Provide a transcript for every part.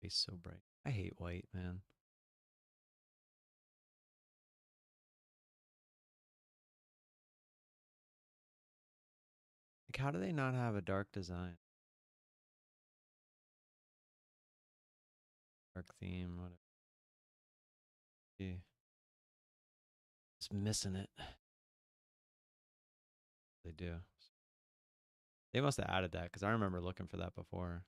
Face so bright. I hate white, man. Like, how do they not have a dark design? Dark theme, whatever. Yeah. Just missing it. They do. They must have added that because I remember looking for that before.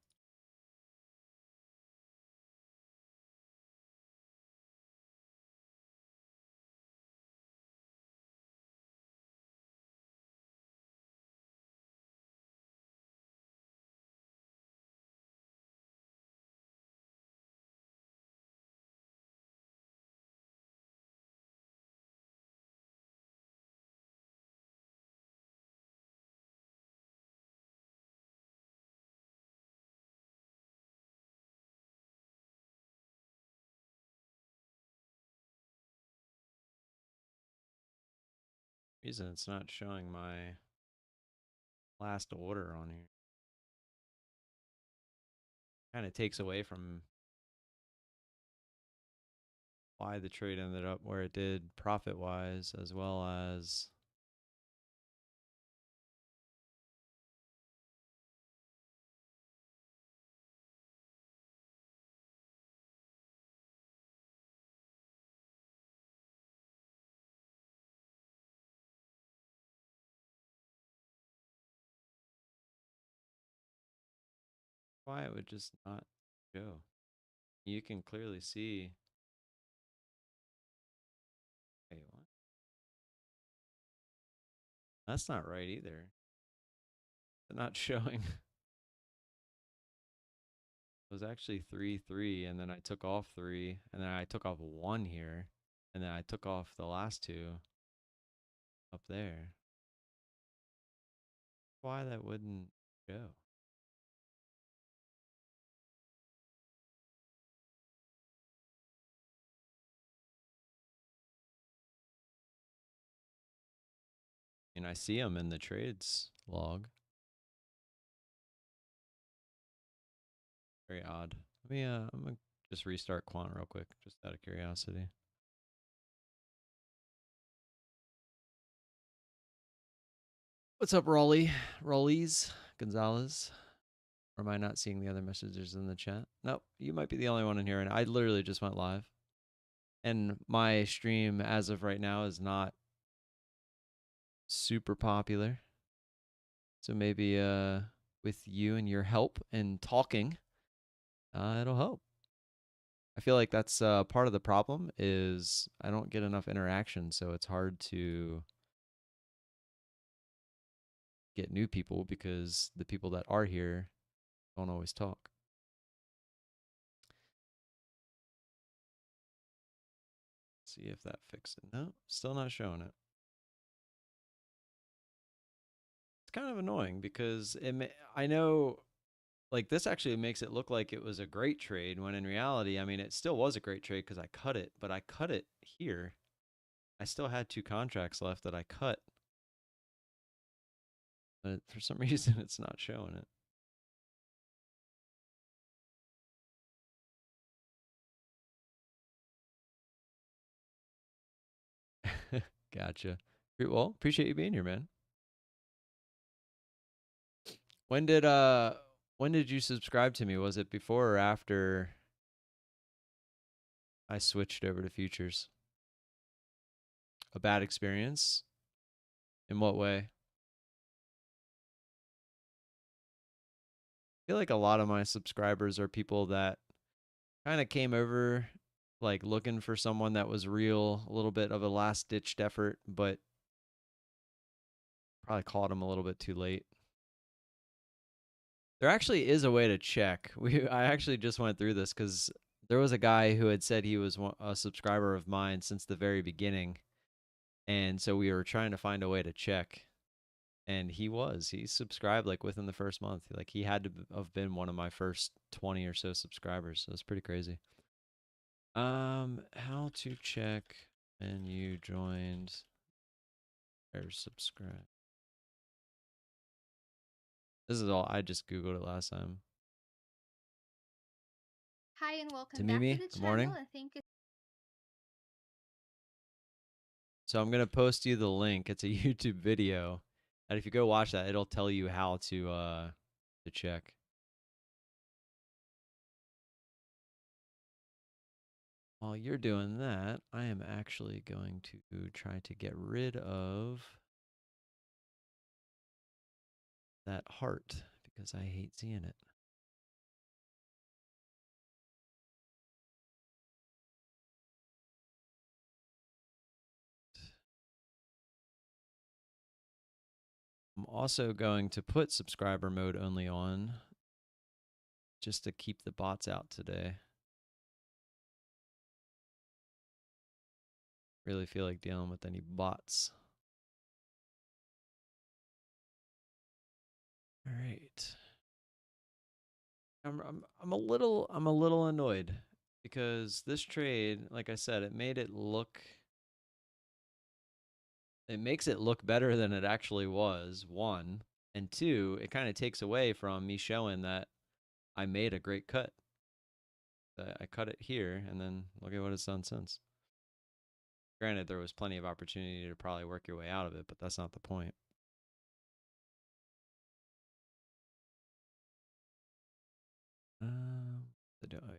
Reason it's not showing my last order on here. Kind of takes away from why the trade ended up where it did profit wise, as well as why it would just not show. You can clearly see. Wait, what? That's not right either. It's not showing. It was actually 3-3, and then I took off 3, and then I took off 1 here, and then I took off the last 2 up there. Why that wouldn't show? And I see them in the trades log. Very odd. I'm gonna just restart Quant real quick, just out of curiosity. What's up, Rollies Gonzalez? Or am I not seeing the other messages in the chat? Nope, you might be the only one in here, and I literally just went live. And my stream, as of right now, is not super popular. So maybe with you and your help and talking, it'll help. I feel like that's part of the problem is I don't get enough interaction, so it's hard to get new people because the people that are here don't always talk. See if that fixed it. No, still not showing it. It's kind of annoying because I know like this actually makes it look like it was a great trade when in reality, I mean, it still was a great trade because I cut it, but I cut it here. I still had 2 contracts left that I cut. But for some reason, it's not showing it. Gotcha. Well, appreciate you being here, man. When did uh when did you subscribe to me? Was it before or after I switched over to futures? A bad experience? In what way? I feel like a lot of my subscribers are people that kind of came over like looking for someone that was real, a little bit of a last ditched effort, but probably caught them a little bit too late. There actually is a way to check. I actually just went through this because there was a guy who had said he was a subscriber of mine since the very beginning, and so we were trying to find a way to check. And he subscribed like within the first month. Like he had to have been one of my first 20 or so subscribers. So it's pretty crazy. How to check when you joined or subscribe? This is all I just googled it last time. Hi and welcome back to Tamimi, the good channel morning. and thank you. So I'm gonna post you the link. It's a YouTube video, and if you go watch that, it'll tell you how to check. While you're doing that, I am actually going to try to get rid of that heart because I hate seeing it. I'm also going to put subscriber mode only on just to keep the bots out today. Really feel like dealing with any bots. All right. I'm a little annoyed because this trade, like I said, it makes it look better than it actually was, one. And two, it kind of takes away from me showing that I made a great cut. I cut it here and then look at what it's done since. Granted, there was plenty of opportunity to probably work your way out of it, but that's not the point. The category.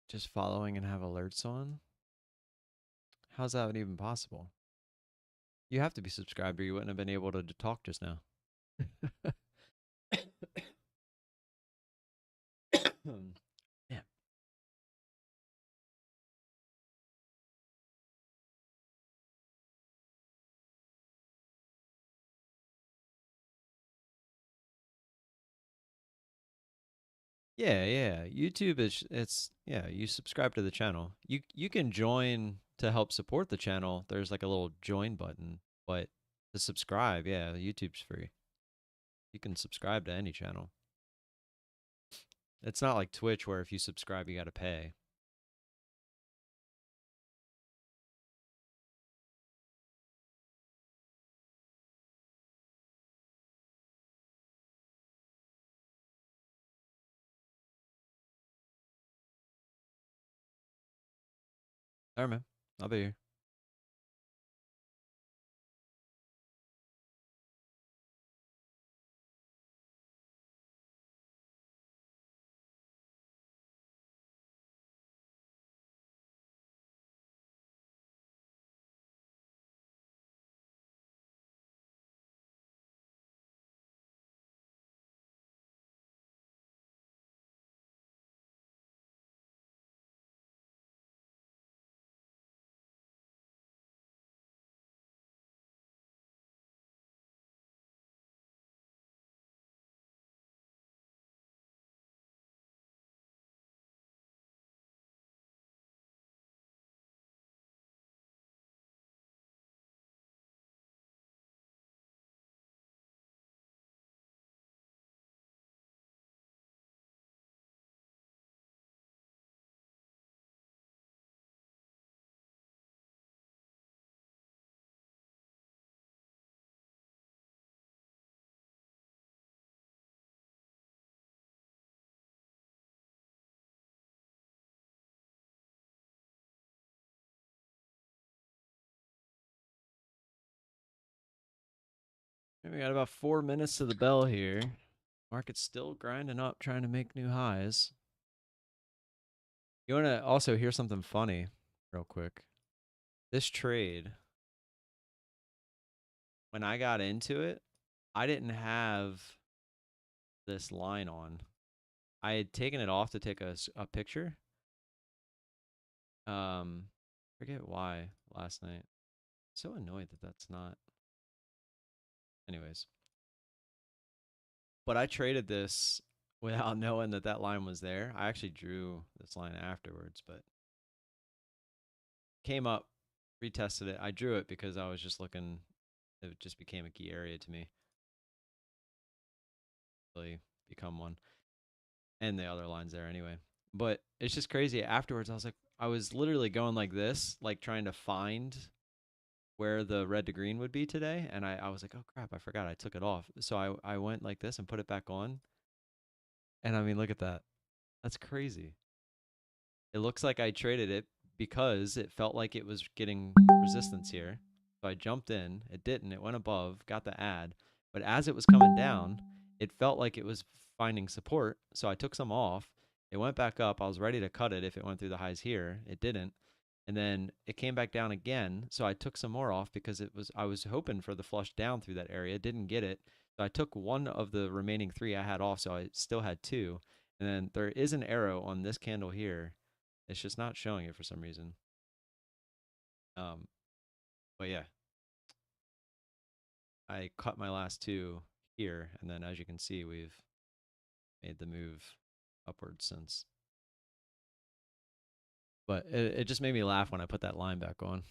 Just following and have alerts on? How's that even possible? You have to be subscribed or you wouldn't have been able to talk just now. Yeah. Yeah. YouTube is it's yeah, you subscribe to the channel. You can join to help support the channel. There's like a little join button, but to subscribe, yeah, YouTube's free. You can subscribe to any channel. It's not like Twitch where if you subscribe you got to pay. All right, man. I'll be here. We got about 4 minutes to the bell here. Market's still grinding up, trying to make new highs. You want to also hear something funny real quick? This trade when I got into it, I didn't have this line on. I had taken it off to take a picture. Forget why last night. So annoyed that that's not. Anyways, but I traded this without knowing that that line was there. I actually drew this line afterwards, but came up, retested it. I drew it because I was just looking. It just became a key area to me. Really become one, and the other lines there anyway. But it's just crazy. Afterwards, I was like, I was literally going like this, like trying to find where the red to green would be today, and I was like, oh crap, I forgot I took it off. So I went like this and put it back on, and I mean, look at that. That's crazy. It looks like I traded it because it felt like it was getting resistance here. So I jumped in. It didn't. It went above, got the add. But as it was coming down, it felt like it was finding support. So I took some off. It went back up. I was ready to cut it if it went through the highs here. It didn't. And then it came back down again. So I took some more off because I was hoping for the flush down through that area. Didn't get it. So I took one of the remaining three I had off. So I still had two. And then there is an arrow on this candle here. It's just not showing it for some reason. Um, but yeah, I cut my last two here, and then as you can see, we've made the move upwards since. But it just made me laugh when I put that line back on.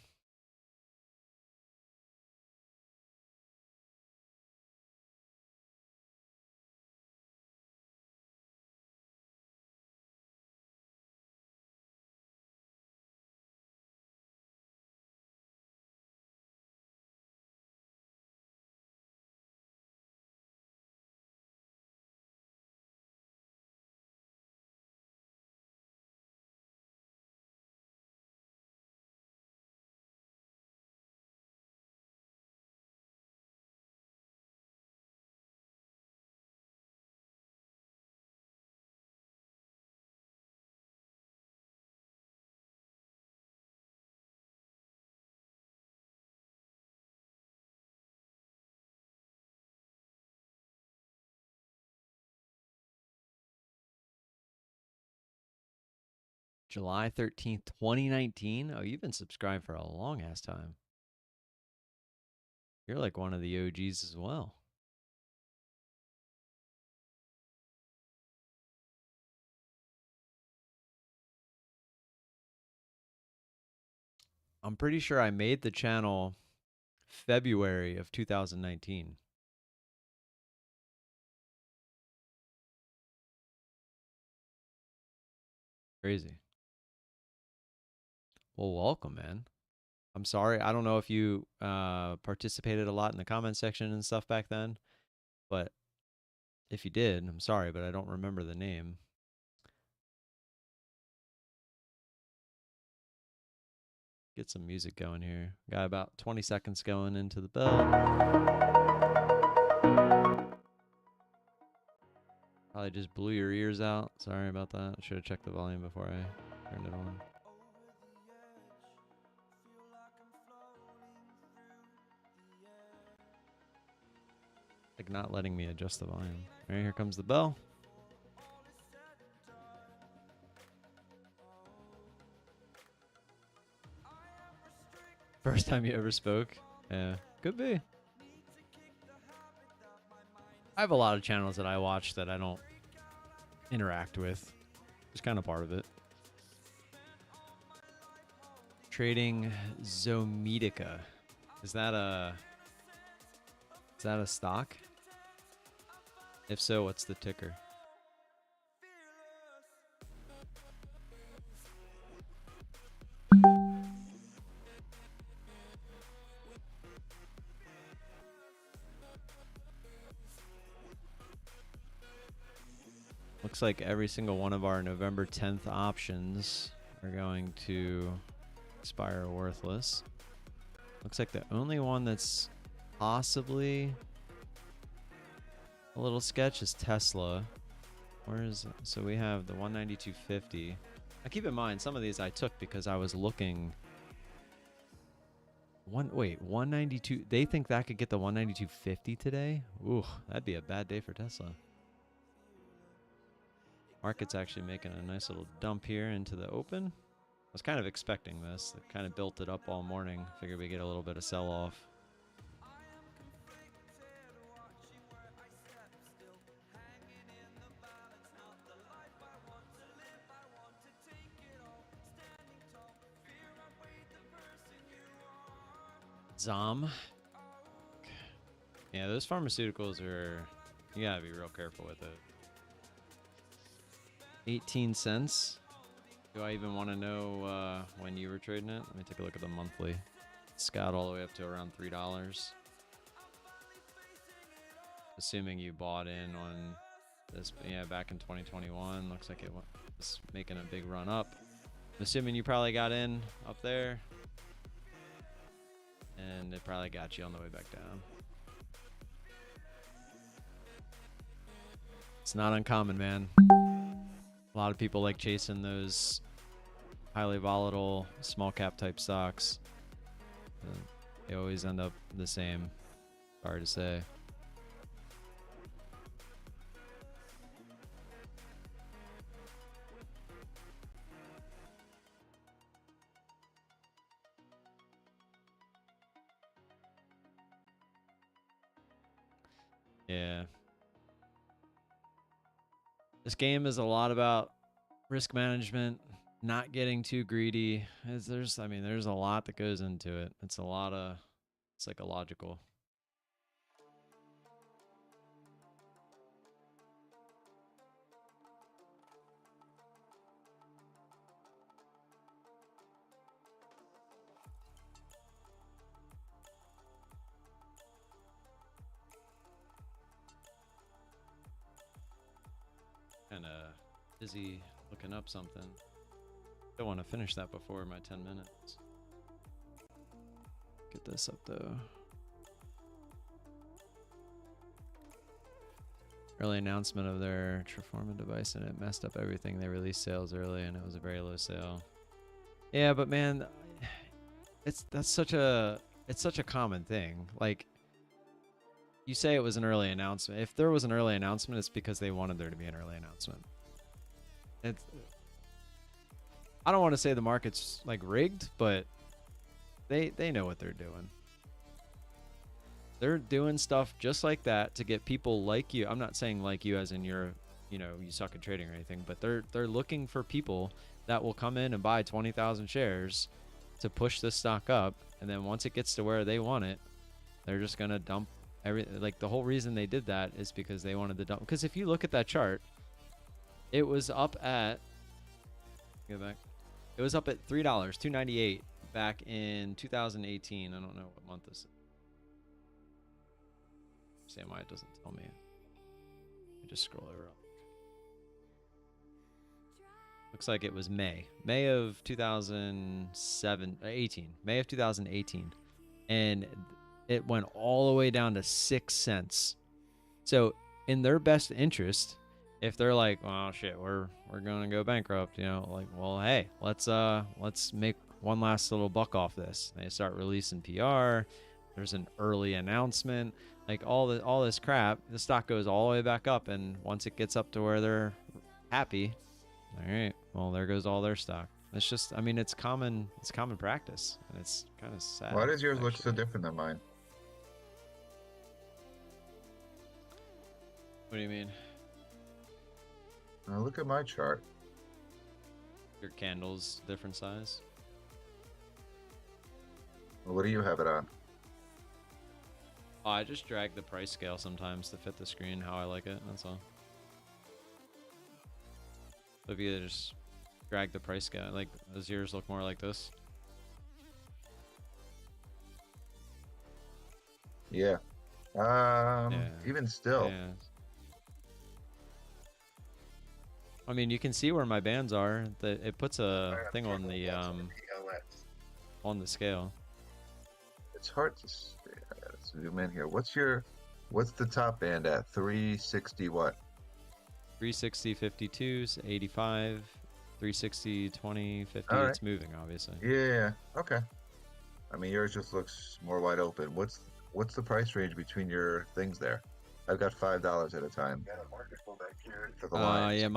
July 13th, 2019. Oh, you've been subscribed for a long ass time. You're like one of the OGs as well. I'm pretty sure I made the channel February of 2019. Crazy. Well, welcome, man. I'm sorry. I don't know if you participated a lot in the comment section and stuff back then, but if you did, I'm sorry, but I don't remember the name. Get some music going here. Got about 20 seconds going into the bell. Probably just blew your ears out. Sorry about that. Should have checked the volume before I turned it on. Like not letting me adjust the volume. All right, here comes the bell. First time you ever spoke? Yeah, could be. I have a lot of channels that I watch that I don't interact with. It's kind of part of it. Trading Zometica. Is that a stock? If so, what's the ticker? Looks like every single one of our November 10th options are going to expire worthless. Looks like the only one that's possibly a little sketch is Tesla. Where is it? So we have the 192.50. Now keep in mind, some of these I took because I was looking Wait, 192. They think that could get the 192.50 today? Ooh, that'd be a bad day for Tesla. Market's actually making a nice little dump here into the open. I was kind of expecting this. They kind of built it up all morning. Figured we get a little bit of sell-off. Zom. Yeah, those pharmaceuticals are... You gotta be real careful with it. 18 cents. Do I even want to know when you were trading it? Let me take a look at the monthly. It's got all the way up to around $3. Assuming you bought in on this, yeah, back in 2021. Looks like it was making a big run up. I'm assuming you probably got in up there. And it probably got you on the way back down. It's not uncommon, man. A lot of people like chasing those highly volatile small cap type stocks. They always end up the same. Hard to say. Yeah. This game is a lot about risk management, not getting too greedy. There's a lot that goes into it. It's a lot of psychological. Kind of busy looking up something. Don't want to finish that before my 10 minutes. Get this up though. Early announcement of their Transforma device and it messed up everything. They released sales early and it was a very low sale. Yeah, but man, it's such a common thing. Like, you say it was an early announcement. If there was an early announcement, it's because they wanted there to be an early announcement. I don't want to say the market's like rigged, but they know what they're doing. They're doing stuff just like that to get people like you. I'm not saying like you as in you're, you suck at trading or anything, but they're looking for people that will come in and buy 20,000 shares to push this stock up, and then once it gets to where they want it, they're just gonna dump like the whole reason they did that is because they wanted to dump. Because if you look at that chart, it was up at go back. It was up at $3, $2.98 back in 2018. I don't know what month this is. Understand why it doesn't tell me. Let me just scroll over. Looks like it was May of 2018. May of 2018, and it went all the way down to 6 cents. So in their best interest, if they're like, oh shit, we're gonna go bankrupt, like, well, hey, let's make one last little buck off this. They start releasing PR. There's an early announcement, like all this crap. The stock goes all the way back up, and once it gets up to where they're happy, all right, well, there goes all their stock. It's just, it's common practice, and it's kind of sad. Why does yours look so different than mine? What do you mean? Now look at my chart. Your candle's different size. Well, what do you have it on? Oh, I just drag the price scale sometimes to fit the screen how I like it. That's all. So if you just drag the price scale, like, does yours look more like this? Yeah. Even still. Yeah. You can see where my bands are. It puts a thing on the scale. It's hard to see. Let's zoom in here. What's the top band at? 360 what? 360 52s, 85, 360 20 50. Right. It's moving, obviously. Yeah. Okay. I mean, yours just looks more wide open. What's the price range between your things there? I've got $5 at a time for the lines. Yeah,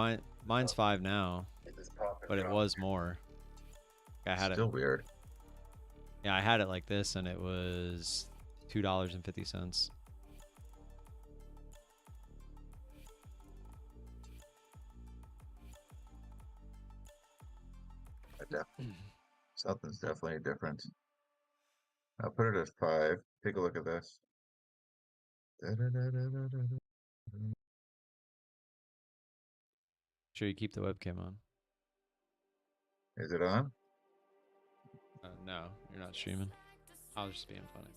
mine's 5 now, but it was more. I had it. Still weird. Yeah, I had it like this, and it was $2.50. Something's definitely different. I'll put it at 5. Take a look at this. Sure, you keep the webcam on. Is it on? No, you're not streaming. I was just being funny.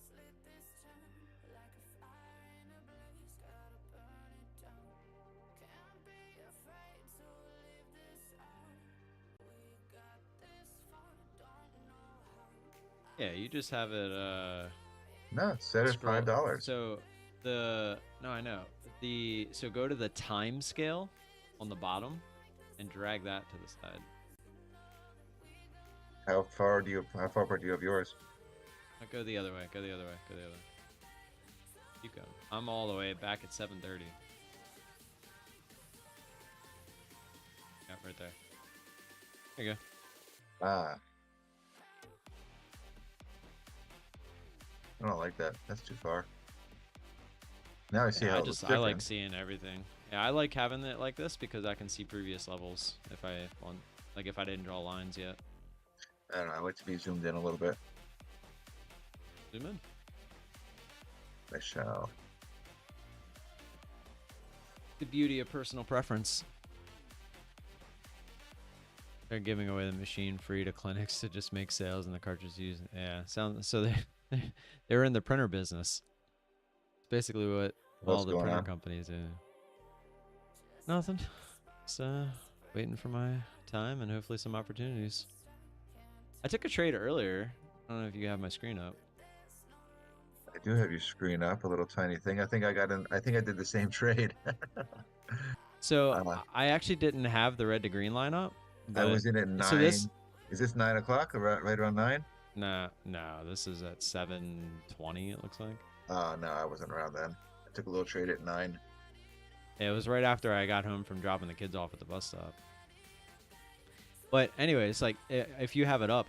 Yeah, you just have it No, it's set at scroll. $5. So no, I know. So go to the time scale on the bottom and drag that to the side. How far apart do you have yours? Go the other way. Go the other way. Go the other way. Keep going. I'm all the way back at 7:30. Yeah, right there. There you go. Ah. I don't like that. That's too far. Now I see Yeah, how it looks I different. like seeing everything. Yeah, I like having it like this because I can see previous levels if I want, like if I didn't draw lines yet. I don't know. I like to be zoomed in a little bit. Zoom in. I shall. The beauty of personal preference. They're giving away the machine free to clinics to just make sales, and the cartridge used. Yeah, so they're in the printer business. It's basically what What's all the going printer on? companies do. Nothing. Just waiting for my time and hopefully some opportunities. I took a trade earlier. I don't know if you have my screen up. I do have your screen up, a little tiny thing. I think I did the same trade. So uh, I actually didn't have the red to green line up, I but was in at so this 9. Is this 9 o'clock or right around 9? no, this is at 7:20. It looks like. Oh no, I wasn't around then. I took a little trade at 9. It was right after I got home from dropping the kids off at the bus stop. But anyways, like if you have it up,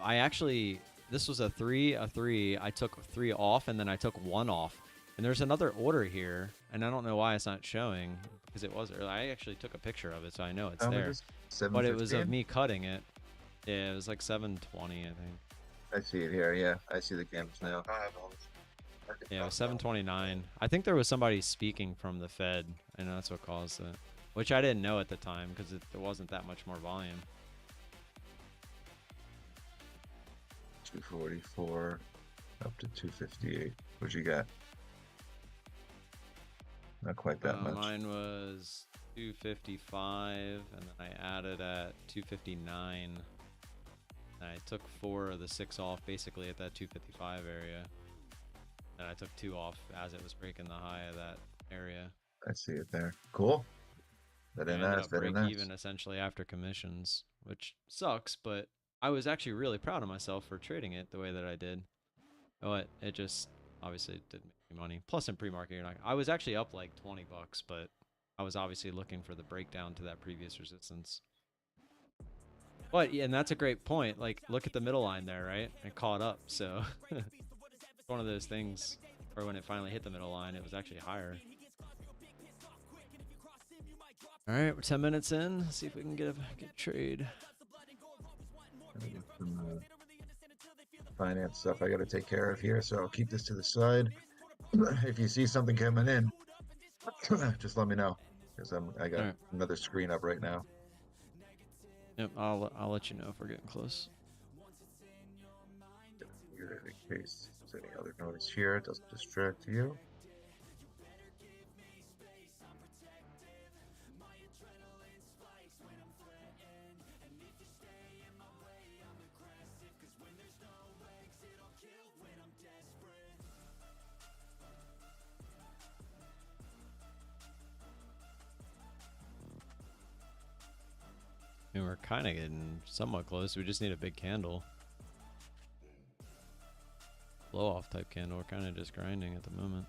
this was a 3. I took 3 off and then I took 1 off. And there's another order here, and I don't know why it's not showing because it was early. I actually took a picture of it, so I know it's there. But it was of me cutting it. Yeah, it was like 7:20, I think. I see it here. Yeah, I see the candles now. Yeah, it was 7:29. I think there was somebody speaking from the Fed, and that's what caused it. Which I didn't know at the time because there wasn't that much more volume. 244 up to 258. What'd you got? Not quite that much. Mine was 255, and then I added at 259. And I took 4 of the 6 off basically at that 255 area. And I took 2 off as it was breaking the high of that area. I see it there. Cool. Very nice. I ended up break even essentially after commissions, which sucks, but I was actually really proud of myself for trading it the way that I did. But it just obviously didn't make me money. Plus in pre-market, you're not. I was actually up like $20, but I was obviously looking for the breakdown to that previous resistance. But yeah, and that's a great point. Like, look at the middle line there, right? It caught up. So one of those things. Or when it finally hit the middle line, it was actually higher. All right, we're 10 minutes in. Let's see if we can get a trade. Some finance stuff I got to take care of here, so I'll keep this to the side. If you see something coming in, just let me know, because I got another screen up right now. Yep, I'll let you know if we're getting close. In case there's any other noise here, it doesn't distract you. I mean, we're kind of getting somewhat close. We just need a big candle. blow-off type candle. We're kind of just grinding at the moment.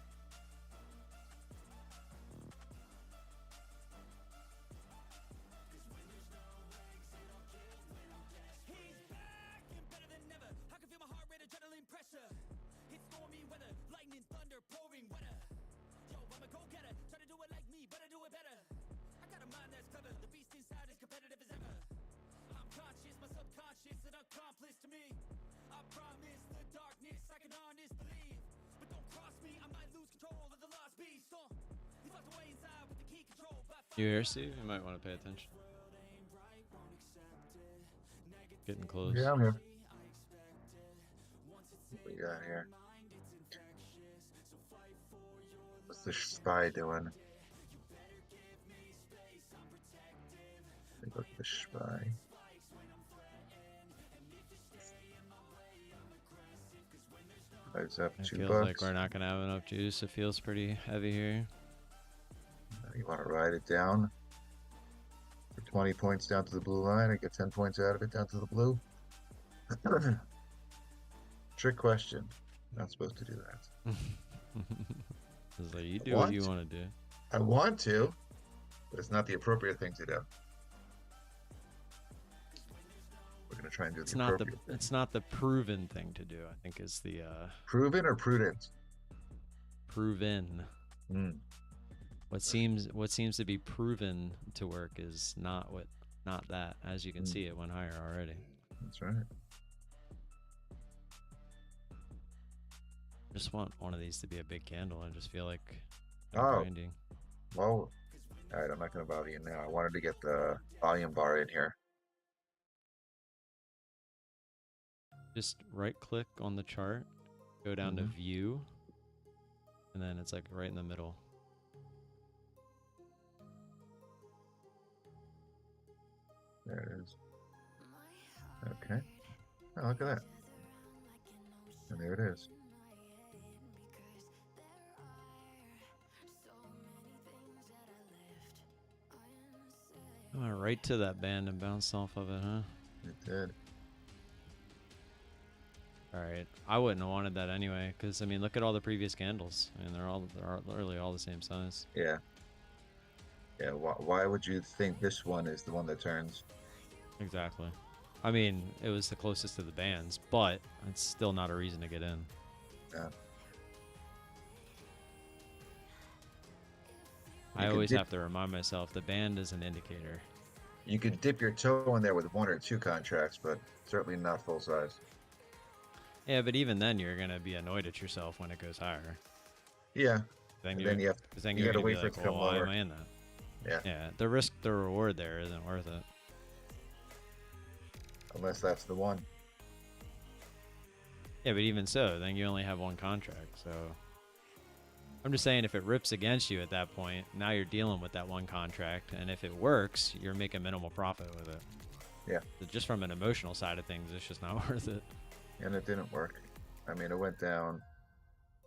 You here, Steve? You might want to pay attention. Getting close. Yeah, I'm here. What we got here? What's the SPY doing? Look at the SPY. It's up $2. Feels like we're not gonna have enough juice. It feels pretty heavy here. You want to ride it down for 20 points down to the blue line and get 10 points out of it down to the blue? Trick question. Not supposed to do that. It's like, you do what you want to do. I want to, but it's not the appropriate thing to do. We're gonna try and do the appropriate thing. It's not the proven thing to do, I think, is the proven or prudent? Proven. What seems to be proven to work is not that. As you can see, it went higher already. That's right. I just want one of these to be a big candle. I just feel like grinding. Well, all right, I'm not going to bother you now. I wanted to get the volume bar in here. Just right click on the chart, go down to view, and then it's like right in the middle. There it is. Okay. Oh, look at that. And there it is. I went right to that band and bounced off of it, huh? It did. Alright. I wouldn't have wanted that anyway, because, I mean, look at all the previous candles. I mean, they're literally all the same size. Yeah. Yeah, why would you think this one is the one that turns? Exactly. I mean, it was the closest to the bands, but it's still not a reason to get in. Yeah. I always have to remind myself the band is an indicator. You could dip your toe in there with 1 or 2 contracts, but certainly not full size. Yeah, but even then you're going to be annoyed at yourself when it goes higher. Yeah. Then you got to wait for it to come lower. Why am I in that? Yeah. Yeah, the risk, the reward there isn't worth it. Unless that's the one. Yeah, but even so, then you only have 1 contract, so... I'm just saying if it rips against you at that point, now you're dealing with that 1 contract, and if it works, you're making minimal profit with it. Yeah. So just from an emotional side of things, it's just not worth it. And it didn't work. I mean, it went down.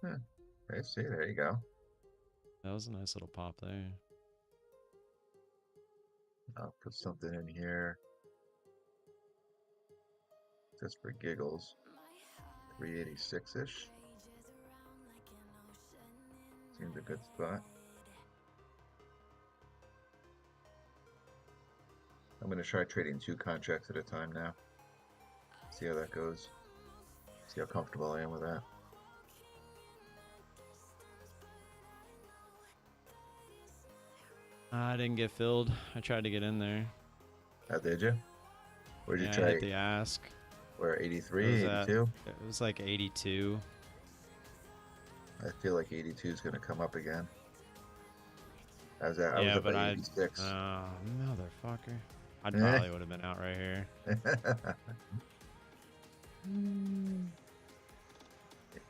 Okay, see, there you go. That was a nice little pop there. I'll put something in here. Just for giggles. 386-ish. Seems a good spot. I'm going to try trading 2 contracts at a time now. See how that goes. See how comfortable I am with that. I didn't get filled. I tried to get in there. How did you? Where'd you try? I hit the ask. Where, 83, 82? It was like 82. I feel like 82 is going to come up again. I was at 86. Oh, motherfucker. I probably would have been out right here.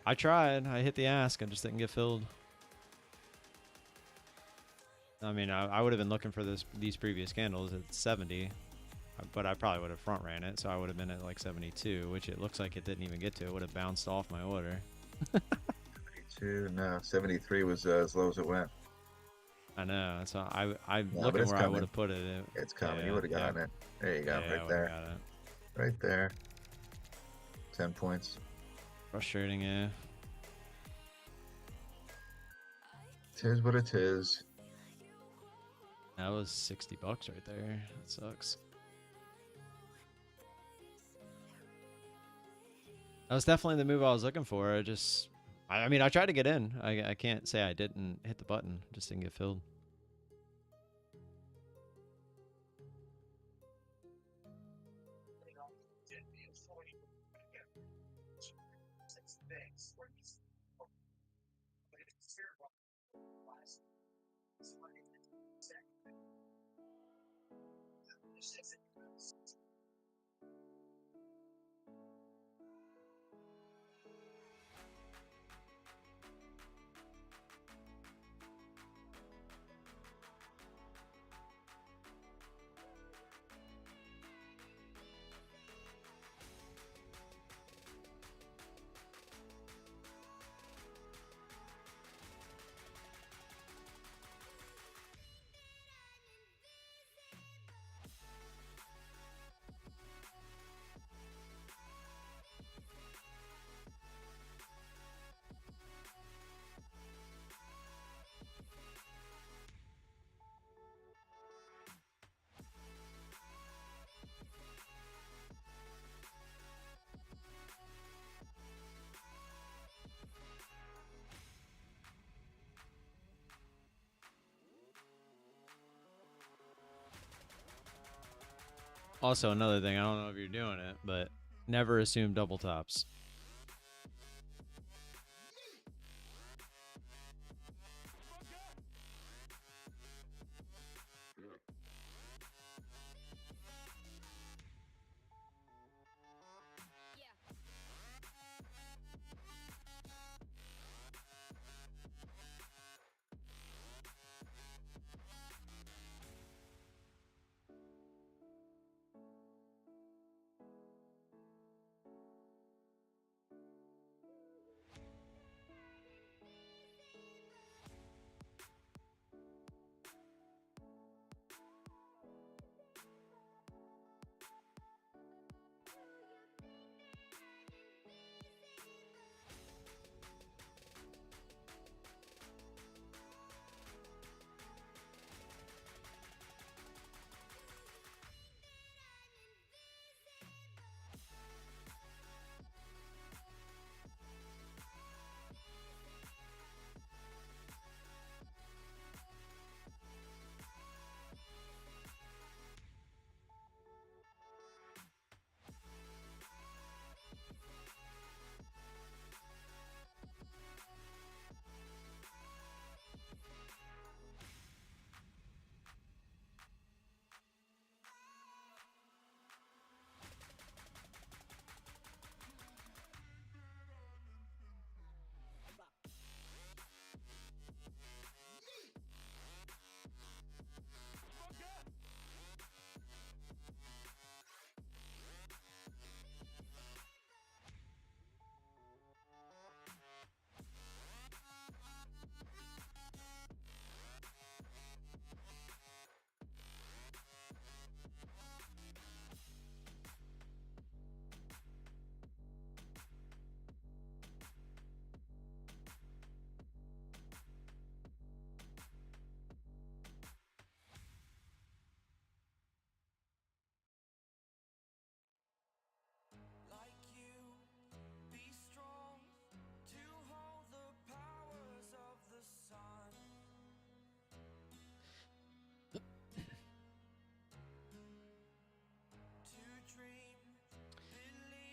I tried. I hit the ask. I just didn't get filled. I mean, I would have been looking for these previous candles at 70, but I probably would have front ran it, so I would have been at like 72, which it looks like it didn't even get to. It would have bounced off my order. 72, no, 73 was as low as it went. I know. So I'm looking where I would have put it. It's coming. Yeah, you would have gotten it. There you go, right there. Right there. 10 points. Frustrating, yeah. 'Tis what it is. That was $60 right there. That sucks. That was definitely the move I was looking for. I mean, I tried to get in. I can't say I didn't hit the button. Just didn't get filled. Also, another thing, I don't know if you're doing it, but never assume double tops.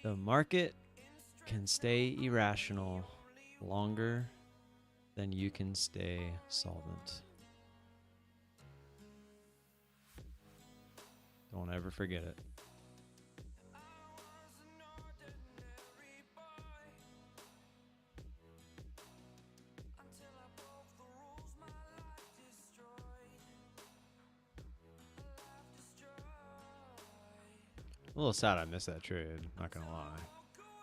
The market can stay irrational longer than you can stay solvent. Don't ever forget it. A little sad I missed that trade, not gonna lie.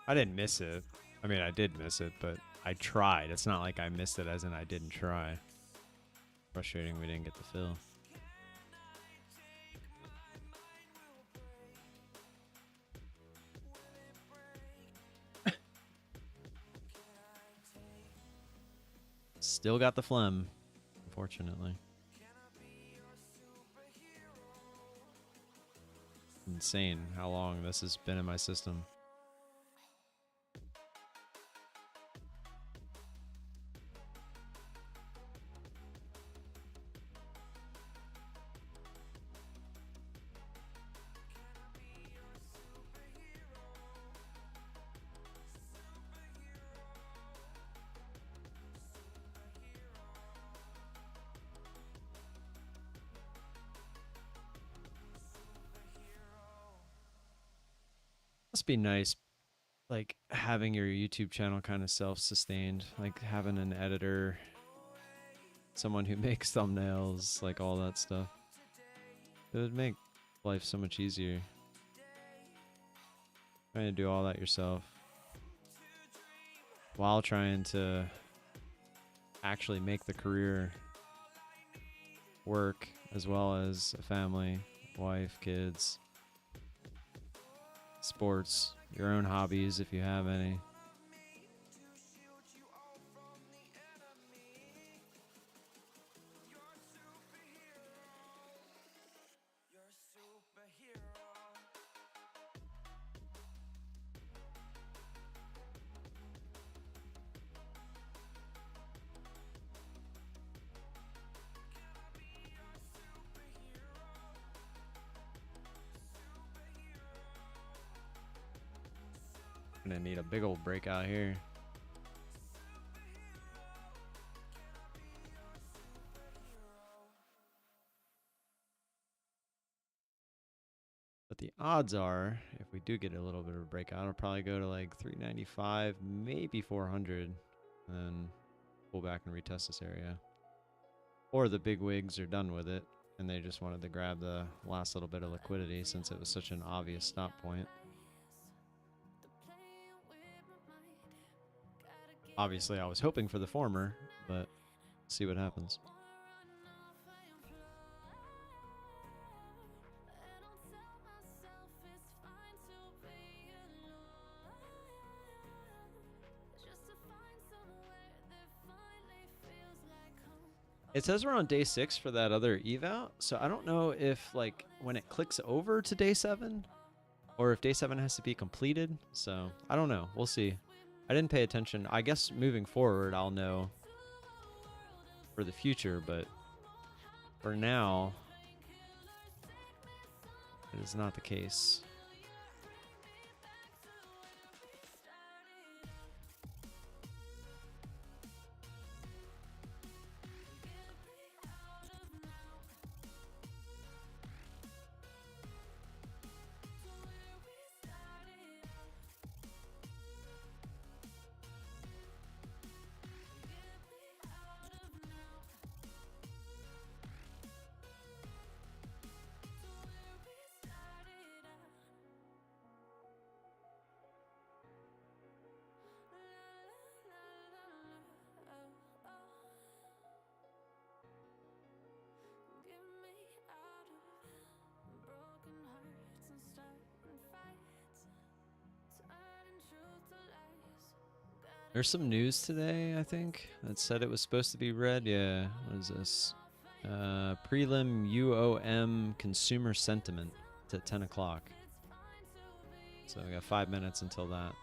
I didn't miss it. I mean, I did miss it, but I tried. It's not like I missed it as in I didn't try. Frustrating we didn't get the fill. Still got the phlegm. unfortunately. Insane how long this has been in my system. Must be nice, like having your YouTube channel kind of self-sustained, like having an editor, someone who makes thumbnails, like all that stuff. It would make life so much easier. Trying to do all that yourself while trying to actually make the career work, as well as a family, wife, kids, sports, your own hobbies if you have any. Gonna need a big old breakout here. But the odds are, if we do get a little bit of a breakout, it'll probably go to like 395, maybe 400, and then pull back and retest this area. Or the big wigs are done with it, and they just wanted to grab the last little bit of liquidity since it was such an obvious stop point. Obviously, I was hoping for the former, but see what happens. It says we're on day 6 for that other eval, so I don't know if like when it clicks over to day 7 or if day 7 has to be completed. So I don't know. We'll see. I didn't pay attention. I guess moving forward, I'll know for the future, but for now, it is not the case. There's some news today, I think, that said it was supposed to be red. Yeah, what is this? Prelim UOM consumer sentiment. It's at 10 o'clock. So we got 5 minutes until that.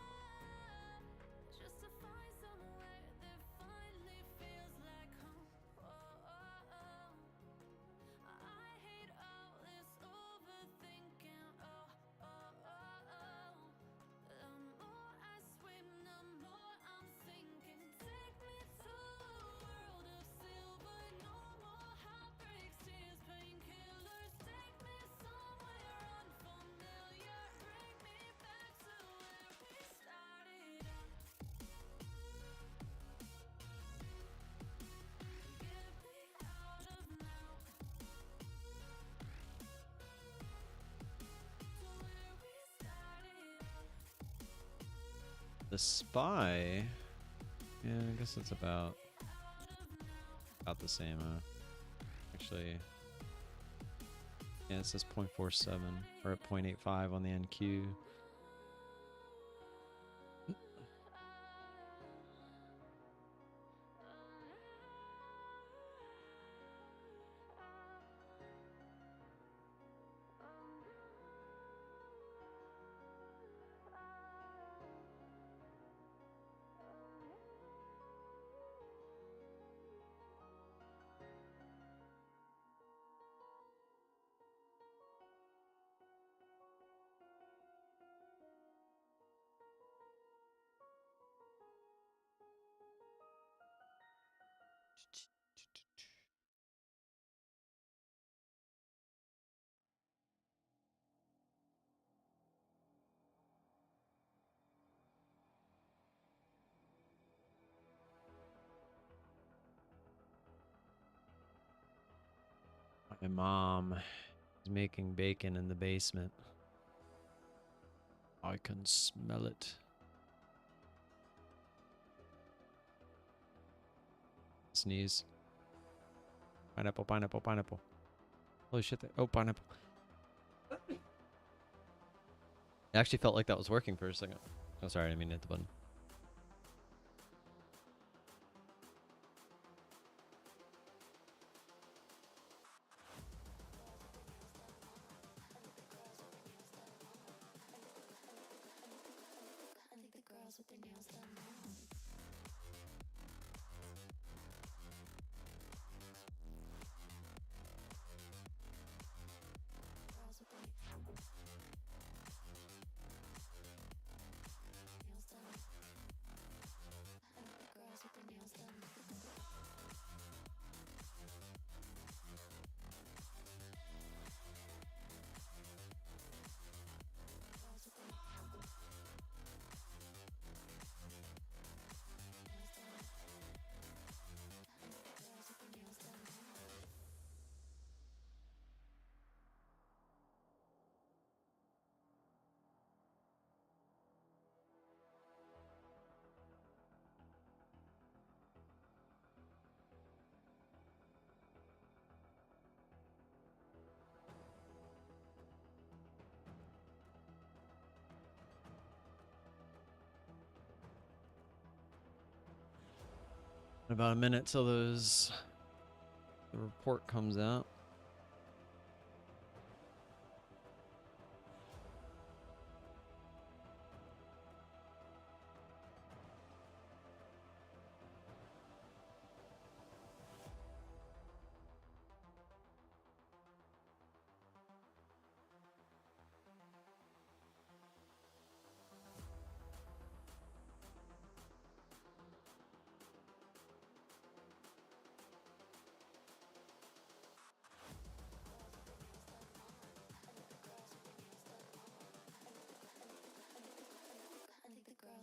The SPY, yeah, I guess it's about the same. Actually, yeah, it says 0.47. We're at 0.85 on the NQ. My mom is making bacon in the basement. I can smell it. Sneeze. Pineapple, pineapple, pineapple. Holy shit. Oh, pineapple. It actually felt like that was working for a second. Oh, sorry. I didn't mean to hit the button. In about a minute till the report comes out.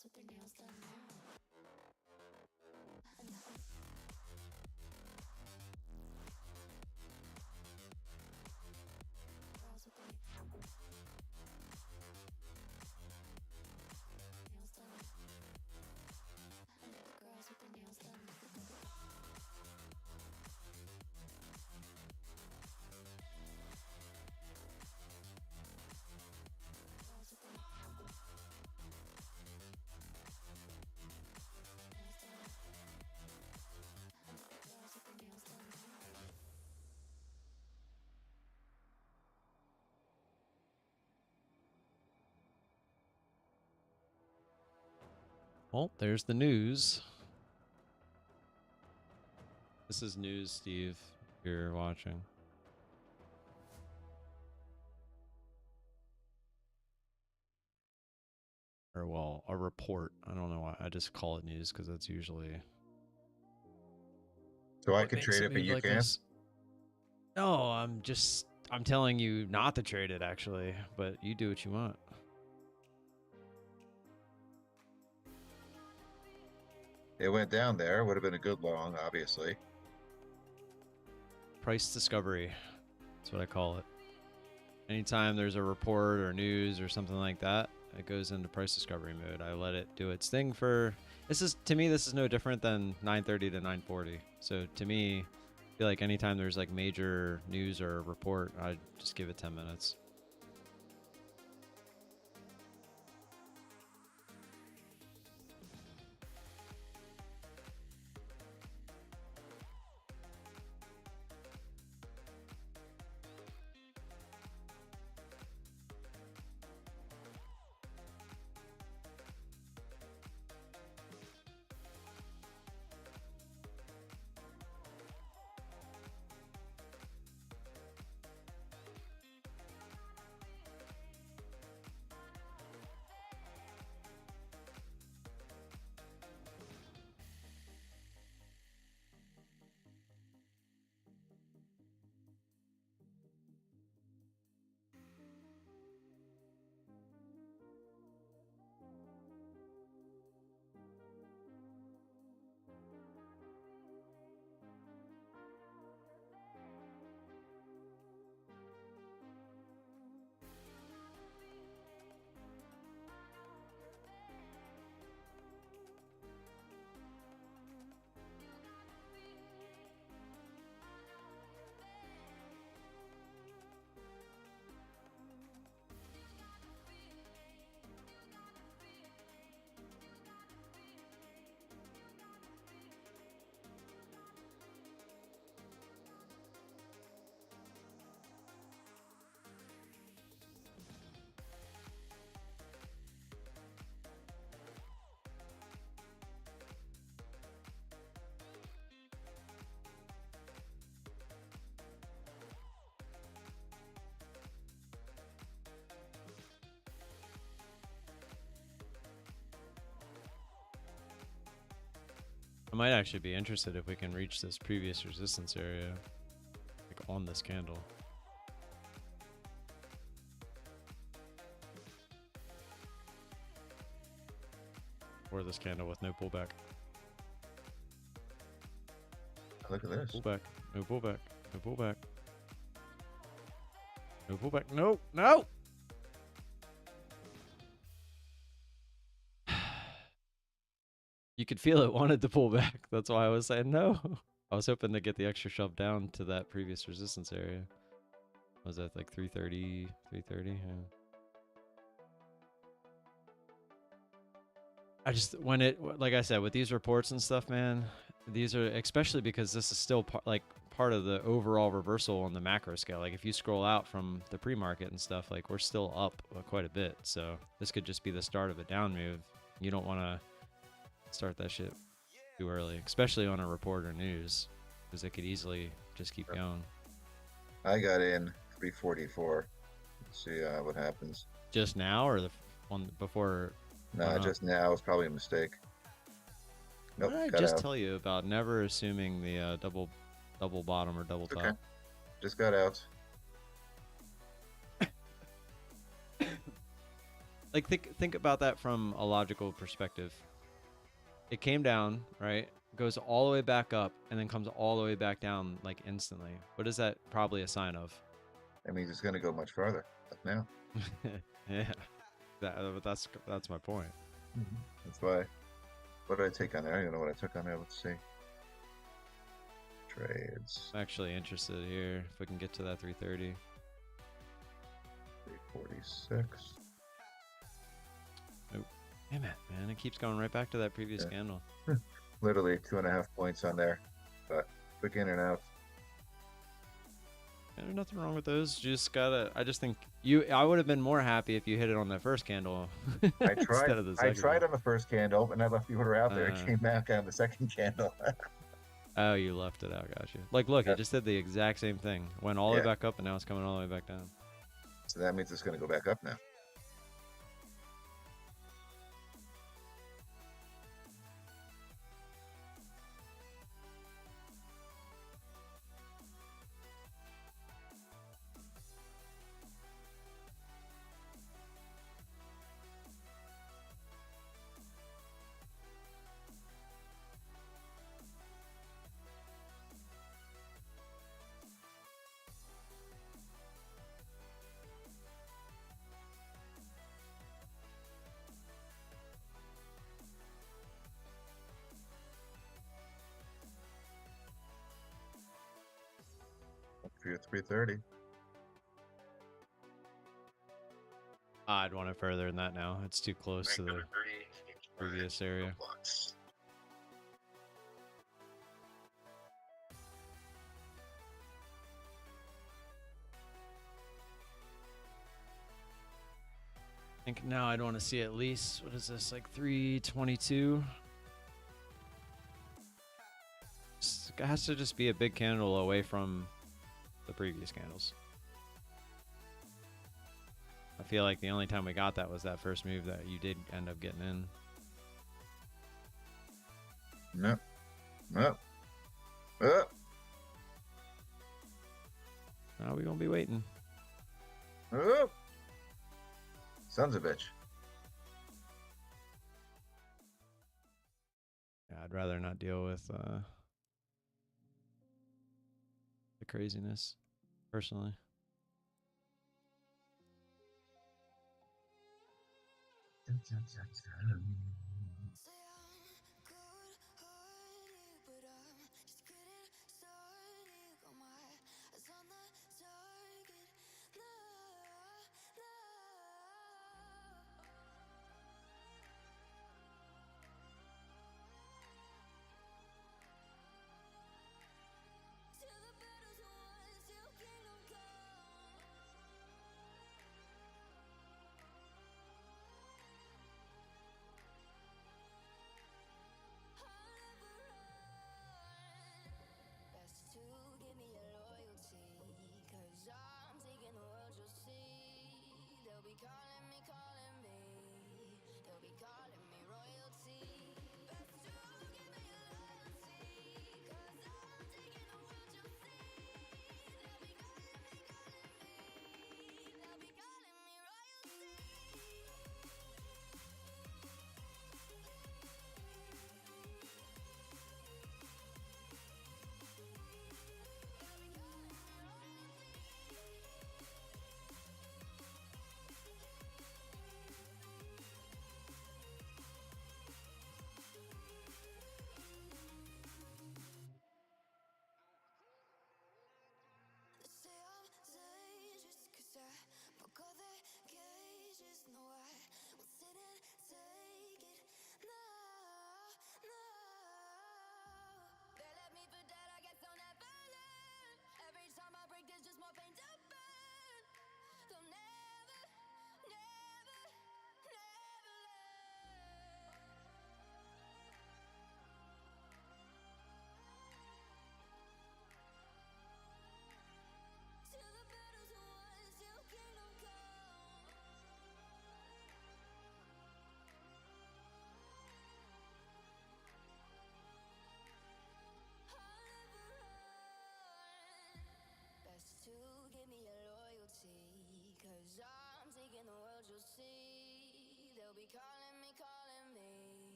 With their nails done now. Girls with their nails done. Girls with their nails done. Well, there's the news. This is news, Steve, if you're watching. Or, well, a report. I don't know why. I just call it news because that's usually... So I could trade it, but you like can't? This. No, I'm telling you not to trade it, actually. But you do what you want. It went down there. Would have been a good long, obviously. Price discovery. That's what I call it. Anytime there's a report or news or something like that, it goes into price discovery mode. I let it do its thing for... To me, this is no different than 9:30 to 9:40. So to me, I feel like anytime there's like major news or report, I just give it 10 minutes. might actually be interested if we can reach this previous resistance area, like on this candle. Or this candle with no pullback. Look at this. Pullback. No pullback. No pullback. No pullback. No. No. You could feel it wanted to pull back. That's why I was saying no. I was hoping to get the extra shove down to that previous resistance area. Was that like 330? 330? Yeah. I just, when it, like I said, with these reports and stuff, man, these are, especially because this is still part of the overall reversal on the macro scale. Like if you scroll out from the pre-market and stuff, like we're still up quite a bit. So this could just be the start of a down move. You don't want to start that shit too early, especially on a report or news, because it could easily just keep going. I got in 344. Let's see what happens. Just now or the one before? No, just now. It's probably a mistake. Nope, what did I just tell you about never assuming the double bottom or double top? Okay. Just got out. Like think about that from a logical perspective. It came down, right? Goes all the way back up and then comes all the way back down like instantly. What is that probably a sign of? That means it's going to go much farther up now. Yeah. That's my point. That's why. What did I take on there? I don't even know what I took on there. Let's see. Trades. I'm actually interested here if we can get to that 330. 346. Nope. Damn it, man. It keeps going right back to that previous candle. Literally 2.5 points on there. But quick in and out. There's nothing wrong with those. You just gotta. I just think I would have been more happy if you hit it on that first candle. I tried. I tried on the first candle, and I left the order out there. It came back on the second candle. Oh, you left it out. Gotcha. Like, look, it just did the exact same thing. Went all the way back up, and now it's coming all the way back down. So that means it's going to go back up now. For your 330. I'd want it further than that now. It's too close to the previous area. I think now I'd want to see at least, what is this, like 322? It has to just be a big candle away from the previous candles. I feel like the only time we got that was that first move that you did end up getting in. No. No. Now we're gonna be waiting. Sons of a bitch. Yeah, I'd rather not deal with the craziness, personally.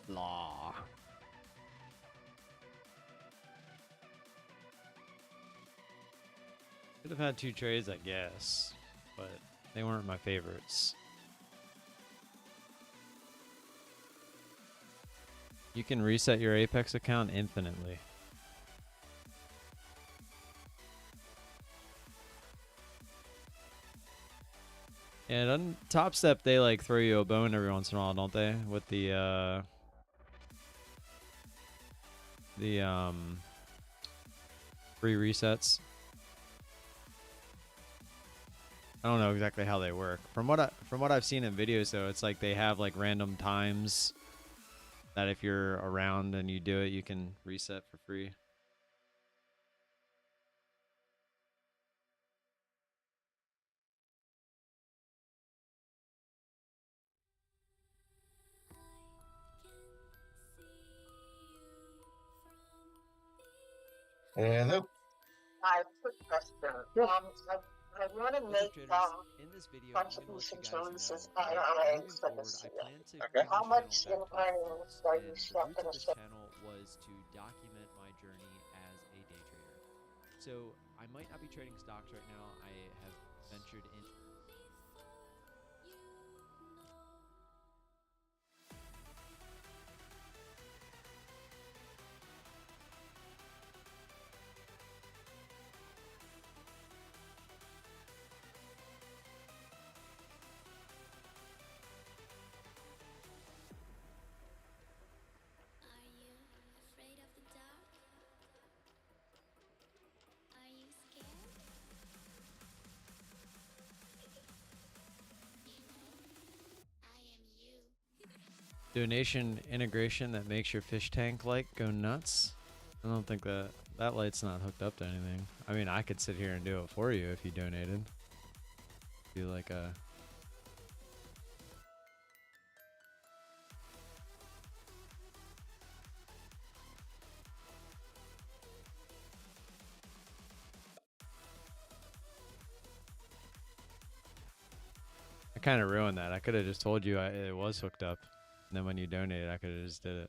Law. Could have had 2 trades, I guess, but they weren't my favorites. You can reset your Apex account infinitely. And on Top Step, they like throw you a bone every once in a while, don't they? With the free resets. I don't know exactly how they work. From what I've seen in videos though, it's like they have like random times that if you're around and you do it, you can reset for free. Hello. I have a quick question. I want to make In this video, I'm going to let contribution you to guys Lisa's know that IRA moving for forward, this I year. plan to Okay. bring How this much channel in back to earnings funds. are And you the roots going of to this set? channel was to document my journey as a day trader. So I might not be trading stocks right now. I have ventured in. Donation integration that makes your fish tank light go nuts. I don't think that light's not hooked up to anything. I mean, I could sit here and do it for you if you donated. Do like a... I kind of ruined that. I could have just told you it was hooked up. And then when you donated, I could have just did it.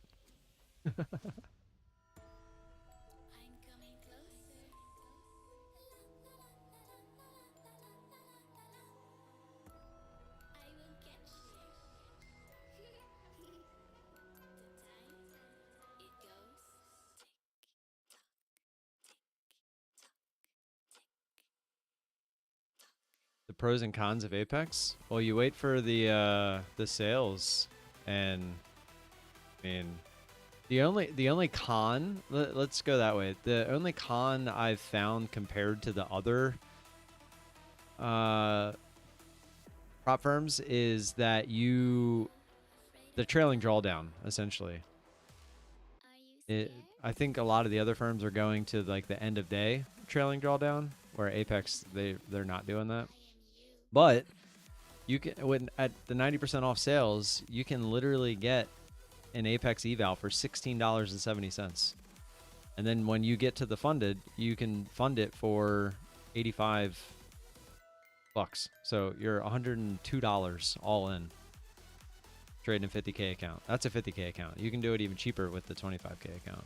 The pros and cons of Apex? Well, you wait for the sales, and I mean, the only con, let's go that way. The only con I've found compared to the other prop firms is that the trailing drawdown essentially. I think a lot of the other firms are going to like the end of day trailing drawdown, where Apex they're not doing that. But you can at the 90% off sales, you can literally get an Apex eval for $16.70. And then when you get to the funded, you can fund it for $85. So you're $102 all in. Trading a 50K account. That's a 50K account. You can do it even cheaper with the 25K account.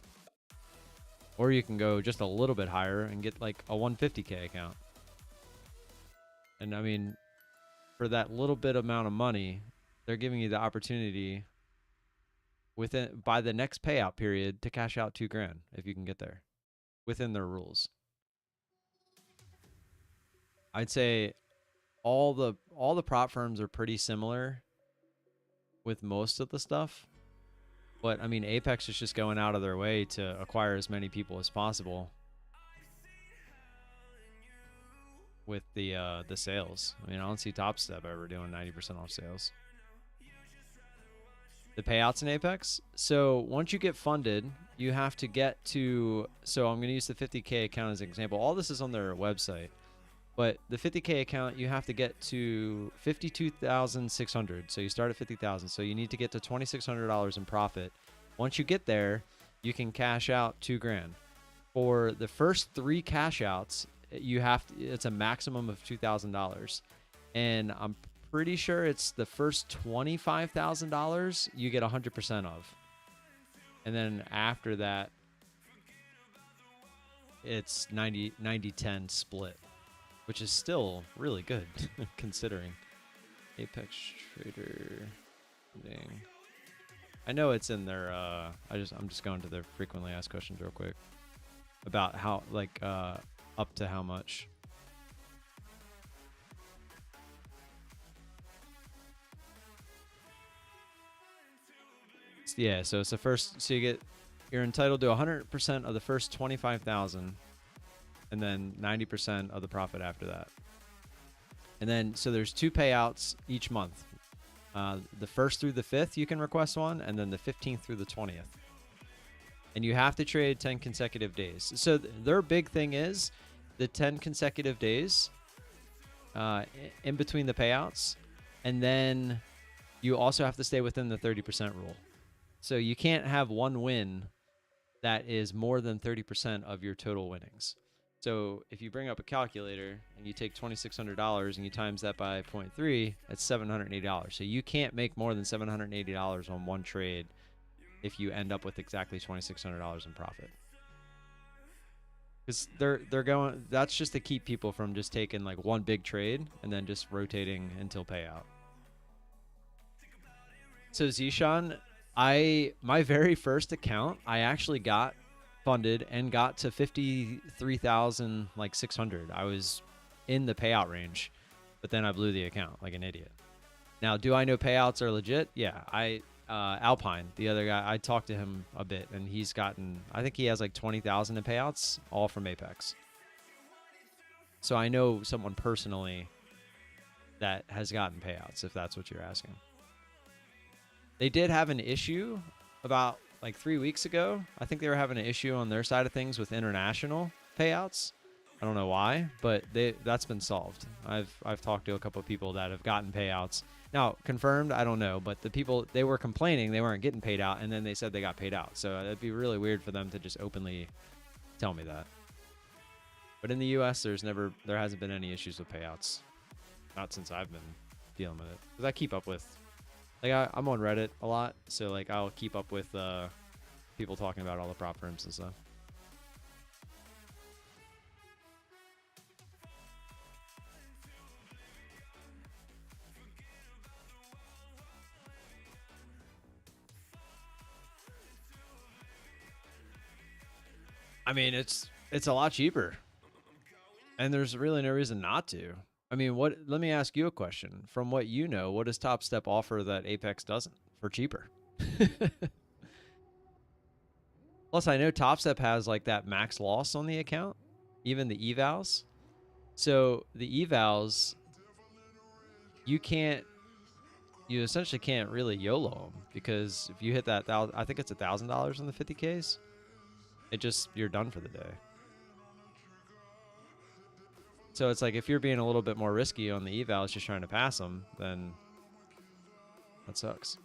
Or you can go just a little bit higher and get like a 150K account. And I mean, for that little bit amount of money, they're giving you the opportunity by the next payout period to cash out $2,000 if you can get there within their rules. I'd say all the prop firms are pretty similar with most of the stuff. But I mean, Apex is just going out of their way to acquire as many people as possible with the sales. I mean, I don't see Top Step ever doing 90% off sales. The payouts in Apex. So once you get funded, you have to get to, so I'm going to use the 50K account as an example. All this is on their website. But the 50K account, you have to get to 52,600. So you start at 50,000. So you need to get to $2,600 in profit. Once you get there, you can cash out $2,000. For the first 3 cash outs, it's a maximum of $2,000. And I'm pretty sure it's the first $25,000 you get 100% of. And then after that, it's 90-10 split, which is still really good considering. Apex Trader. Dang. I know it's in their I'm just going to their frequently asked questions real quick about how up to how much. Yeah, so it's the first, so you're entitled to 100% of the first 25,000 and then 90% of the profit after that. And then, so there's 2 payouts each month. The 1st through the 5th, you can request one, and then the 15th through the 20th. And you have to trade 10 consecutive days. So their big thing is the 10 consecutive days in between the payouts. And then you also have to stay within the 30% rule. So you can't have one win that is more than 30% of your total winnings. So if you bring up a calculator and you take $2,600 and you times that by 0.3, that's $780. So you can't make more than $780 on one trade if you end up with exactly $2,600 in profit. Because they're going, that's just to keep people from just taking like one big trade and then just rotating until payout. So Zishan, my very first account, I actually got funded and got to 53,600. I was in the payout range, but then I blew the account like an idiot. Now, do I know payouts are legit? Yeah, Alpine, the other guy, I talked to him a bit, and he's gotten, I think he has like 20,000 in payouts, all from Apex. So I know someone personally that has gotten payouts, if that's what you're asking. They did have an issue about like 3 weeks ago. I think they were having an issue on their side of things with international payouts. I don't know why, but that's been solved. I've talked to a couple of people that have gotten payouts. Now, confirmed, I don't know, but the people, they were complaining they weren't getting paid out, and then they said they got paid out. So it'd be really weird for them to just openly tell me that. But in the US, there hasn't been any issues with payouts. Not since I've been dealing with it. Because I keep up with, like, I'm on Reddit a lot, so like I'll keep up with people talking about all the prop firms and stuff. I mean, it's a lot cheaper, and there's really no reason not to. I mean, let me ask you a question. From what you know, what does Top Step offer that Apex doesn't for cheaper? Plus, I know Top Step has like that max loss on the account, even the evals. So the evals, you essentially can't really YOLO them, because if you hit that, I think it's $1,000 in the 50Ks, you're done for the day. So it's like if you're being a little bit more risky on the evals, just trying to pass them, then that sucks.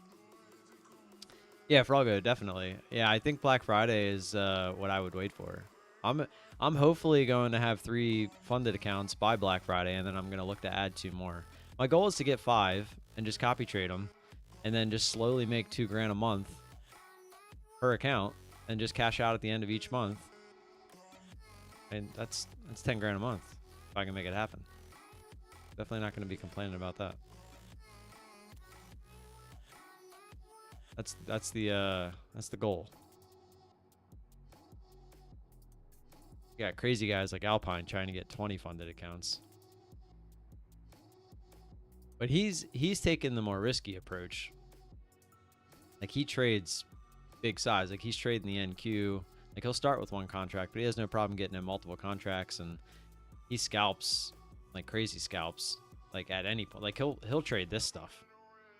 Yeah, Froggo, definitely. Yeah, I think Black Friday is what I would wait for. I'm hopefully going to have 3 funded accounts by Black Friday, and then I'm going to look to add 2 more. My goal is to get 5 and just copy trade them, and then just slowly make $2 grand a month per account, and just cash out at the end of each month. And that's 10 grand a month if I can make it happen. Definitely not going to be complaining about that. That's the goal. You got crazy guys like Alpine trying to get 20 funded accounts. But he's taken the more risky approach. Like, he trades big size. Like, he's trading the NQ. Like, he'll start with 1 contract, but he has no problem getting in multiple contracts, and he scalps like crazy scalps. Like, at any point, like he'll trade this stuff.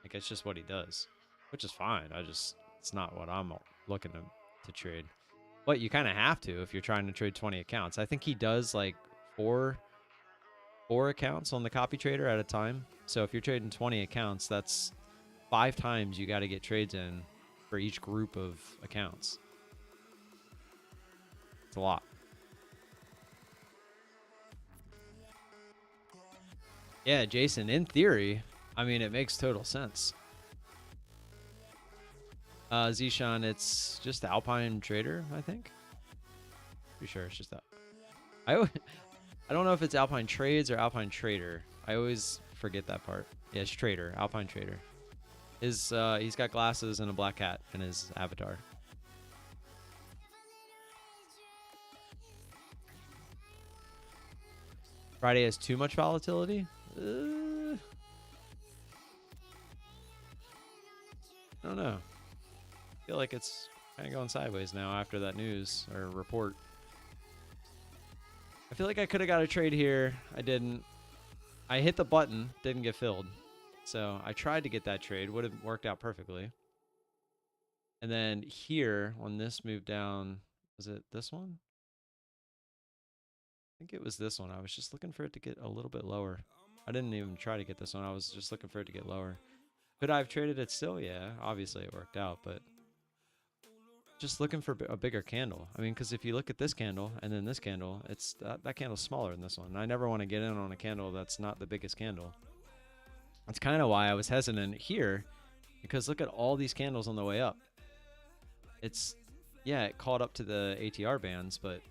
Like, it's just what he does, which is fine. It's not what I'm looking to trade. But you kind of have to if you're trying to trade 20 accounts. I think he does like 4 accounts on the copy trader at a time. So if you're trading 20 accounts, that's 5 times you got to get trades in for each group of accounts. It's a lot. Yeah, Jason, in theory, I mean, it makes total sense. Zishan, it's just Alpine Trader, I think. Pretty sure it's just that. I don't know if it's Alpine Trades or Alpine Trader. I always forget that part. Yeah, it's Trader, Alpine Trader. He's got glasses and a black hat in his avatar. Friday has too much volatility? I don't know. I feel like it's kind of going sideways now after that news or report. I feel like I could have got a trade here. I didn't. I hit the button, didn't get filled. So I tried to get that trade. Would have worked out perfectly. And then here, when this moved down, was it this one? I think it was this one. I was just looking for it to get a little bit lower. I didn't even try to get this one. I was just looking for it to get lower. Could I have traded it still? Yeah, obviously it worked out, but just looking for a bigger candle. I mean, because if you look at this candle and then this candle, it's that candle's smaller than this one. And I never want to get in on a candle that's not the biggest candle. That's kind of why I was hesitant here, because look at all these candles on the way up. Yeah, it caught up to the ATR bands, but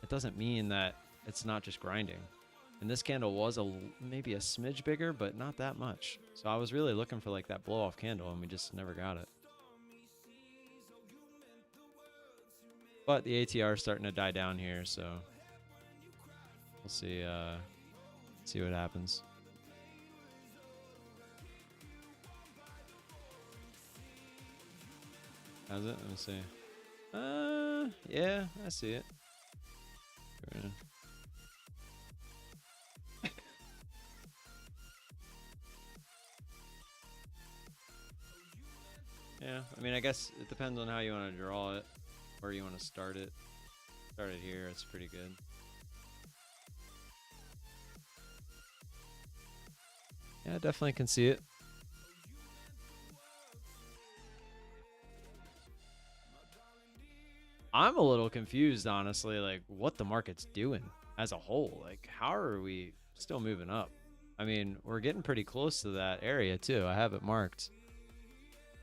it doesn't mean that it's not just grinding. And this candle was maybe a smidge bigger, but not that much. So I was really looking for like that blow off candle, and we just never got it. But the ATR is starting to die down here, so we'll see what happens. How's it? Let me see. Yeah, I see it. Yeah, I mean, I guess it depends on how you want to draw it, where you want to start it. Start it here, it's pretty good. Yeah, I definitely can see it. I'm a little confused, honestly, like what the market's doing as a whole. Like, how are we still moving up? I mean, we're getting pretty close to that area too. I have it marked.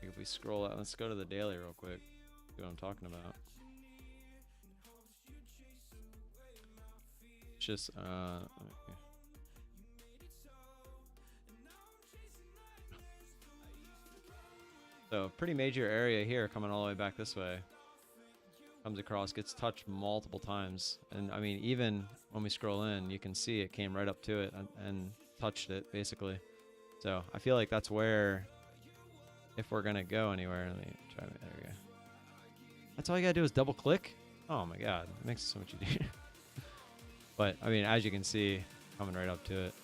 Like if we scroll out, let's go to the daily real quick. See what I'm talking about. It's just okay. So pretty major area here coming all the way back this way. Comes across, gets touched multiple times. And I mean, even when we scroll in, you can see it came right up to it and touched it basically. So I feel like that's where, if we're gonna go anywhere, let me try, there we go. That's all you gotta do is double click. Oh my God, it makes it so much easier. But I mean, as you can see, coming right up to it.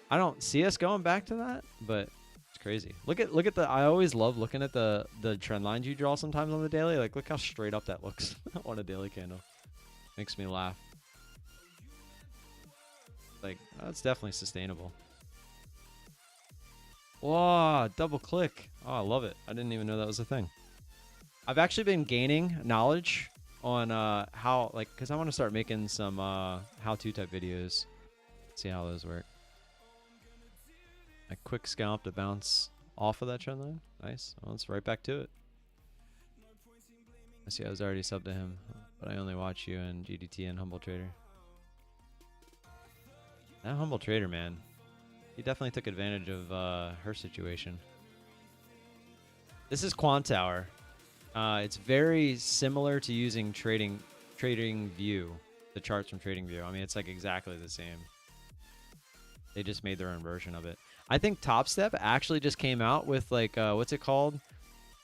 I don't see us going back to that, but it's crazy. Look at the. I always love looking at the trend lines you draw sometimes on the daily. Like, look how straight up that looks on a daily candle. Makes me laugh. Like, that's definitely sustainable. Whoa, double click. Oh, I love it. I didn't even know that was a thing. I've actually been gaining knowledge on how, like, because I want to start making some how-to type videos. See how those work. A quick scalp to bounce off of that trend line. Nice. Well, let's right back to it. I see I was already subbed to him, but I only watch you and GDT and Humble Trader. That Humble Trader, man. He definitely took advantage of her situation. This is Quantower. It's very similar to using TradingView, the charts from TradingView. I mean, it's like exactly the same. They just made their own version of it. I think Top Step actually just came out with like what's it called?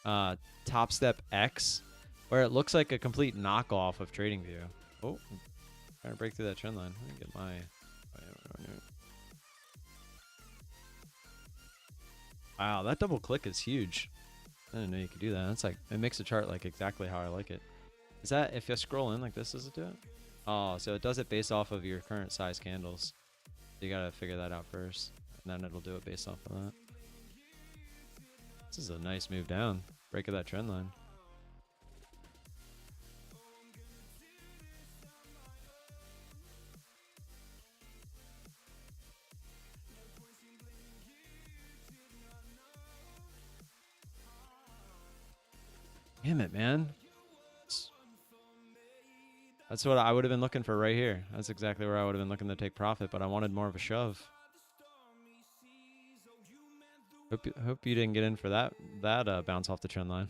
Top Step X, where it looks like a complete knockoff of TradingView. Oh, I'm trying to break through that trend line. Let me get my. Wow, that double click is huge. I didn't know you could do that. That's like, it makes the chart like exactly how I like it. Is that if you scroll in like this, does it do it? Oh, so it does it based off of your current size candles. You gotta figure that out first, and then it'll do it based off of that. This is a nice move down. Break of that trend line. Damn it, man. That's what I would have been looking for right here. That's exactly where I would have been looking to take profit, but I wanted more of a shove. Hope you didn't get in for that bounce off the trend line.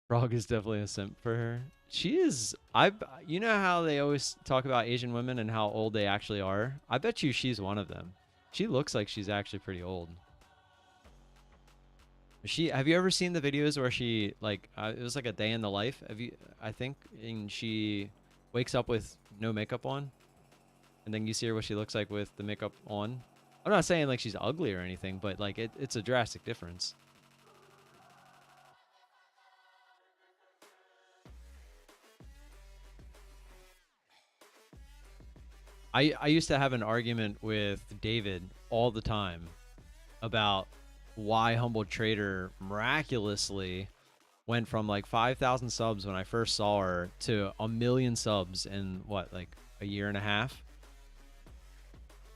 Frog is definitely a simp for her. She is. You know how they always talk about Asian women and how old they actually are? I bet you she's one of them. She looks like she's actually pretty old. Have you ever seen the videos where she like it was like a day in the life? I think, and she wakes up with no makeup on, and then you see her what she looks like with the makeup on. I'm not saying like she's ugly or anything, but like it's a drastic difference. I used to have an argument with David all the time about why Humble Trader miraculously went from like 5,000 subs when I first saw her to 1 million subs in what, like a year and a half.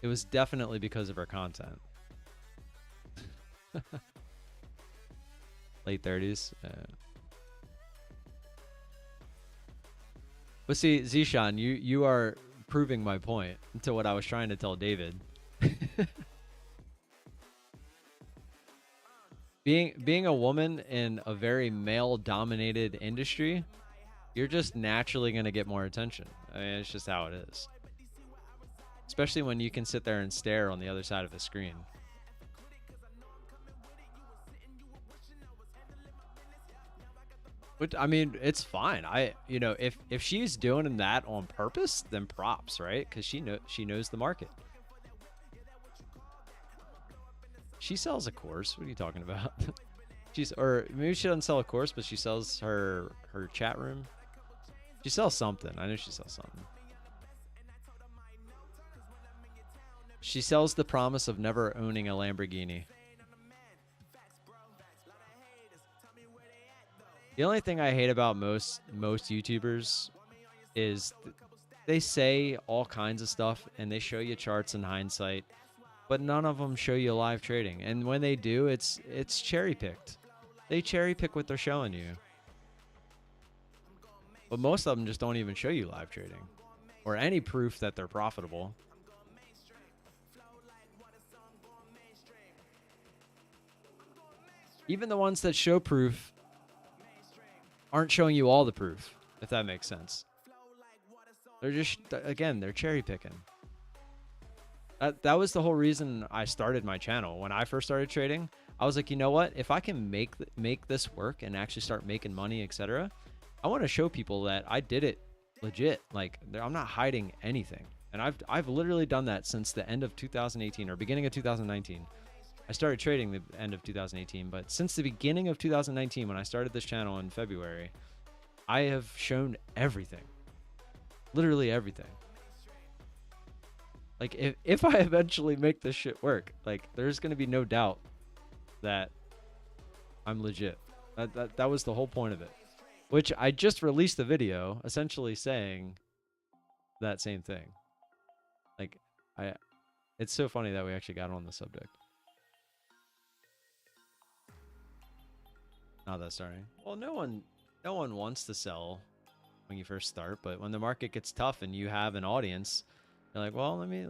It was definitely because of her content. Late 30s. But see, Zishan, you are proving my point to what I was trying to tell David. Being a woman in a very male-dominated industry, you're just naturally going to get more attention. I mean, it's just how it is. Especially when you can sit there and stare on the other side of the screen. But I mean, it's fine. You know, if she's doing that on purpose, then props, right? Because she knows the market. She sells a course. What are you talking about? Or maybe she doesn't sell a course, but she sells her chat room. She sells something. I know she sells something. She sells the promise of never owning a Lamborghini. The only thing I hate about most YouTubers is they say all kinds of stuff and they show you charts in hindsight, but none of them show you live trading. And when they do, it's cherry picked. They cherry pick what they're showing you. But most of them just don't even show you live trading or any proof that they're profitable. Even the ones that show proof aren't showing you all the proof, if that makes sense. They're just, again, they're cherry picking. That was the whole reason I started my channel. When I first started trading, I was like, you know what? If I can make this work and actually start making money, etc., I want to show people that I did it legit. Like, I'm not hiding anything. And I've literally done that since the end of 2018 or beginning of 2019. I started trading the end of 2018, but since the beginning of 2019, when I started this channel in February, I have shown everything. Literally everything. Like, if I eventually make this shit work, like, there's going to be no doubt that I'm legit. That was the whole point of it. Which I just released a video essentially saying that same thing. Like, it's so funny that we actually got on the subject. Not that starting. Well, no one wants to sell when you first start, but when the market gets tough and you have an audience, you're like, well, let me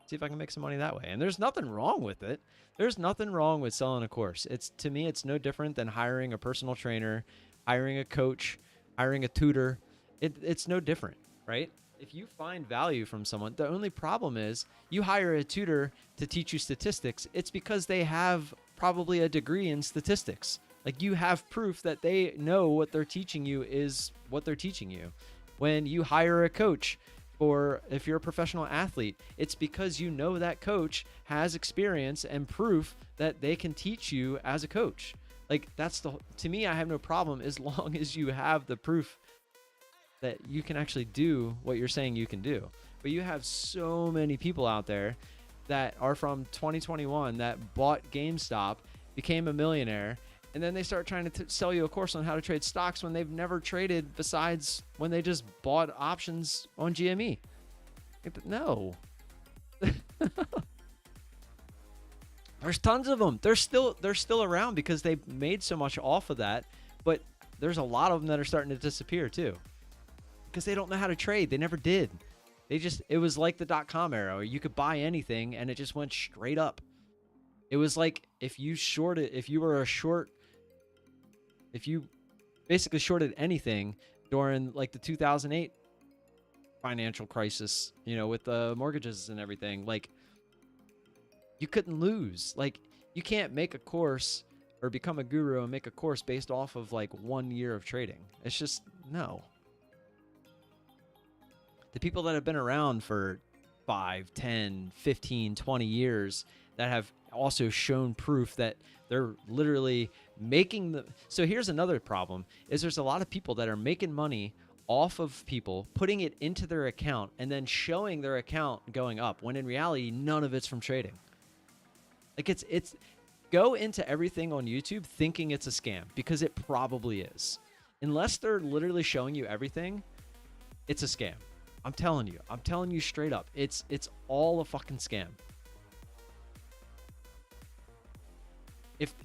see if I can make some money that way. And there's nothing wrong with it. There's nothing wrong with selling a course. To me, it's no different than hiring a personal trainer, hiring a coach, hiring a tutor. It's no different, right? If you find value from someone, the only problem is you hire a tutor to teach you statistics. It's because they have probably a degree in statistics. Like, you have proof that they know what they're teaching you is what they're teaching you. When you hire a coach, or if you're a professional athlete, it's because you know that coach has experience and proof that they can teach you as a coach. Like, to me, I have no problem as long as you have the proof that you can actually do what you're saying you can do. But you have so many people out there that are from 2021 that bought GameStop, became a millionaire, and then they start trying to sell you a course on how to trade stocks when they've never traded besides when they just bought options on GME. No. There's tons of them. They're still around because they made so much off of that, but there's a lot of them that are starting to disappear too because they don't know how to trade. They never did. It was like the .com era where you could buy anything and it just went straight up. It was like if you basically shorted anything during like the 2008 financial crisis, with the mortgages and everything, like, you couldn't lose. Like, you can't make a course or become a guru and make a course based off of like 1 year of trading. It's just, no. The people that have been around for 5, 10, 15, 20 years that have also shown proof that they're literally making so here's another problem is there's a lot of people that are making money off of people putting it into their account and then showing their account going up when in reality none of it's from trading. Like, it's go into everything on YouTube thinking it's a scam, because it probably is. Unless they're literally showing you everything, it's a scam. I'm telling you straight up. It's all a fucking scam.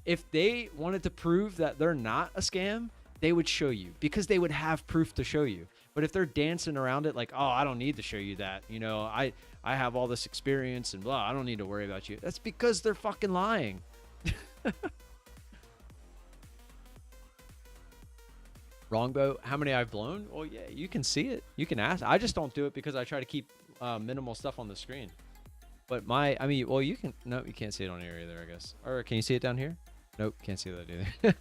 If they wanted to prove that they're not a scam, they would show you, because they would have proof to show you. But if they're dancing around it like, oh, I don't need to show you that, I have all this experience and blah, I don't need to worry about you. That's because they're fucking lying. Wrong boat. How many I've blown? Well, yeah, you can see it. You can ask. I just don't do it because I try to keep minimal stuff on the screen. But well, you can. No, you can't see it on here either, I guess. Or can you see it down here? Nope, can't see that either.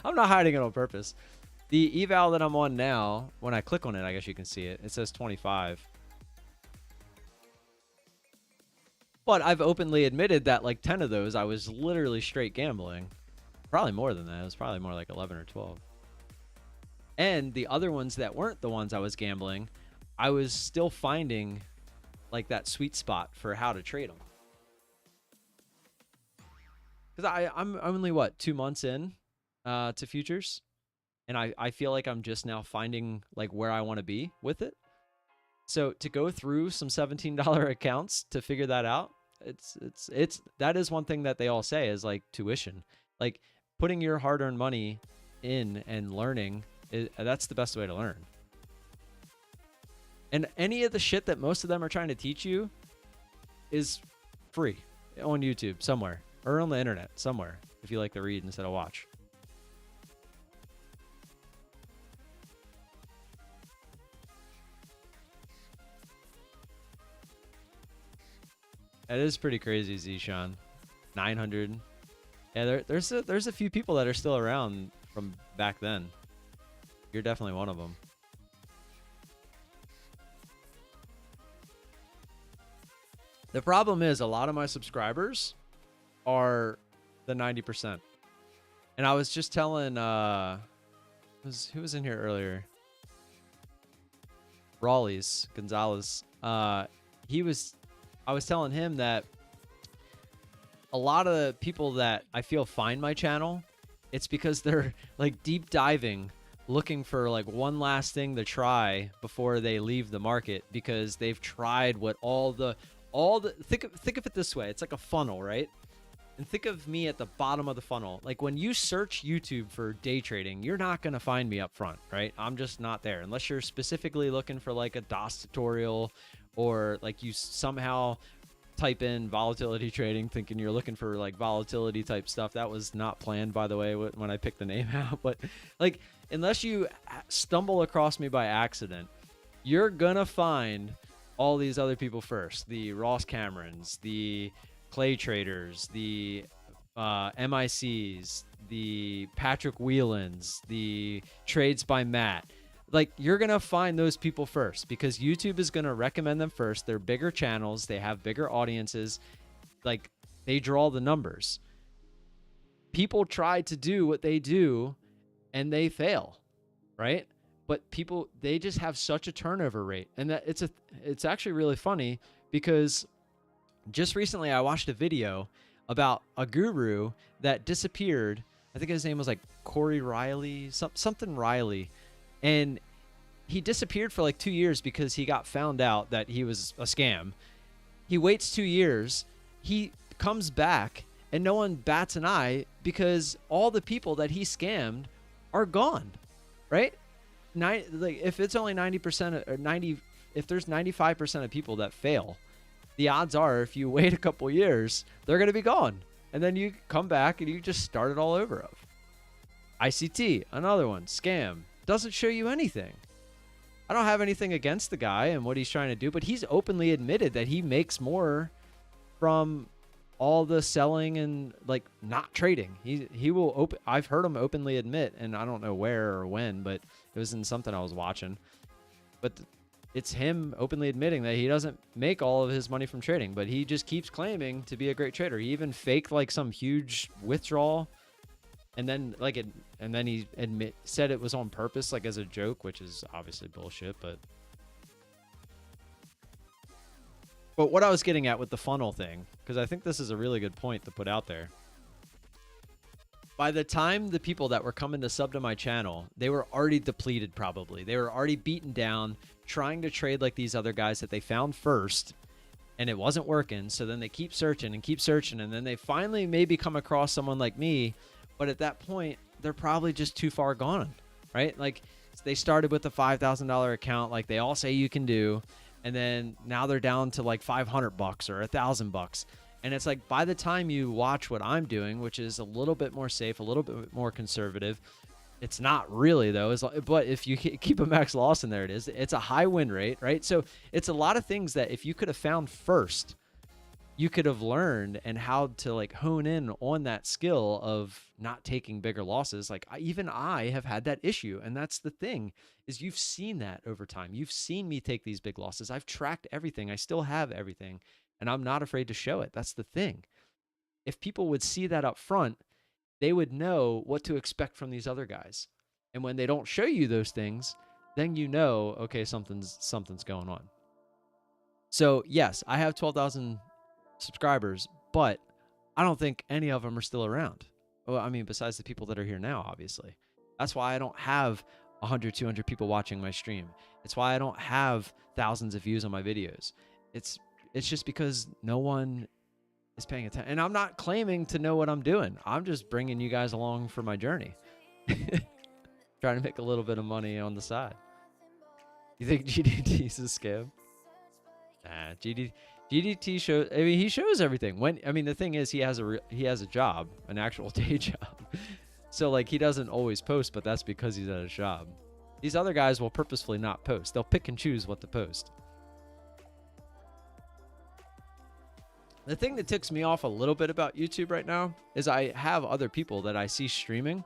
I'm not hiding it on purpose. The eval that I'm on now, when I click on it, I guess you can see it. It says 25. But I've openly admitted that like 10 of those I was literally straight gambling. Probably more than that. It was probably more like 11 or 12. And the other ones that weren't the ones I was gambling, I was still finding like that sweet spot for how to trade them. Because I'm only, what, 2 months in to futures? And I feel like I'm just now finding like where I want to be with it. So to go through some $17 accounts to figure that out, that is one thing that they all say is like tuition. Like putting your hard-earned money in and learning, that's the best way to learn. And any of the shit that most of them are trying to teach you is free on YouTube somewhere or on the internet somewhere if you like to read instead of watch. That is pretty crazy, Zishan. 900. Yeah, there's a few people that are still around from back then. You're definitely one of them. The problem is a lot of my subscribers are the 90%. And I was just telling who was in here earlier? Rawleys Gonzalez. I was telling him that a lot of the people that I feel find my channel, it's because they're like deep diving, looking for like one last thing to try before they leave the market because they've tried what all the think of it this way. It's like a funnel, right? And think of me at the bottom of the funnel. Like when you search YouTube for day trading, you're not going to find me up front, right? I'm just not there unless you're specifically looking for like a DOS tutorial or like you somehow type in volatility trading thinking you're looking for like volatility type stuff. That was not planned, by the way, when I picked the name out. But like unless you stumble across me by accident, you're going to find all these other people first. The Ross Camerons, the Clay Traders, the MICs, the Patrick Whelans, the Trades by Matt. Like you're going to find those people first because YouTube is going to recommend them first. They're bigger channels. They have bigger audiences. Like they draw the numbers. People try to do what they do and they fail, right? But people, they just have such a turnover rate. And that it's actually really funny because just recently I watched a video about a guru that disappeared. I think his name was like Corey Riley, something Riley. And he disappeared for like 2 years because he got found out that he was a scam. He waits 2 years. He comes back and no one bats an eye because all the people that he scammed are gone, right? Like if it's only 90% or 90, if there's 95% of people that fail, the odds are if you wait a couple years, they're going to be gone. And then you come back and you just start it all over of. ICT, another one, scam. Doesn't show you anything. I don't have anything against the guy and what he's trying to do, but he's openly admitted that he makes more from all the selling and like not trading. He will I've heard him openly admit, and I don't know where or when, but it was in something I was watching. But it's him openly admitting that he doesn't make all of his money from trading, but he just keeps claiming to be a great trader. He even faked like some huge withdrawal. And then he said it was on purpose, like as a joke, which is obviously bullshit. But what I was getting at with the funnel thing, because I think this is a really good point to put out there. By the time the people that were coming to sub to my channel, they were already depleted probably. They were already beaten down, trying to trade like these other guys that they found first, and it wasn't working. So then they keep searching, and then they finally maybe come across someone like me. But at that point, they're probably just too far gone, right? Like they started with a $5,000 account, like they all say you can do, and then now they're down to like $500 or $1,000. And it's like by the time you watch what I'm doing, which is a little bit more safe, a little bit more conservative, it's not really though. But if you keep a max loss in there, it's a high win rate, right? So it's a lot of things that if you could have found first, you could have learned and how to like hone in on that skill of not taking bigger losses. Like even I have had that issue. And that's the thing is you've seen that over time. You've seen me take these big losses. I've tracked everything. I still have everything. And I'm not afraid to show it. That's the thing. If people would see that up front, they would know what to expect from these other guys. And when they don't show you those things, then you know, okay, something's going on. So yes, I have 12,000 subscribers, but I don't think any of them are still around. Well, I mean, besides the people that are here now, obviously. That's why I don't have 100, 200 people watching my stream. It's why I don't have thousands of views on my videos. It's just because no one is paying attention. And I'm not claiming to know what I'm doing. I'm just bringing you guys along for my journey. Trying to make a little bit of money on the side. You think GDT is a scam? Nah, GDT shows. I mean, he shows everything. The thing is, he has a job, an actual day job. So like, he doesn't always post, but that's because he's at a job. These other guys will purposefully not post. They'll pick and choose what to post. The thing that ticks me off a little bit about YouTube right now is I have other people that I see streaming.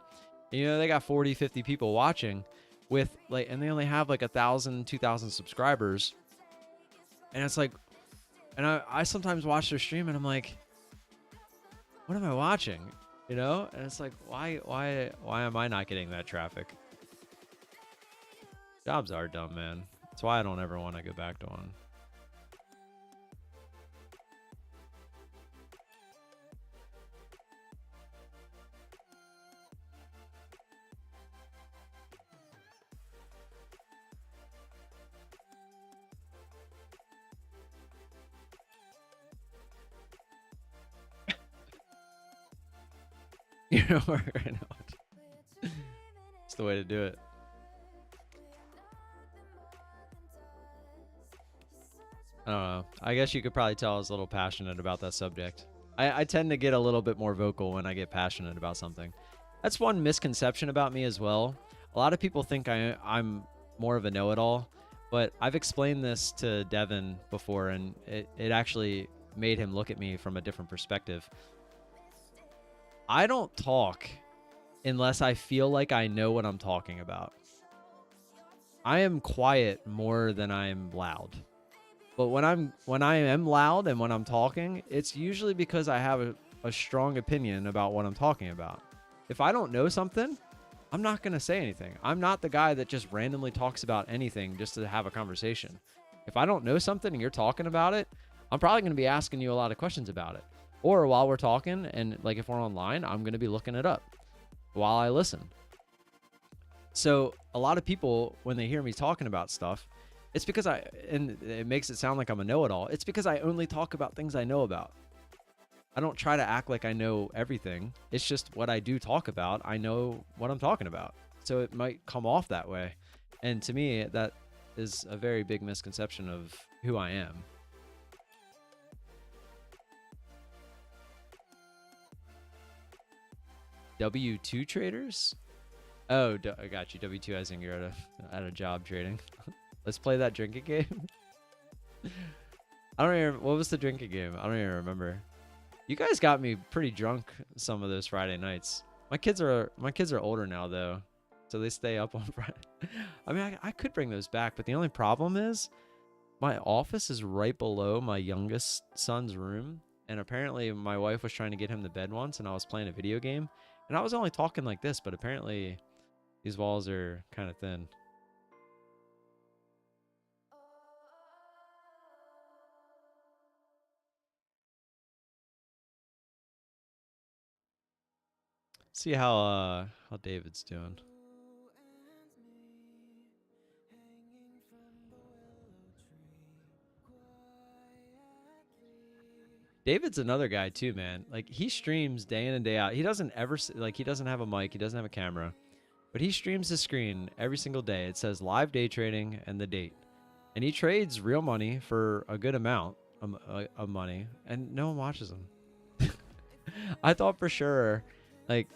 You know, they got 40, 50 people watching with like, and they only have like 1,000, 2,000 subscribers. And it's like, and I sometimes watch their stream and I'm like, what am I watching? You know? And it's like, why am I not getting that traffic? Jobs are dumb, man. That's why I don't ever want to go back to one. You know, right now. It's the way to do it. I don't know. I guess you could probably tell I was a little passionate about that subject. I tend to get a little bit more vocal when I get passionate about something. That's one misconception about me as well. A lot of people think I'm more of a know-it-all, but I've explained this to Devin before, and it actually made him look at me from a different perspective. I don't talk unless I feel like I know what I'm talking about. I am quiet more than I'm loud. But when I am loud and when I'm talking, it's usually because I have a strong opinion about what I'm talking about. If I don't know something, I'm not going to say anything. I'm not the guy that just randomly talks about anything just to have a conversation. If I don't know something and you're talking about it, I'm probably going to be asking you a lot of questions about it. Or while we're talking, and like if we're online, I'm going to be looking it up while I listen. So a lot of people, when they hear me talking about stuff, it's because and it makes it sound like I'm a know-it-all. It's because I only talk about things I know about. I don't try to act like I know everything. It's just what I do talk about. I know what I'm talking about. So it might come off that way. And to me, that is a very big misconception of who I am. W2 traders? Oh, I got you. W2 as in you're at a job trading. Let's play that drinking game. I don't even. What was the drinking game? I don't even remember. You guys got me pretty drunk some of those Friday nights. My kids are older now though, so they stay up on Friday. I mean, I could bring those back, but the only problem is my office is right below my youngest son's room, and apparently my wife was trying to get him to bed once, and I was playing a video game, and I was only talking like this, but apparently these walls are kind of thin. See how David's doing. David's another guy too, man. Like he streams day in and day out. He doesn't ever he doesn't have a mic, he doesn't have a camera, but he streams his screen every single day. It says live day trading and the date, and he trades real money for a good amount of money, and no one watches him. I thought for sure, like,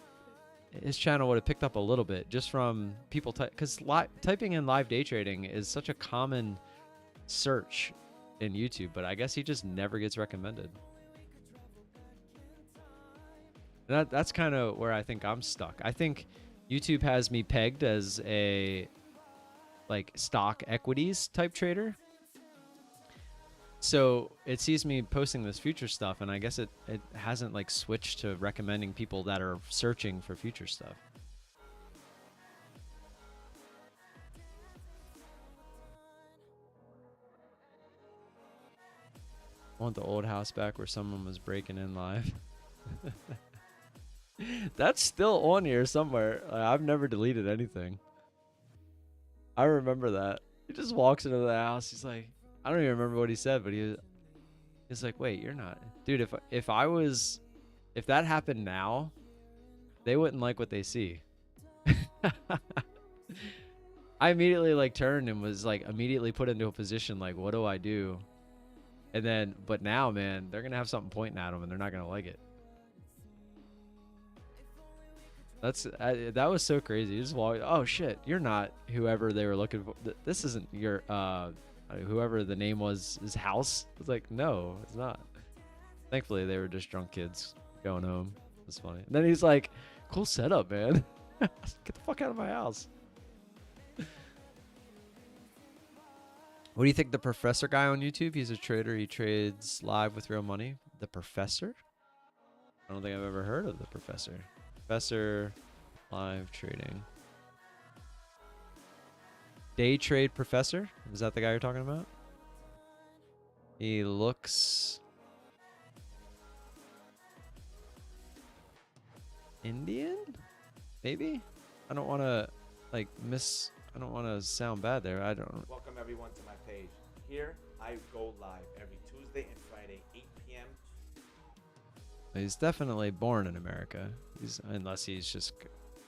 his channel would have picked up a little bit just from people because typing in live day trading is such a common search in YouTube, but I guess he just never gets recommended. And that's kind of where I think I'm stuck. I think YouTube has me pegged as a like stock equities type trader. So it sees me posting this future stuff, and I guess it hasn't like switched to recommending people that are searching for future stuff. I want the old house back where someone was breaking in live. That's still on here somewhere. I've never deleted anything. I remember that. He just walks into the house. He's like, I don't even remember what he said, but he's like, wait, you're not, dude. If that happened now, they wouldn't like what they see. I immediately like turned and was like immediately put into a position like, what do I do? And then, but now, man, they're gonna have something pointing at them, and they're not gonna like it. That was so crazy. You just walk. Oh shit, you're not whoever they were looking for. This isn't your whoever the name was. His house. It's like, no, it's not. Thankfully, they were just drunk kids going home. It's funny. And then he's like, cool setup, man. Get the fuck out of my house. What do you think the professor guy on YouTube? He's a trader. He trades live with real money. The professor? I don't think I've ever heard of the professor. Professor live trading. Day trade professor? Is that the guy you're talking about? He looks Indian? Maybe? I don't want to like I don't want to sound bad there. I don't. Welcome everyone to my page. Here I go live every Tuesday and Friday, 8 p.m. He's definitely born in America. Unless he's just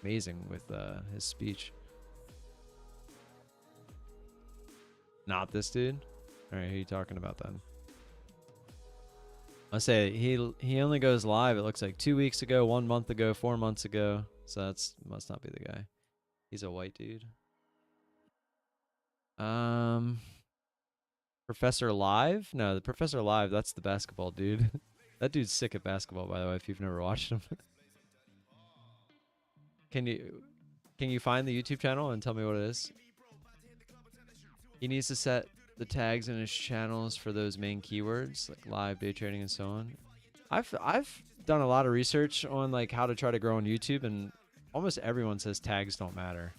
amazing with his speech. Not this dude. All right, who are you talking about then? I say he only goes live. It looks like 2 weeks ago, 1 month ago, 4 months ago. So that's must not be the guy. He's a white dude. Professor Live? No, the Professor Live, that's the basketball dude. That dude's sick at basketball, by the way, if you've never watched him. Can you find the YouTube channel and tell me what it is? He needs to set the tags in his channels for those main keywords, like live, day trading, and so on. I've done a lot of research on like how to try to grow on YouTube, and almost everyone says tags don't matter.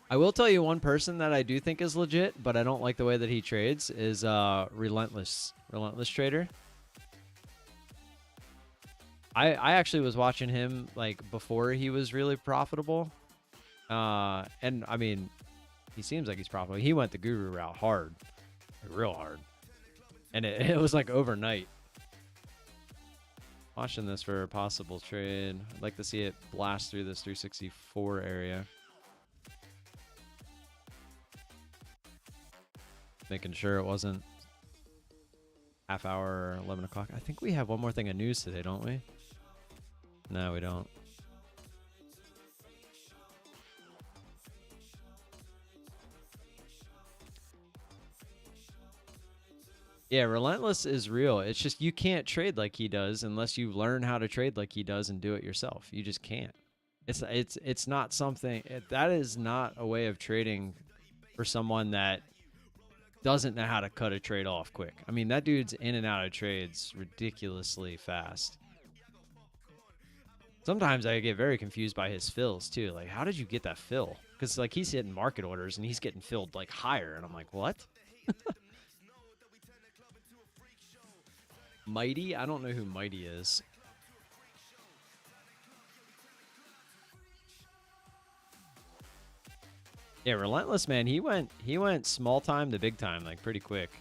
I will tell you one person that I do think is legit, but I don't like the way that he trades is Relentless Trader. I actually was watching him like before he was really profitable. And I mean, he seems like he's profitable. He went the guru route hard, like, real hard. And it was like overnight. Watching this for a possible trade. I'd like to see it blast through this 364 area. Making sure it wasn't half hour or 11 o'clock. I think we have one more thing of news today, don't we? No, we don't. Yeah, Relentless is real. It's just you can't trade like he does unless you learn how to trade like he does and do it yourself. You just can't. It's not something that is not a way of trading for someone that doesn't know how to cut a trade off quick. I mean, that dude's in and out of trades ridiculously fast. Sometimes I get very confused by his fills too. Like, how did you get that fill? Because like he's hitting market orders and he's getting filled like higher, and I'm like, what? Mighty? I don't know who Mighty is. Yeah, Relentless, man, he went small time to big time like pretty quick.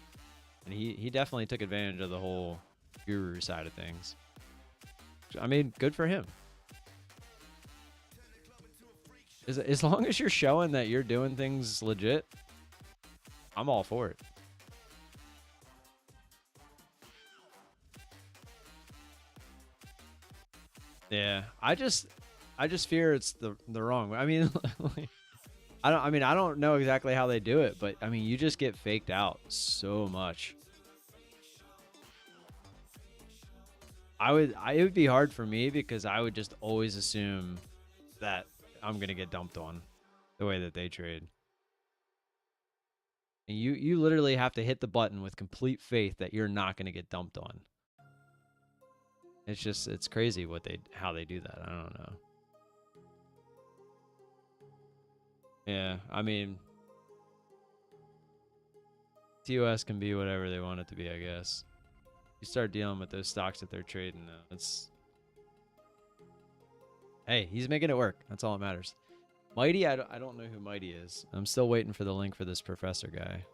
And he definitely took advantage of the whole guru side of things. I mean, good for him. As long as you're showing that you're doing things legit, I'm all for it. Yeah, I just fear it's the wrong way. I mean, like, I don't know exactly how they do it, but I mean, you just get faked out so much. It would be hard for me because I would just always assume that I'm gonna get dumped on the way that they trade. And you literally have to hit the button with complete faith that you're not gonna get dumped on. It's crazy how they do that. I don't know. Yeah, I mean, TOS can be whatever they want it to be, I guess. You start dealing with those stocks that they're trading now. Hey, he's making it work. That's all that matters. Mighty, I don't know who Mighty is. I'm still waiting for the link for this professor guy.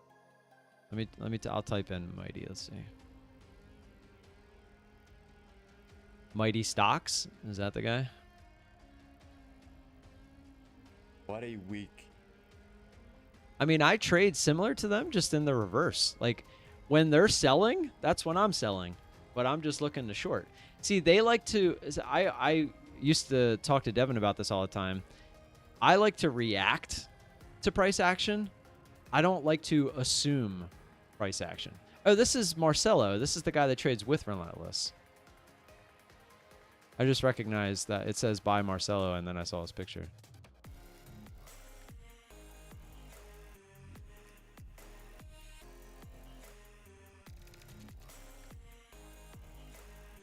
I'll type in Mighty. Let's see. Mighty Stocks? Is that the guy? What a week. I mean, I trade similar to them, just in the reverse. Like, when they're selling, that's when I'm selling. But I'm just looking to short. See, they like to... I used to talk to Devin about this all the time. I like to react to price action. I don't like to assume price action. Oh, this is Marcelo. This is the guy that trades with Relentless. I just recognized that it says by Marcelo, and then I saw his picture.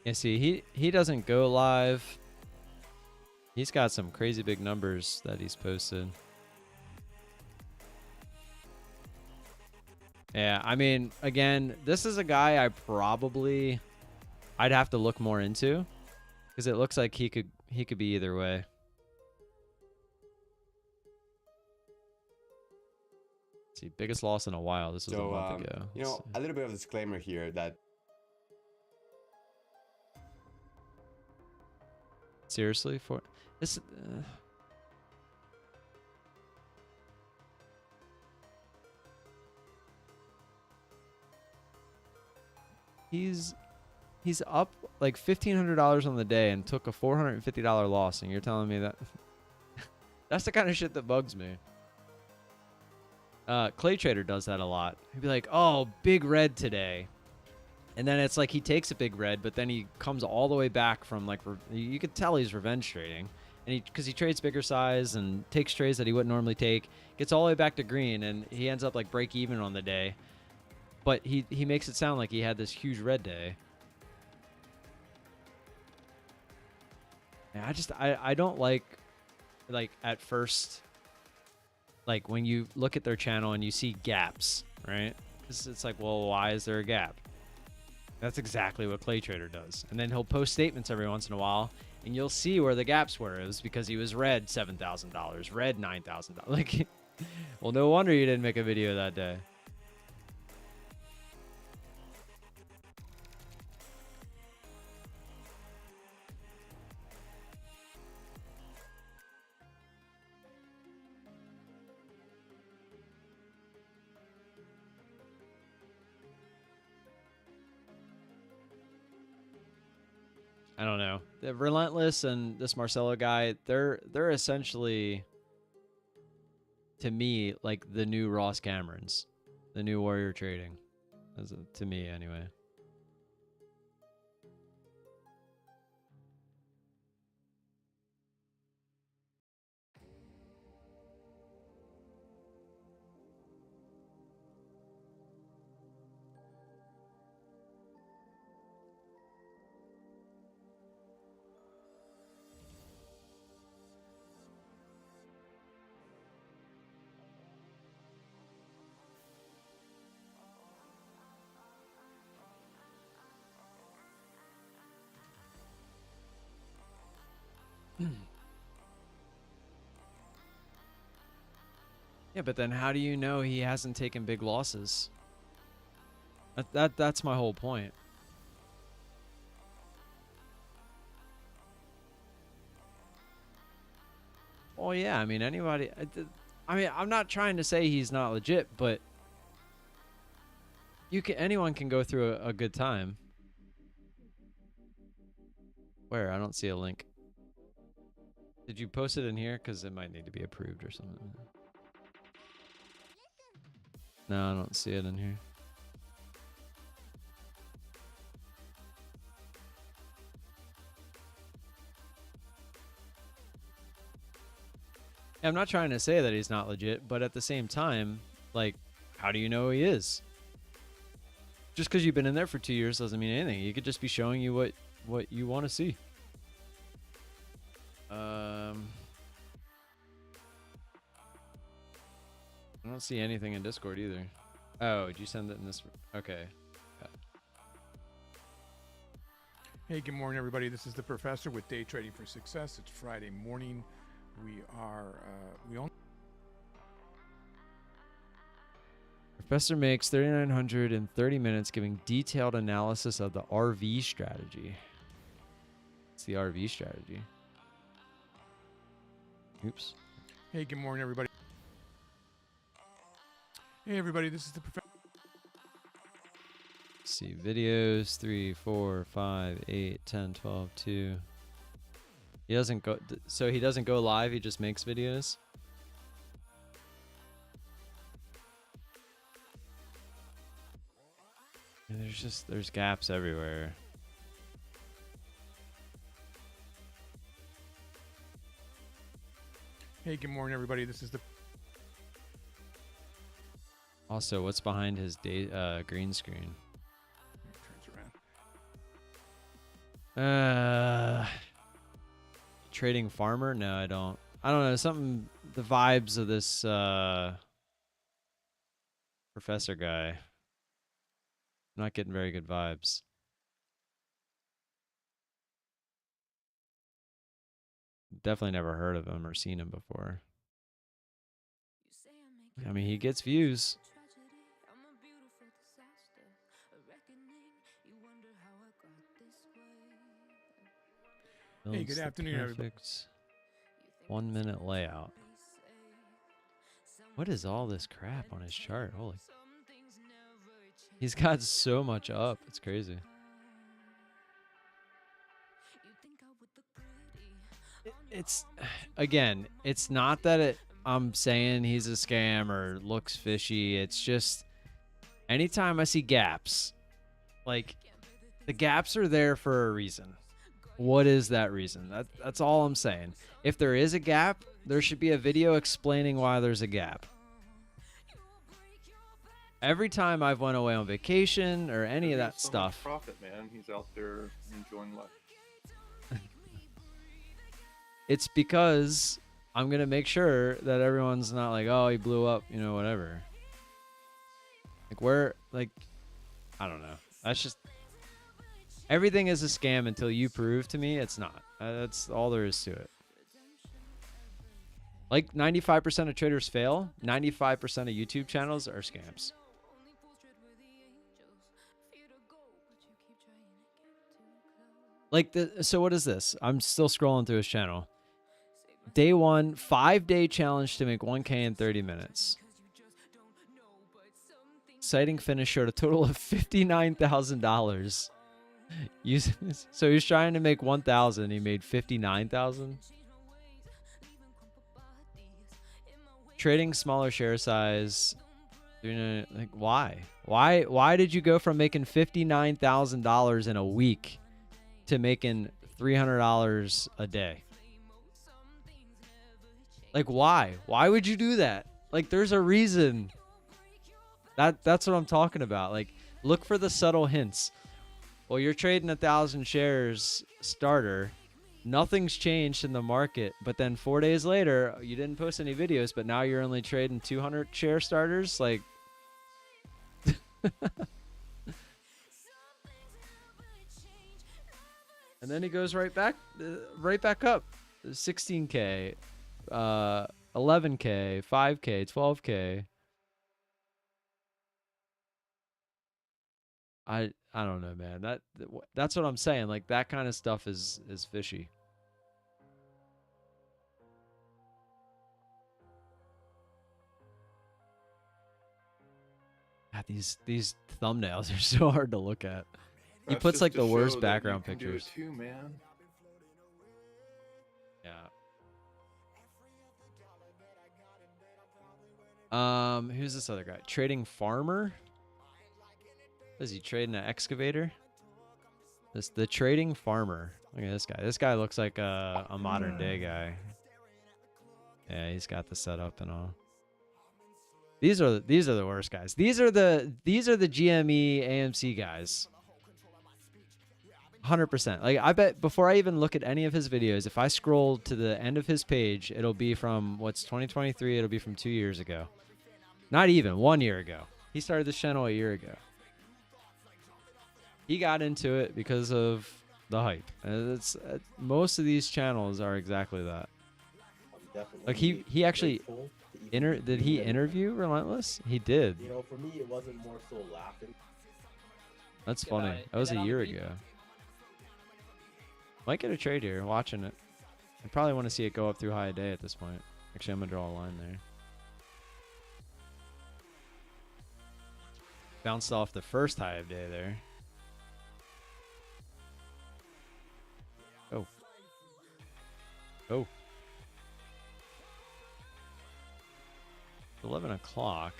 Yeah, see, he doesn't go live. He's got some crazy big numbers that he's posted. Yeah, I mean, again, this is a guy I'd have to look more into, because it looks like he could be either way. Let's see, biggest loss in a while. This was a month ago. You know, a little bit of a disclaimer here that seriously for this. He's up like $1,500 on the day and took a $450 loss, and you're telling me that that's the kind of shit that bugs me. Clay Trader does that a lot. He'd be like, "Oh, big red today," and then it's like he takes a big red, but then he comes all the way back from like you could tell he's revenge trading, and because he trades bigger size and takes trades that he wouldn't normally take, gets all the way back to green, and he ends up like break even on the day. But he makes it sound like he had this huge red day. And I don't like at first, like when you look at their channel and you see gaps, right? It's like, well, why is there a gap? That's exactly what Clay Trader does. And then he'll post statements every once in a while, and you'll see where the gaps were. It was because he was red $7,000, red $9,000. Like, well, no wonder you didn't make a video that day. I don't know. The Relentless and this Marcelo guy, they're essentially, to me, like the new Ross Camerons, the new Warrior Trading, to me anyway. Yeah, but then how do you know he hasn't taken big losses? That's my whole point. Well, yeah, I mean, anybody... I mean, I'm not trying to say he's not legit, but anyone can go through a good time. Where? I don't see a link. Did you post it in here? Because it might need to be approved or something. No, I don't see it in here. I'm not trying to say that he's not legit, but at the same time, like, how do you know he is? Just because you've been in there for 2 years doesn't mean anything. You could just be showing you what you want to see. I don't see anything in Discord either. Oh, did you send it in this? Okay. Hey, good morning, everybody. This is the Professor with Day Trading for Success. It's Friday morning. We all. Professor makes 3,900 in 30 minutes giving detailed analysis of the RV strategy. It's the RV strategy. Oops. Hey, good morning, everybody. Hey, everybody. This is the Professor. See videos 3, 4, 5, 8, 10, 12, 2. He doesn't go, so he doesn't go live, he just makes videos. And there's gaps everywhere. Hey, good morning, everybody. This is the. Also, what's behind his green screen? Turns around. Trading farmer? No, I don't know. Something, the vibes of this professor guy. I'm not getting very good vibes. Definitely never heard of him or seen him before. I mean, he gets views. Hey, good afternoon, everybody. Perfect 1 minute layout. What is all this crap on his chart? Holy. He's got so much up. It's crazy. It's, again, it's not that I'm saying he's a scam or looks fishy. It's just anytime I see gaps, like the gaps are there for a reason. What is that reason? That's all I'm saying. If there is a gap, there should be a video explaining why there's a gap. Every time I've went away on vacation or any of that stuff. Profit, man. He's out there enjoying life. It's because I'm going to make sure that everyone's not like, oh, he blew up, you know, whatever. Like, I don't know. That's just, everything is a scam until you prove to me it's not. That's all there is to it. Like 95% of traders fail. 95% of YouTube channels are scams. Like, so what is this? I'm still scrolling through his channel. Day 1, 5-day challenge to make 1K in 30 minutes. Citing finish showed a total of $59,000. So he's trying to make 1,000. He made 59,000. Trading smaller share size. Like, why? Why did you go from making $59,000 in a week to making $300 a day? Like, why? Why would you do that? Like, there's a reason. That's what I'm talking about. Like, look for the subtle hints. Well, you're trading 1,000 shares starter. Nothing's changed in the market. But then 4 days later, you didn't post any videos, but now you're only trading 200 share starters. Like, and then he goes right back up. 16K, 11K, 5K, 12K. I don't know, man. That's what I'm saying. Like, that kind of stuff is fishy. God, these thumbnails are so hard to look at. He That's puts just like to the worst show that background you can do it pictures. too, man. Yeah. Who's this other guy? Trading farmer? Is he trading an excavator? The trading farmer. Look at this guy. This guy looks like a modern day guy. Yeah, he's got the setup and all. These are the worst guys. These are the GME AMC guys. 100%. Like, I bet before I even look at any of his videos, if I scroll to the end of his page, it'll be from what's 2023. It'll be from 2 years ago. Not even 1 year ago. He started this channel a year ago. He got into it because of the hype. And it's most of these channels are exactly that. Like he actually did he interview Relentless? He did. You know, for me, it wasn't more so laughing. That's funny. That was a year ago. Might get a trade here. Watching it. I probably want to see it go up through high day at this point. Actually, I'm gonna draw a line there. Bounced off the first high of day there. Oh. Oh. 11 o'clock.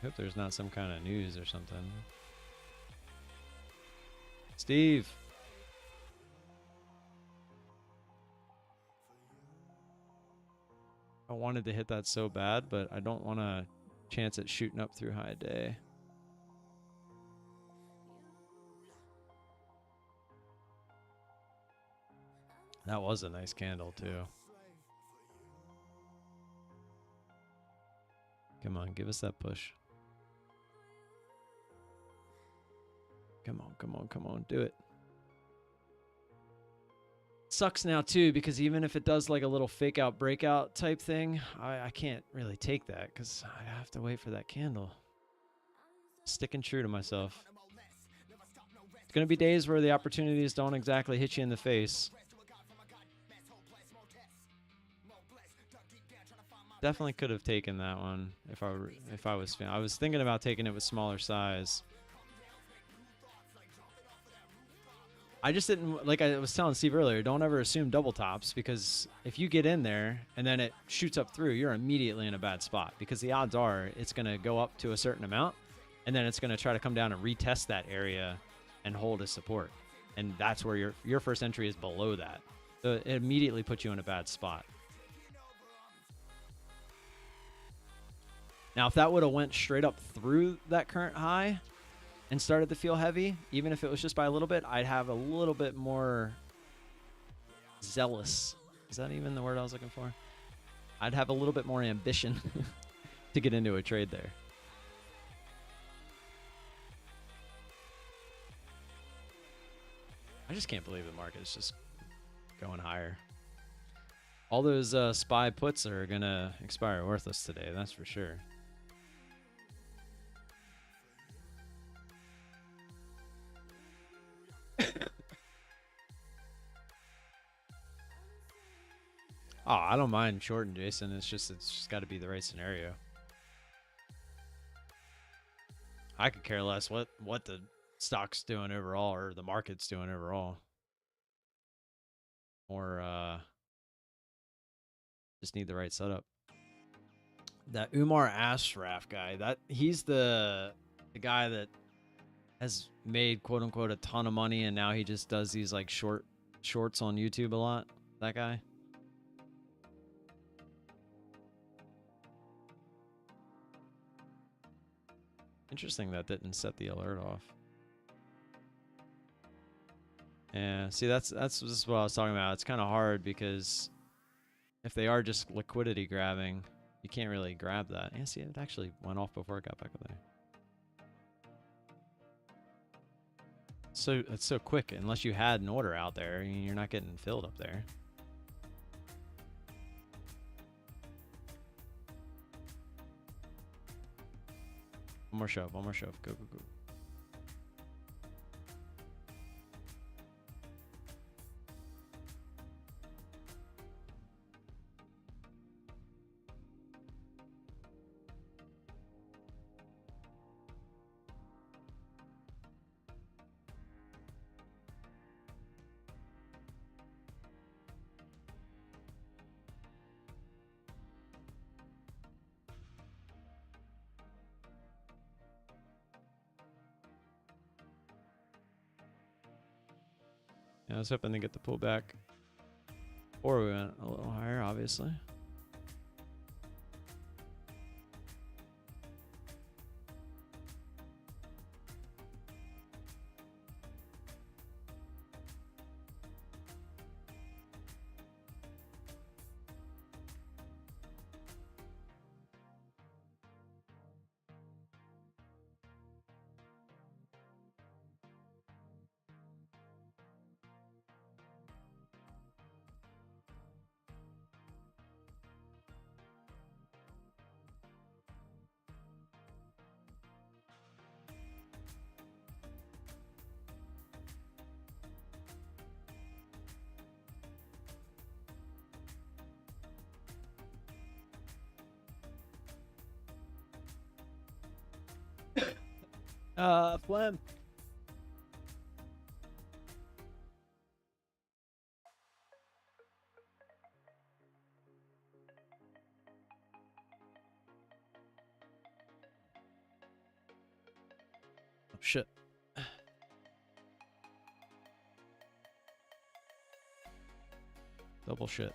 I hope there's not some kind of news or something. Steve. I wanted to hit that so bad, but I don't want to chance it shooting up through high day. That was a nice candle too. Come on, give us that push. Come on, come on, come on, do it. Sucks now too, because even if it does like a little fake out breakout type thing, I can't really take that because I have to wait for that candle. Sticking true to myself. It's going to be days where the opportunities don't exactly hit you in the face. Definitely could have taken that one if I was thinking about taking it with smaller size. I just didn't, like I was telling Steve earlier, don't ever assume double tops, because if you get in there and then it shoots up through, you're immediately in a bad spot, because the odds are it's going to go up to a certain amount and then it's going to try to come down and retest that area and hold as support. And that's where your first entry is below that. So it immediately puts you in a bad spot. Now, if that would have went straight up through that current high and started to feel heavy, even if it was just by a little bit, I'd have a little bit more zealous. Is that even the word I was looking for? I'd have a little bit more ambition to get into a trade there. I just can't believe the market is just going higher. All those SPY puts are going to expire worthless today, that's for sure. Oh, I don't mind shorting, Jason. It's just got to be the right scenario. I could care less what the stock's doing overall or the market's doing overall. Or just need the right setup. That Umar Ashraf guy, he's the guy that has made quote unquote a ton of money, and now he just does these like shorts on YouTube a lot. That guy. Interesting that didn't set the alert off. Yeah, see, that's just what I was talking about. It's kind of hard because if they are just liquidity grabbing, you can't really grab that. Yeah, see, it actually went off before it got back up there. So it's so quick. Unless you had an order out there, you're not getting filled up there. One more shove, one more shove. Go, go, go. Yeah, I was hoping to get the pullback. Or we went a little higher, obviously. Flem. Oh, shit. Double shit.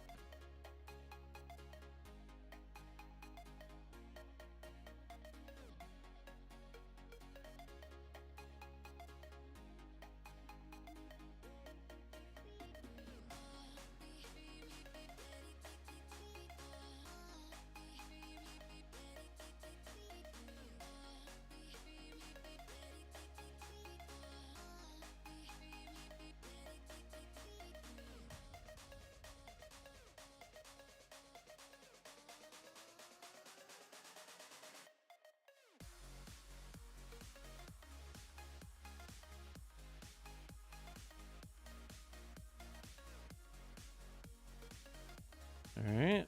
All right.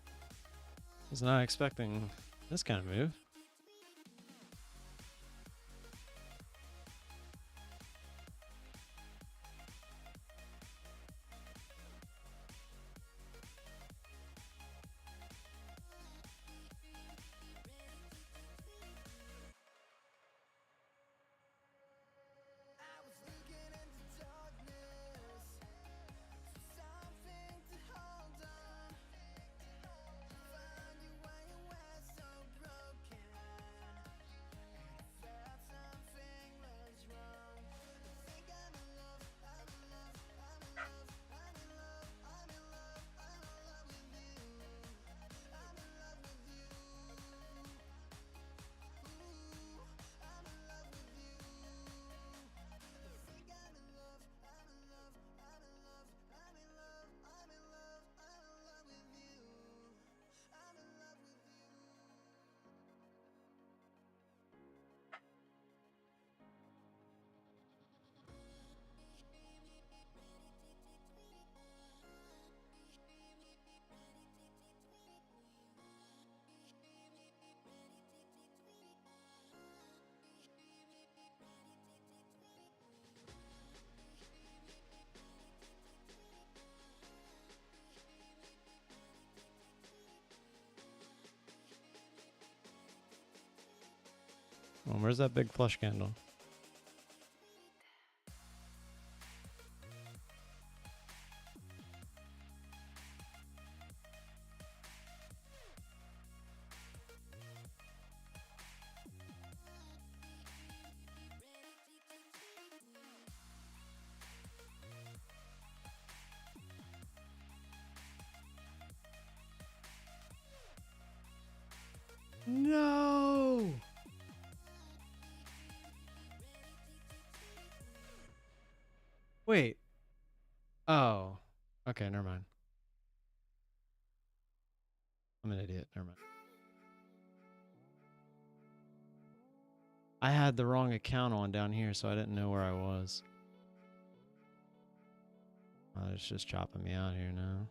Was not expecting this kind of move. Well, where's that big flush candle? No! Wait. Oh. Okay, never mind. I'm an idiot. Never mind. I had the wrong account on down here, so I didn't know where I was. Oh, it's just chopping me out here now.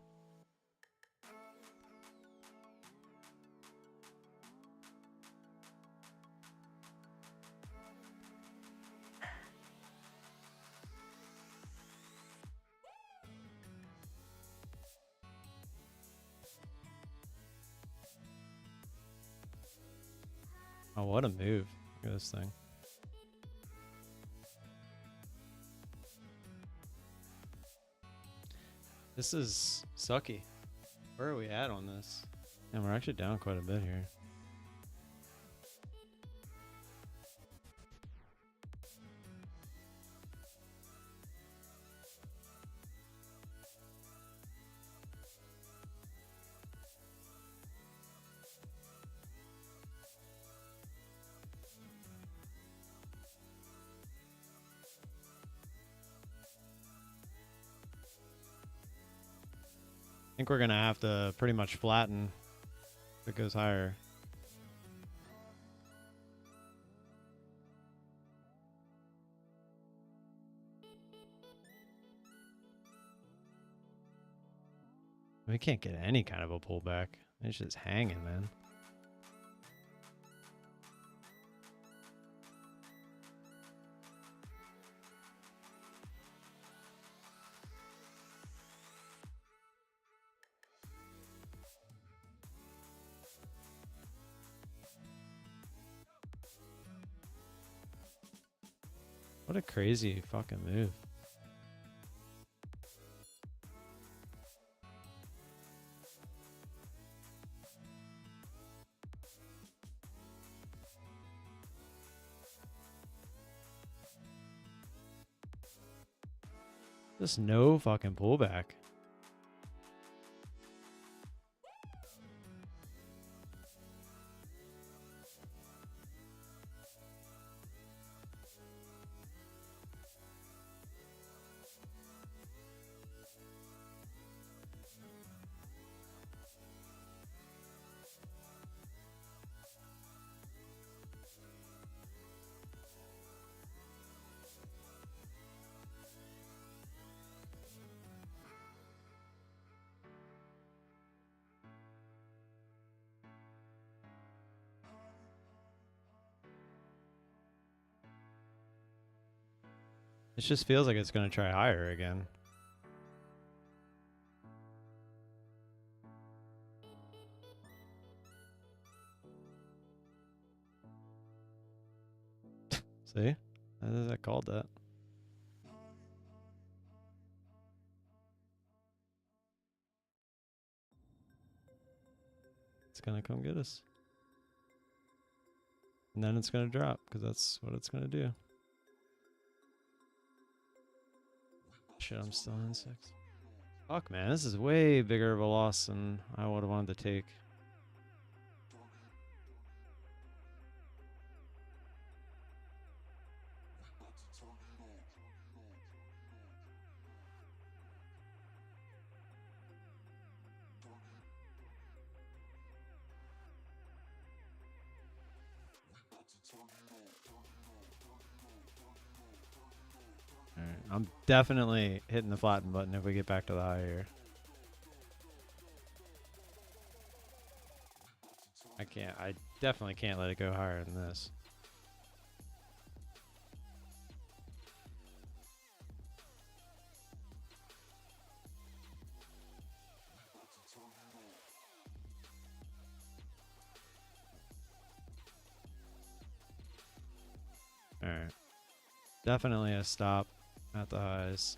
Oh, what a move. Look at this thing. This is sucky. Where are we at on this? And we're actually down quite a bit here. I think we're going to have to pretty much flatten if it goes higher. We can't get any kind of a pullback. It's just hanging, man. What a crazy fucking move. Just no fucking pullback. It just feels like it's going to try higher again. See? I called that. It's going to come get us. And then it's going to drop because that's what it's going to do. Shit, I'm still in 6. Fuck, man. This is way bigger of a loss than I would have wanted to take. Alright, I'm definitely hitting the flatten button if we get back to the high here. I definitely can't let it go higher than this. Alright. Definitely a stop at the highs.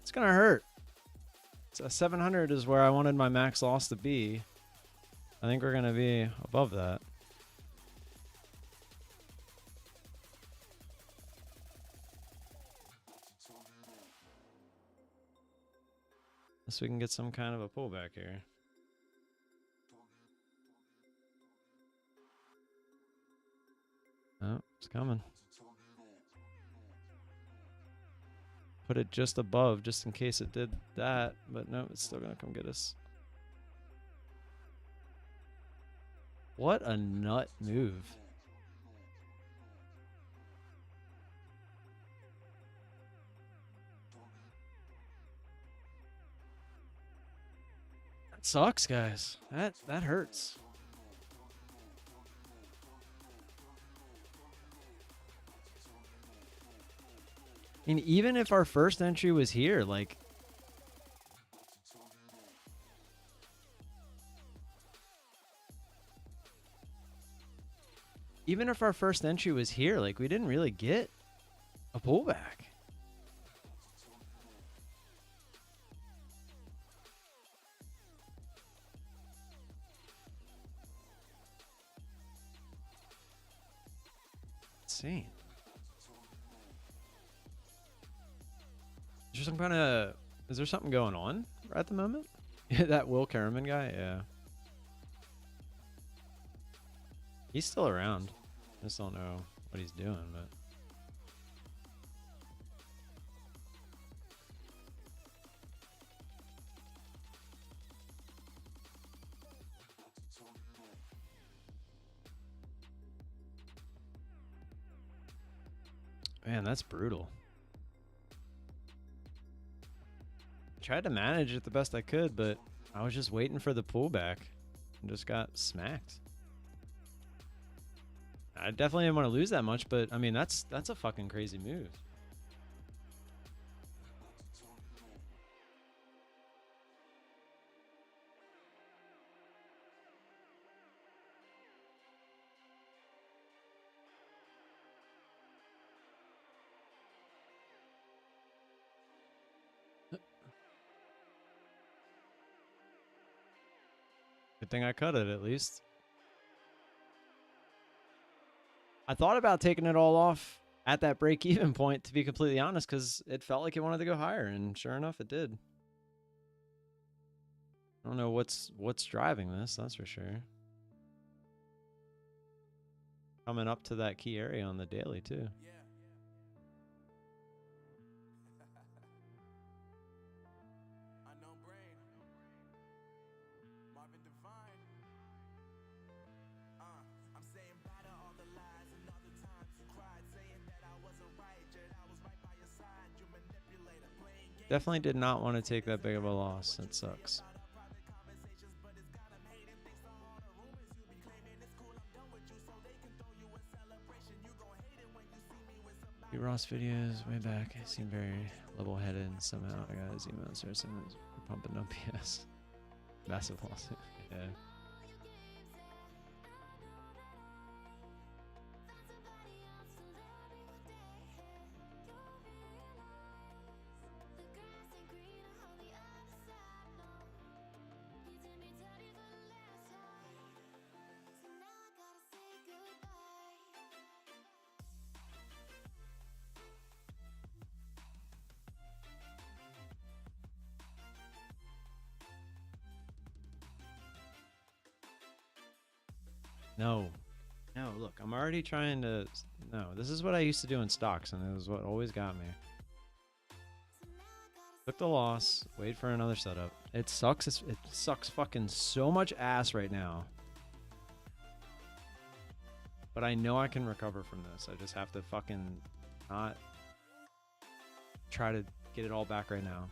It's gonna hurt. It's a 700 is where I wanted my max loss to be. I think we're gonna be above that. Unless we can get some kind of a pullback here. Oh, it's coming. Put it just above, just in case it did that. But no, it's still gonna come get us. What a nut move. That sucks, guys. That hurts. I mean, even if our first entry was here, like... Even if our first entry was here, like, we didn't really get a pullback. Insane. Is there some kind of... Is there something going on at the moment? That Will Kerriman guy? Yeah. He's still around. I just don't know what he's doing, but... Man, that's brutal. Tried to manage it the best I could, but I was just waiting for the pullback and just got smacked. I definitely didn't want to lose that much, but I mean, that's a fucking crazy move. Good thing I cut it at least. I thought about taking it all off at that break-even point, to be completely honest, because it felt like it wanted to go higher, and sure enough, it did. I don't know what's driving this, that's for sure. Coming up to that key area on the daily, too. Definitely did not want to take that big of a loss. That sucks. Your Ross videos way back seem very level-headed. Somehow I got his email service and was pumping no PS. Massive lawsuit. Yeah. No. No, look, I'm already trying to... No, this is what I used to do in stocks, and it was what always got me. Took the loss, wait for another setup. It sucks. It sucks fucking so much ass right now. But I know I can recover from this. I just have to fucking not try to get it all back right now.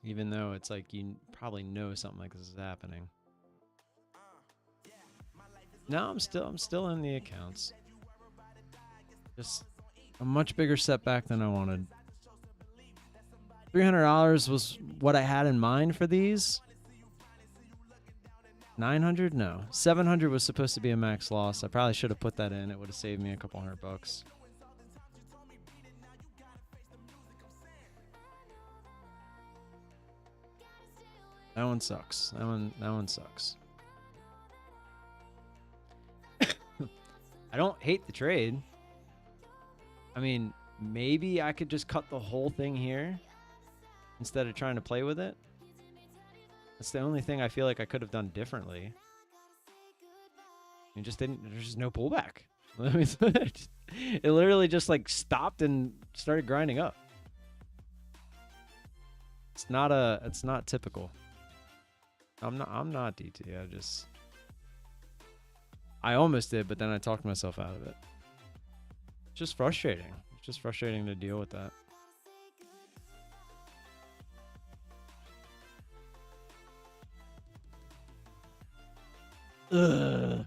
Even though it's like you probably know something like this is happening. No, I'm still in the accounts. Just a much bigger setback than I wanted. $300 was what I had in mind for these. 900? No. 700 was supposed to be a max loss. I probably should have put that in. It would have saved me a couple $100. That one sucks. That one sucks. I don't hate the trade. I mean, maybe I could just cut the whole thing here instead of trying to play with it. That's the only thing I feel like I could have done differently. It just didn't. There's just no pullback. It literally just like stopped and started grinding up. It's not typical. I'm not DT. I almost did, but then I talked myself out of it. It's just frustrating. It's just frustrating to deal with that. Ugh.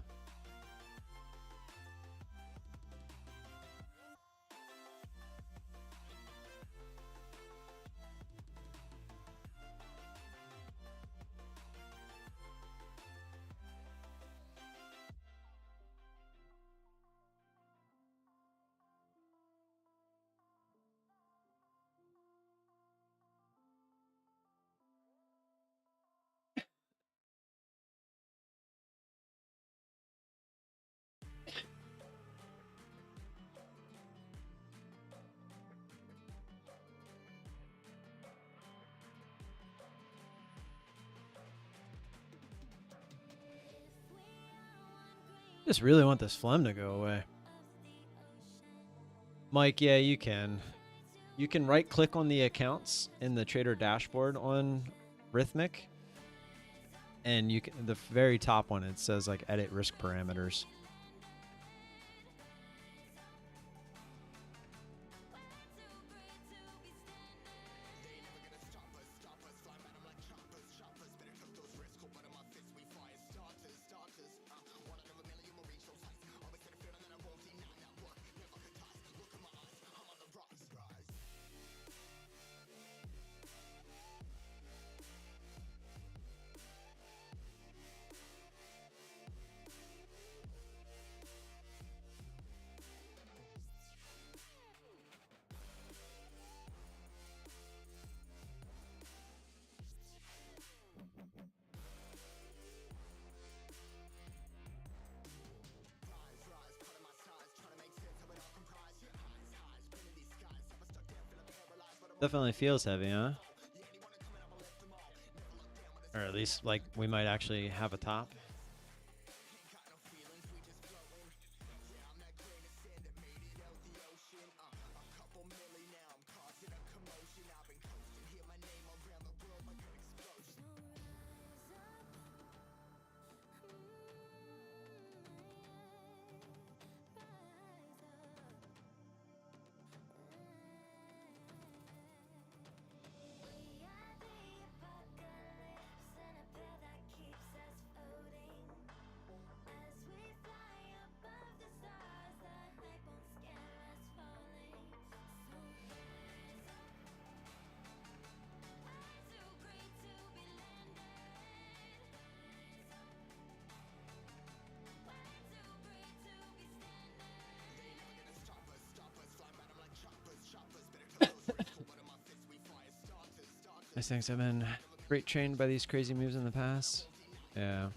Just really want this phlegm to go away. Mike, yeah, you can. You can right click on the accounts in the trader dashboard on Rhythmic. And you can, the very top one, it says like edit risk parameters. Definitely feels heavy, huh? Or at least like we might actually have a top. These things have been great trained by these crazy moves in the past. Yeah.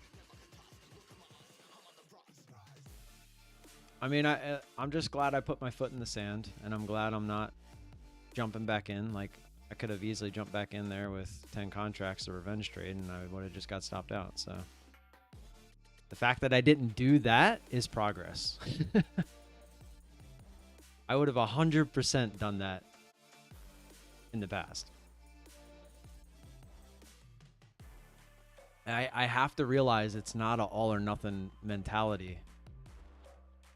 I mean, I'm just glad I put my foot in the sand, and I'm glad I'm not jumping back in. Like, I could have easily jumped back in there with 10 contracts of revenge trade, and I would have just got stopped out. So the fact that I didn't do that is progress. I would have 100% done that in the past. I have to realize it's not an all or nothing mentality.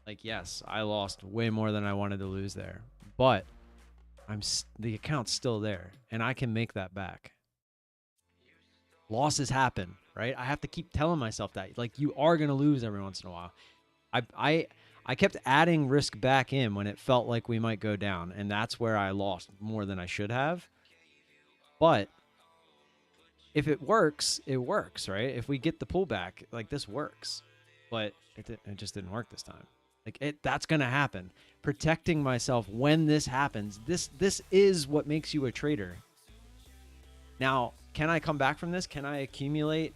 Like, yes, I lost way more than I wanted to lose there, but the account's still there, and I can make that back. Losses happen, right? I have to keep telling myself that. Like, you are going to lose every once in a while. I kept adding risk back in when it felt like we might go down, and that's where I lost more than I should have. But if it works, right? If we get the pullback, like, this works. But it just didn't work this time. Like, that's going to happen. Protecting myself when this happens, this is what makes you a trader. Now, can I come back from this? Can I accumulate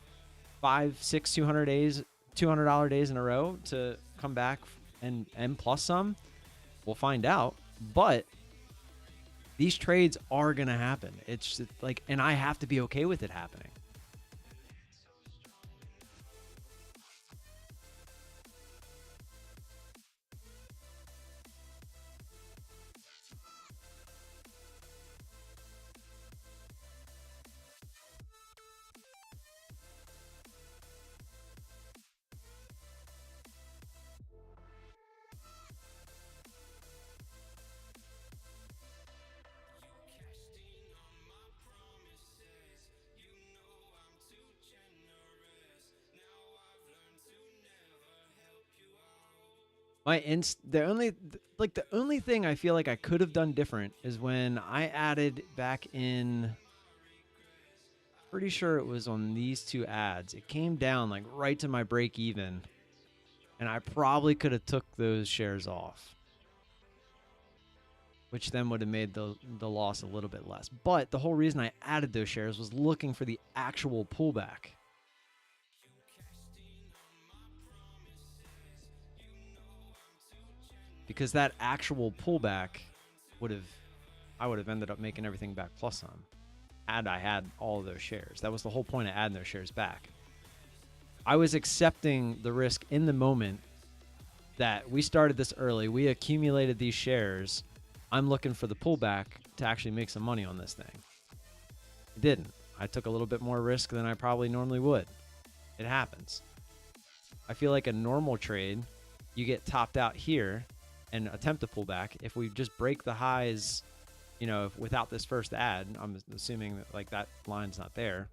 5, 6, $200 days in a row to come back and plus some? We'll find out. But these trades are going to happen. It's just like, and I have to be okay with it happening. The only thing I feel like I could have done different is when I added back in, pretty sure it was on these two ads. It came down like right to my break even, and I probably could have took those shares off, which then would have made the loss a little bit less. But the whole reason I added those shares was looking for the actual pullback. Because that actual pullback I would have ended up making everything back plus some had I had all of those shares. That was the whole point of adding those shares back. I was accepting the risk in the moment that we started this early. We accumulated these shares. I'm looking for the pullback to actually make some money on this thing. It didn't. I took a little bit more risk than I probably normally would. It happens. I feel like a normal trade, you get topped out here and attempt to pull back. If we just break the highs, without this first ad, I'm assuming that like that line's not there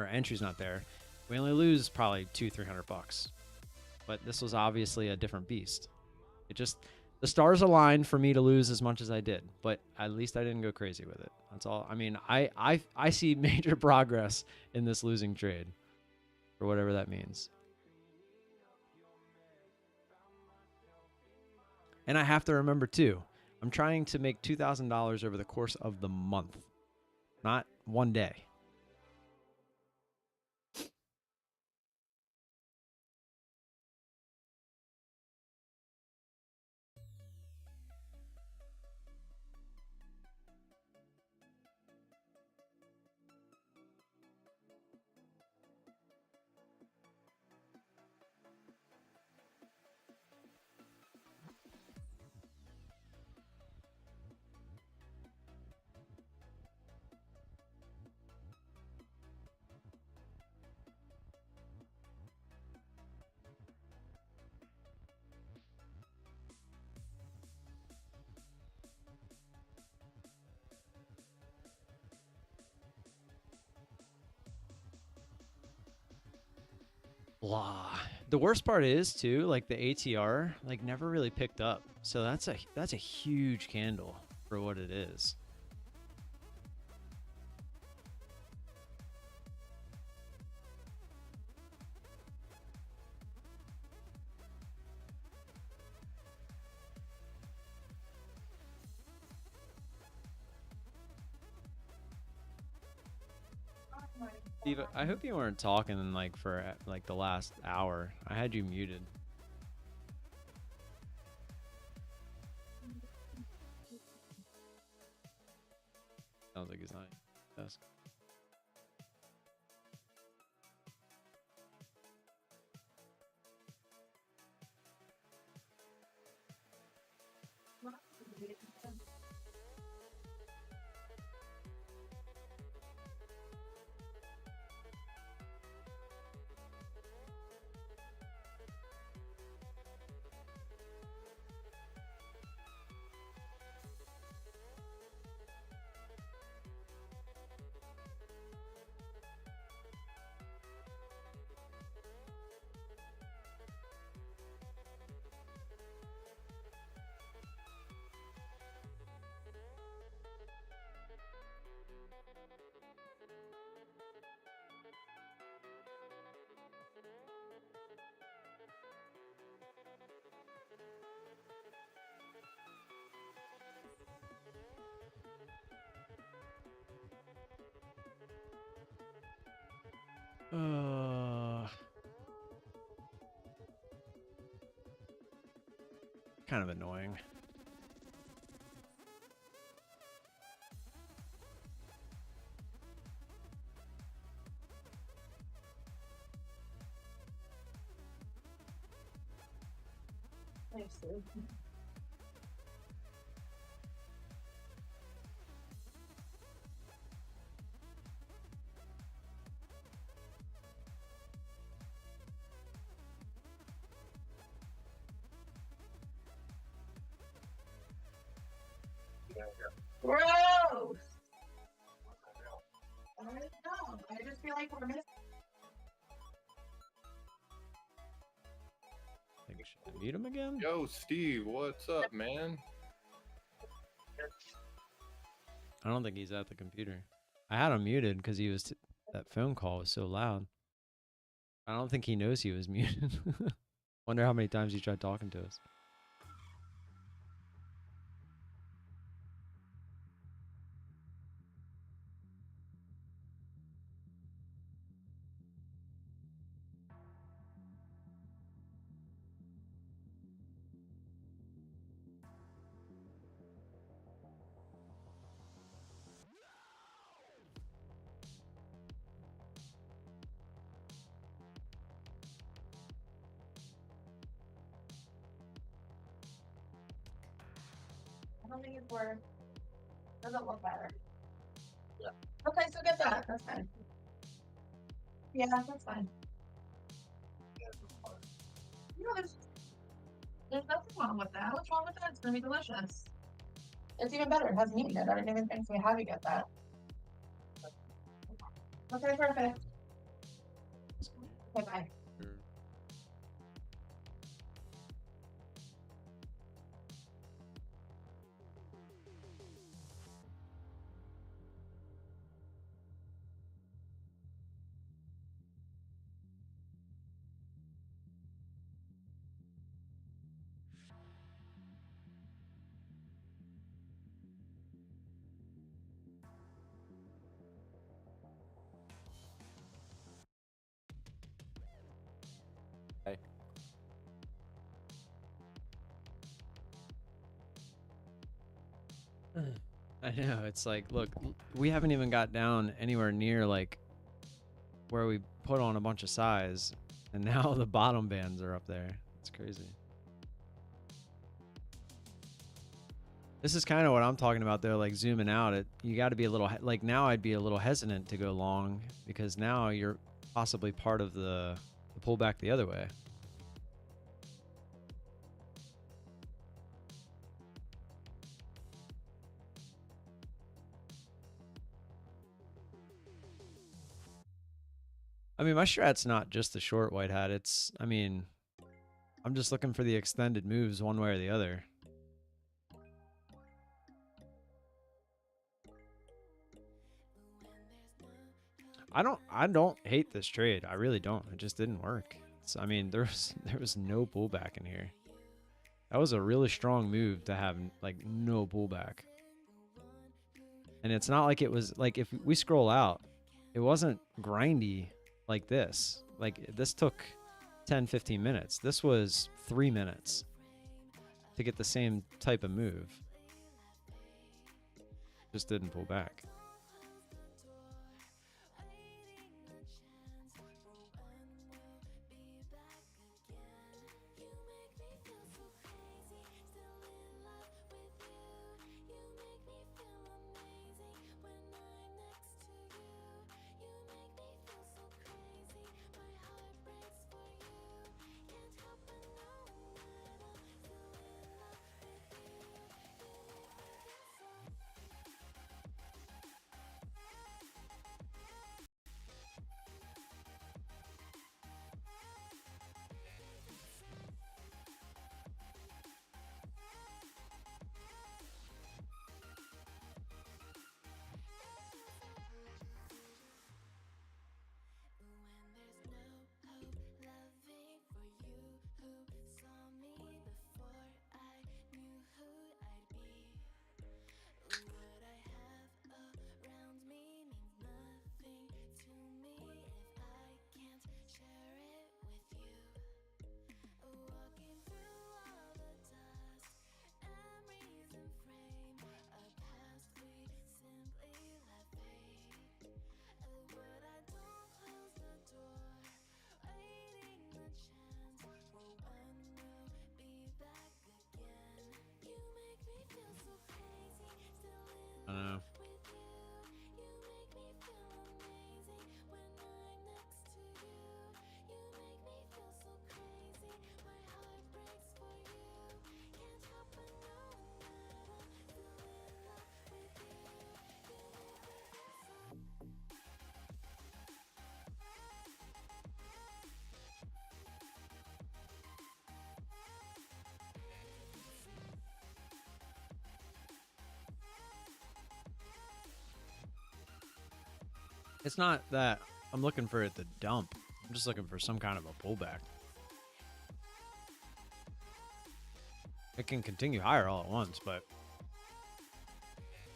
or entry's not there, we only lose probably $200-300. But this was obviously a different beast. The stars aligned for me to lose as much as I did, but at least I didn't go crazy with it. That's all. I mean, I see major progress in this losing trade, for whatever that means. And I have to remember, too, I'm trying to make $2,000 over the course of the month, not one day. blah. The worst part is too, like the ATR, like never really picked up. So that's a huge candle for what it is. Steve, I hope you weren't talking like for like the last hour. I had you muted. Sounds like he's not. Yes. Kind of annoying. Thanks, Sue. Gross! I don't know. I just feel like we're missing. Think I should mute him again? Yo, Steve, what's up, man? I don't think he's at the computer. I had him muted because he was that phone call was so loud. I don't think he knows he was muted. Wonder how many times he tried talking to us. I don't think it's worth. Doesn't look better. Yeah. Okay, so get that. That's fine. Yeah, that's fine. No, there's nothing wrong with that. What's wrong with that? It's gonna be delicious. It's even better. It has meat in it. I didn't even think we have you get that. Okay, perfect. Okay, bye. Hey. I know, it's like, look, we haven't even got down anywhere near like where we put on a bunch of size, and now the bottom bands are up there. It's crazy. This is kind of what I'm talking about though, like zooming out. You got to be a little like now I'd be a little hesitant to go long because now you're possibly part of the pullback the other way. I mean, my strat's not just the short white hat. It's, I mean, I'm just looking for the extended moves one way or the other. I don't hate this trade. I really don't. It just didn't work. I mean, there was no pullback in here. That was a really strong move to have like no pullback. And it's not like it was like, if we scroll out, it wasn't grindy like this. Like this took 10, 15 minutes. This was 3 minutes to get the same type of move. Just didn't pull back. I don't know. It's not that I'm looking for it to dump. I'm just looking for some kind of a pullback. It can continue higher all at once, but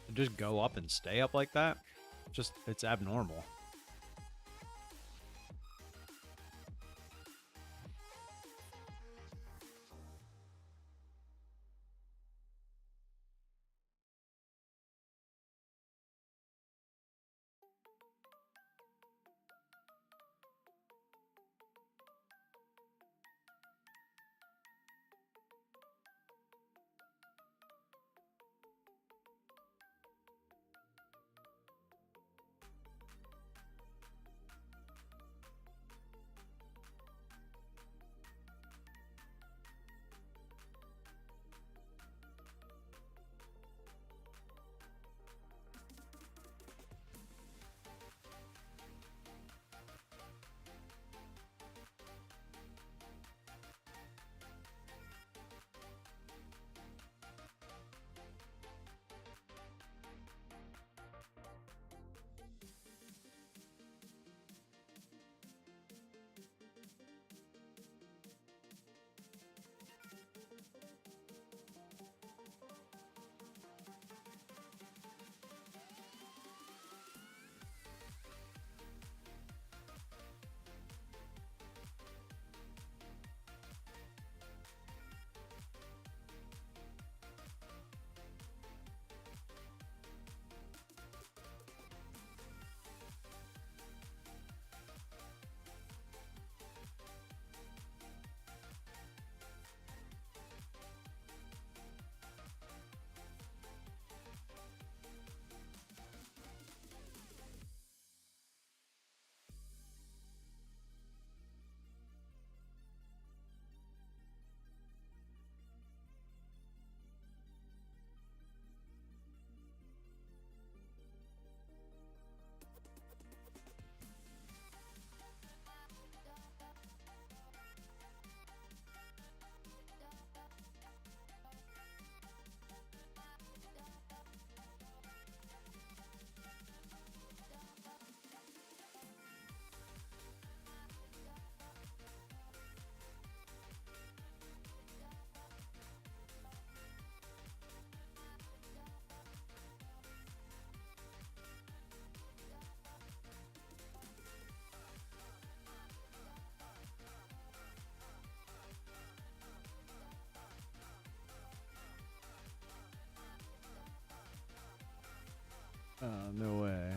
to just go up and stay up like that, it's abnormal. Oh, no way.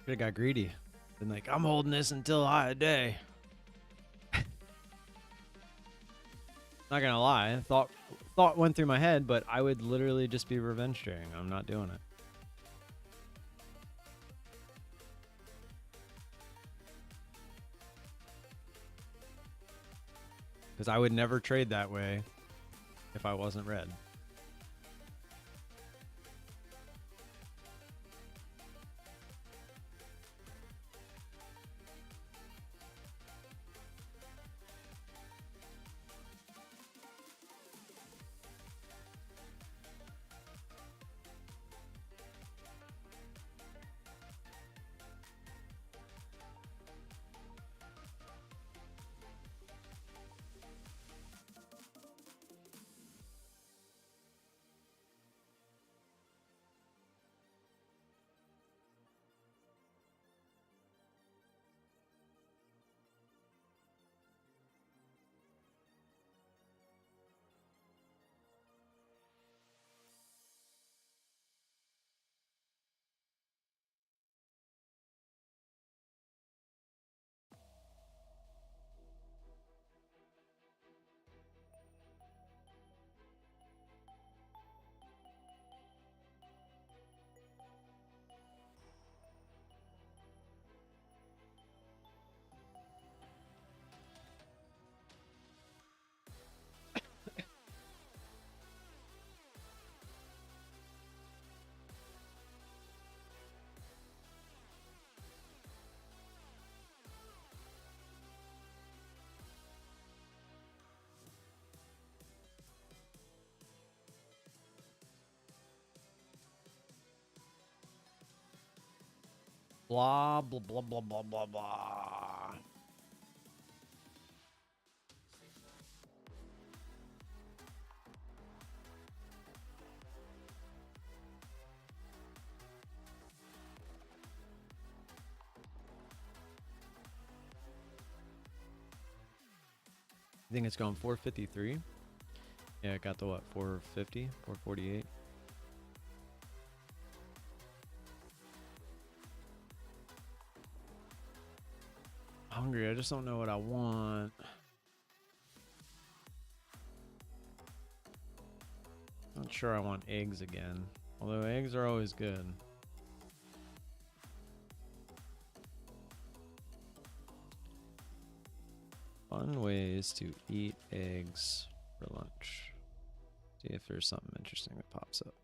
Could have got greedy. Been like, I'm holding this until high day. Not gonna lie, thought went through my head, but I would literally just be revenge trading. I'm not doing it. Because I would never trade that way if I wasn't red. Blah, blah, blah, blah, blah, blah, blah. I think it's going 453. Yeah, it got the what? 450, 448. Hungry. I just don't know what I want. Not sure I want eggs again. Although eggs are always good. Fun ways to eat eggs for lunch. See if there's something interesting that pops up.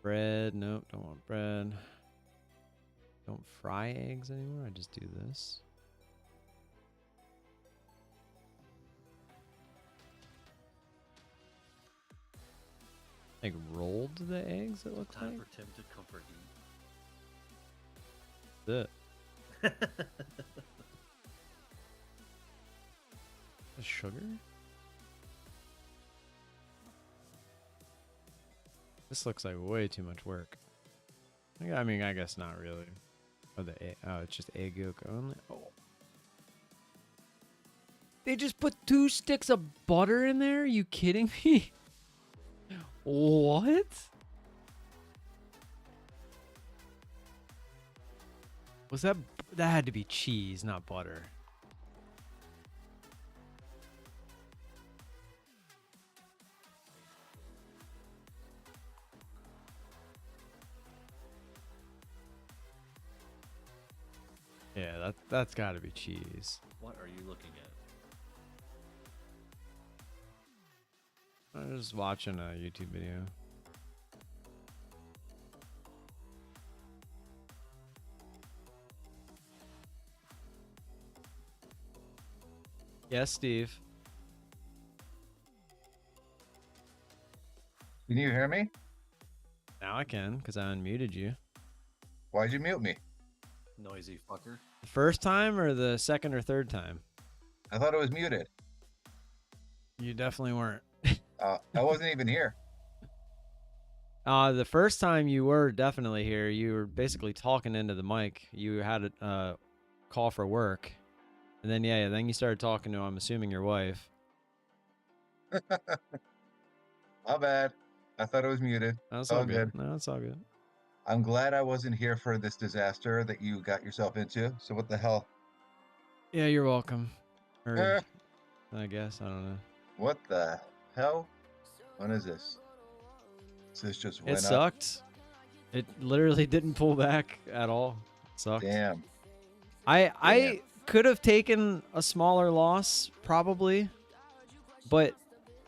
Bread. Nope, don't want bread. Don't fry eggs anymore. I just do this. Like rolled the eggs, it looks like. Time for Tim to comfort That's it. The sugar? This looks like way too much work. I mean, I guess not really. Oh, it's just egg yolk only. Oh. They just put 2 sticks of butter in there? Are you kidding me? What? Was that had to be cheese, not butter. Yeah, that's got to be cheese. What are you looking at? I was watching a YouTube video. Yes, Steve. Can you hear me? Now I can, because I unmuted you. Why'd you mute me? Noisy fucker. The first time or the second or third time? I thought it was muted. You definitely weren't. I wasn't even here. The first time you were definitely here, you were basically talking into the mic. You had a call for work. And then, then you started talking to, I'm assuming, your wife. My bad. I thought it was muted. That's all all good. No, it's all good. I'm glad I wasn't here for this disaster that you got yourself into. So what the hell? Yeah, you're welcome. Or, I guess, I don't know. What the hell? When is this? So this just went It up? sucked. It literally didn't pull back at all. It sucked. Damn. I could have taken a smaller loss, probably. But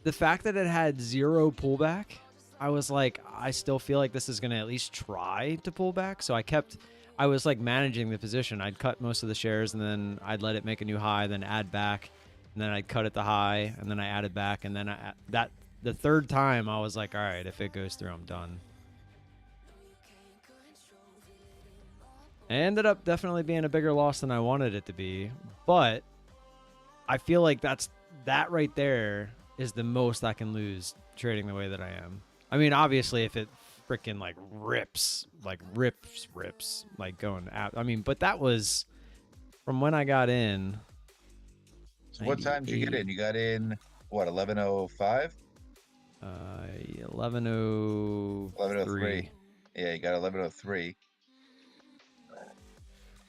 the fact that it had 0 pullback, I was like, I still feel like this is going to at least try to pull back. So I was like managing the position. I'd cut most of the shares and then I'd let it make a new high, then add back. And then I'd cut at the high and then I added back. And then the third time I was like, all right, if it goes through, I'm done. It ended up definitely being a bigger loss than I wanted it to be. But I feel like that right there is the most I can lose trading the way that I am. I mean, obviously, if it freaking like rips, like going out. I mean, but that was from when I got in. So what time did you get in? You got in, what, 11:05? 11:03. Yeah, you got 11:03.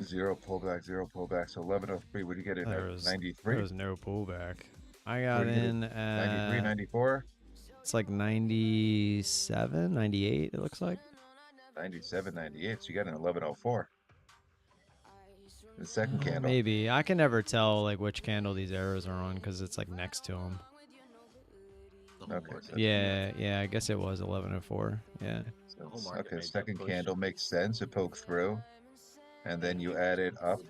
0 pullback, 0 pullback. So 11:03. What did you get in There at? was 93? There was no pullback. I got in at 93, 94? It's like 97, 98, it looks like. 97, 98. So you got in 11:04. The second candle. Maybe. I can never tell like which candle these arrows are on because it's like next to them. Okay. So Yeah, I guess it was 11:04. Yeah. So okay, second candle makes sense. It poked through. And then you add it up.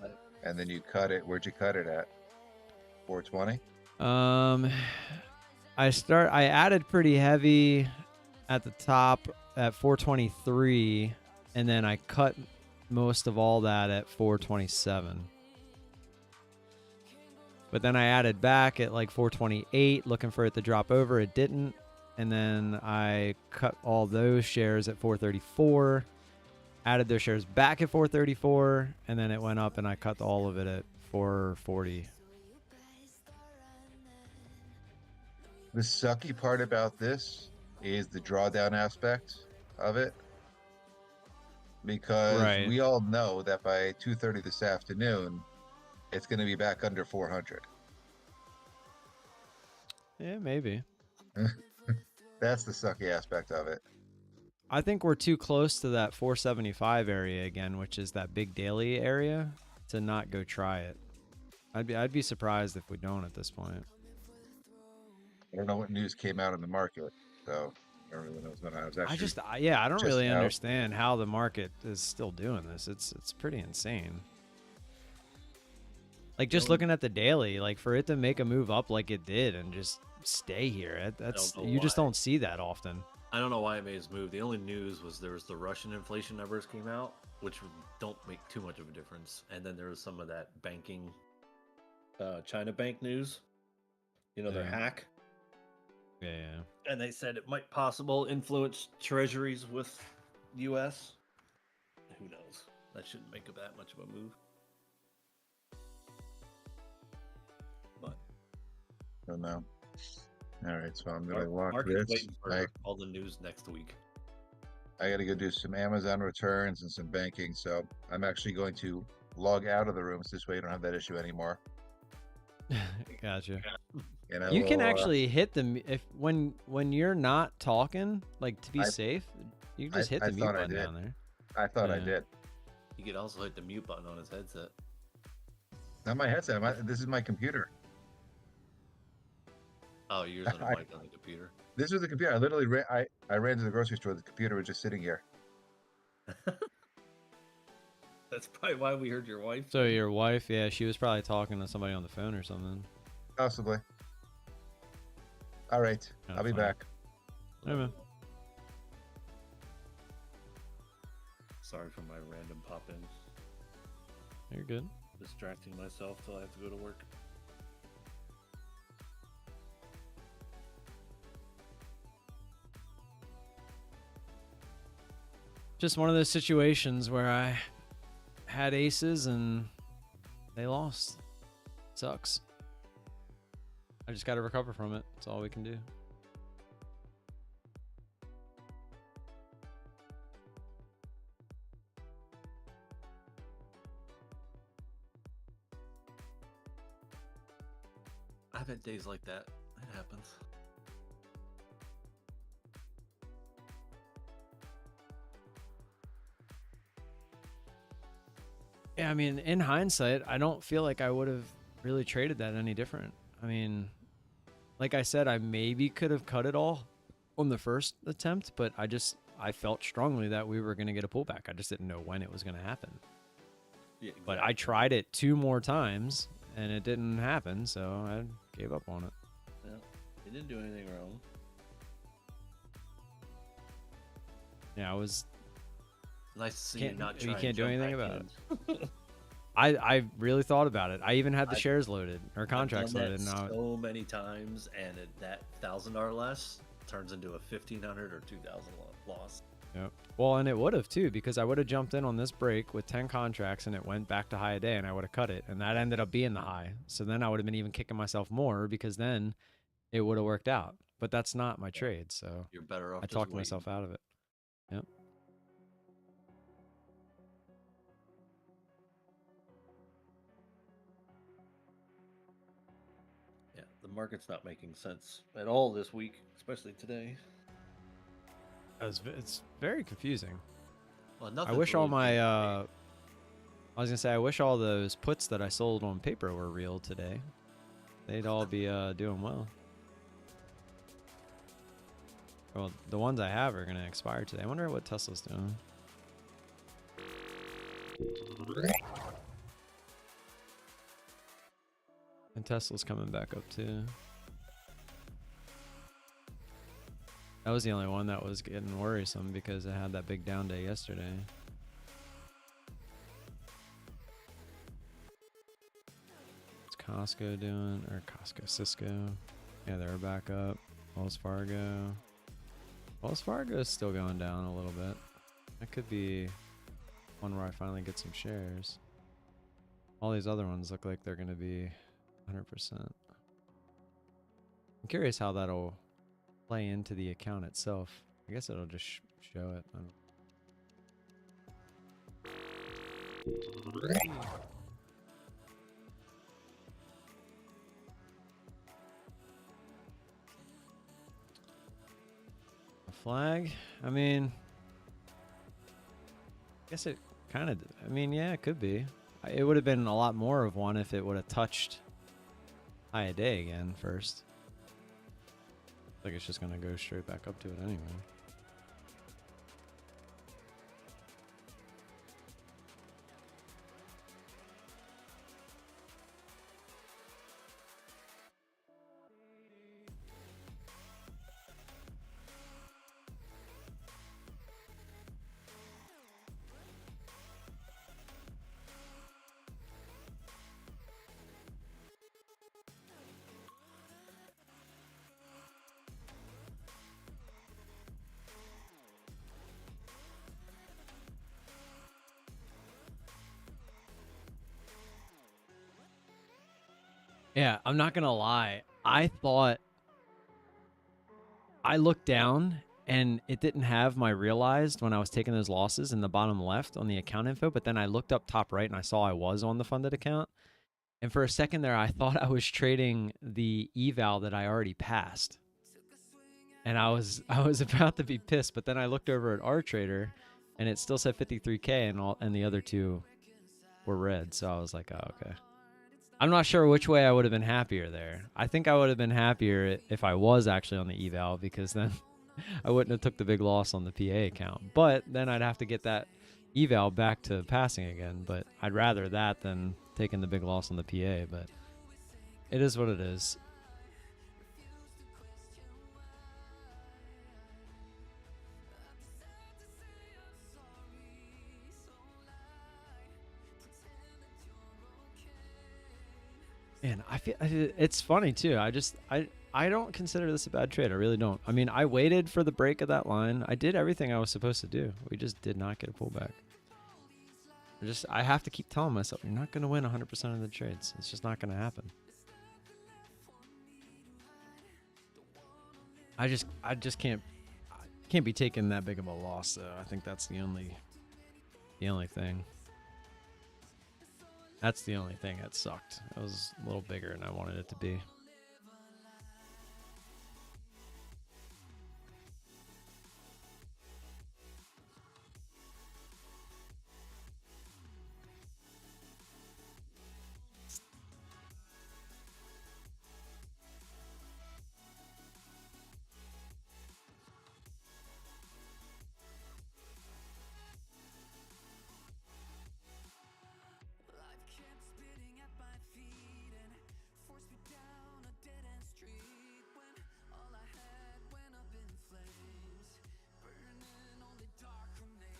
And then you cut it. Where'd you cut it at? 420? I added pretty heavy at the top at 423, and then I cut most of all that at 427. But then I added back at like 428, looking for it to drop over. It didn't. And then I cut all those shares at 434, added those shares back at 434, and then it went up and I cut all of it at 440. The sucky part about this is the drawdown aspect of it. Because we all know that by 2:30 this afternoon, it's going to be back under 400. Yeah, maybe. That's the sucky aspect of it. I think we're too close to that 475 area again, which is that big daily area, to not go try it. I'd be surprised if we don't at this point. I don't know what news came out in the market, so I don't really know what's going on. I don't really understand how the market is still doing this. It's pretty insane. Like just looking at the daily, like for it to make a move up like it did and just stay here, you just don't see that often. I don't know why it made its move. The only news was there was the Russian inflation numbers came out, which don't make too much of a difference. And then there was some of that banking, China bank news. You know, their hack. Yeah. And they said it might possible influence treasuries with U.S. Who knows? That shouldn't make that much of a move. But I don't know. All right, so I'm gonna lock market's this. waiting for all the news next week. I got to go do some Amazon returns and some banking, so I'm actually going to log out of the rooms. This way, you don't have that issue anymore. Gotcha. And you can actually hit the when you're not talking, like to be safe, you just hit the mute button down there. I thought I did. You could also hit the mute button on his headset. Not my headset. This is my computer. Oh, you're using a mic on the computer. This was the computer. I literally I ran to the grocery store. The computer was just sitting here. That's probably why we heard your wife. So your wife, yeah, she was probably talking to somebody on the phone or something. Possibly. All right. Kinda I'll be funny. back. Hey, man. Sorry for my random pop-ins. You're good. Distracting myself till I have to go to work. Just one of those situations where I had aces and they lost. Sucks. I just got to recover from it. That's all we can do. I've had days like that. It happens. Yeah, I mean, in hindsight, I don't feel like I would have really traded that any different. I mean, like I said, I maybe could have cut it all on the first attempt, but I felt strongly that we were going to get a pullback. I just didn't know when it was going to happen. Yeah, exactly. But I tried it 2 more times and it didn't happen, so I gave up on it. Yeah, you didn't do anything wrong. Yeah, I was. Nice to see you not try. You can't do anything about it. it. I really thought about it. I even had the shares loaded or I've contracts done that loaded. Now so many times, and that $1,000 less turns into a $1,500 or $2,000 loss. yeah. Well, and it would have too, because I would have jumped in on this break with 10 contracts and it went back to high a day and I would have cut it. And that ended up being the high. So then I would have been even kicking myself more because then it would have worked out. But that's not my trade. So You're better off. I talked myself out of it. Yep. Yeah, the market's not making sense at all this week, especially today. It's very confusing. Well, I nothing's wish all really my been- I was gonna say I wish all those puts that I sold on paper were real today. They'd all be doing well. Well, the ones I have are gonna expire today. I wonder what Tesla's doing. And Tesla's coming back up too. That was the only one that was getting worrisome because it had that big down day yesterday. What's Costco doing? Or Cisco. Yeah, they're back up. Wells Fargo. Wells Fargo is still going down a little bit. That could be one where I finally get some shares. All these other ones look like they're going to be 100%. I'm curious how that'll play into the account itself. I guess it'll just show it. I don't know. A flag? I mean, I guess it kind of, I mean, yeah, it could be. It would have been a lot more of one if it would have touched high a day again first. Like it's just gonna go straight back up to it anyway. Yeah, I'm not gonna lie. I thought I looked down and it didn't have my realized when I was taking those losses in the bottom left on the account info, but then I looked up top right and I saw I was on the funded account. And for a second there, I thought I was trading the eval that I already passed. And I was about to be pissed, but then I looked over at our trader and it still said 53K and the other two were red. So I was like, oh, okay. I'm not sure which way I would have been happier there. I think I would have been happier if I was actually on the eval because then I wouldn't have took the big loss on the PA account. But then I'd have to get that eval back to passing again. But I'd rather that than taking the big loss on the PA. But It is what it is. And it's funny too. I don't consider this a bad trade. I really don't. I mean, I waited for the break of that line. I did everything I was supposed to do. We just did not get a pullback. I have to keep telling myself, you're not going to win 100% of the trades. It's just not going to happen. I just can't be taking that big of a loss though. I think that's the only thing. That's the only thing that sucked. It was a little bigger than I wanted it to be.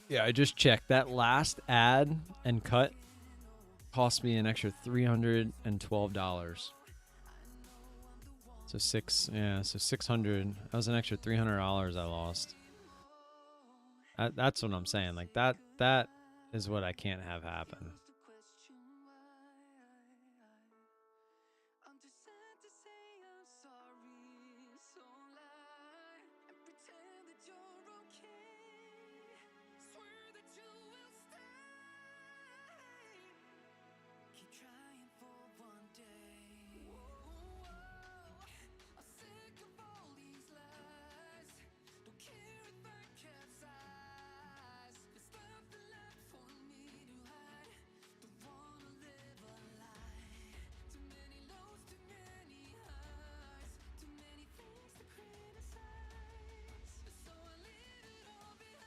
Yeah, I just checked. That last ad and cut cost me an extra $312. So 600. That was an extra $300 I lost. That's what I'm saying. Like that is what I can't have happen.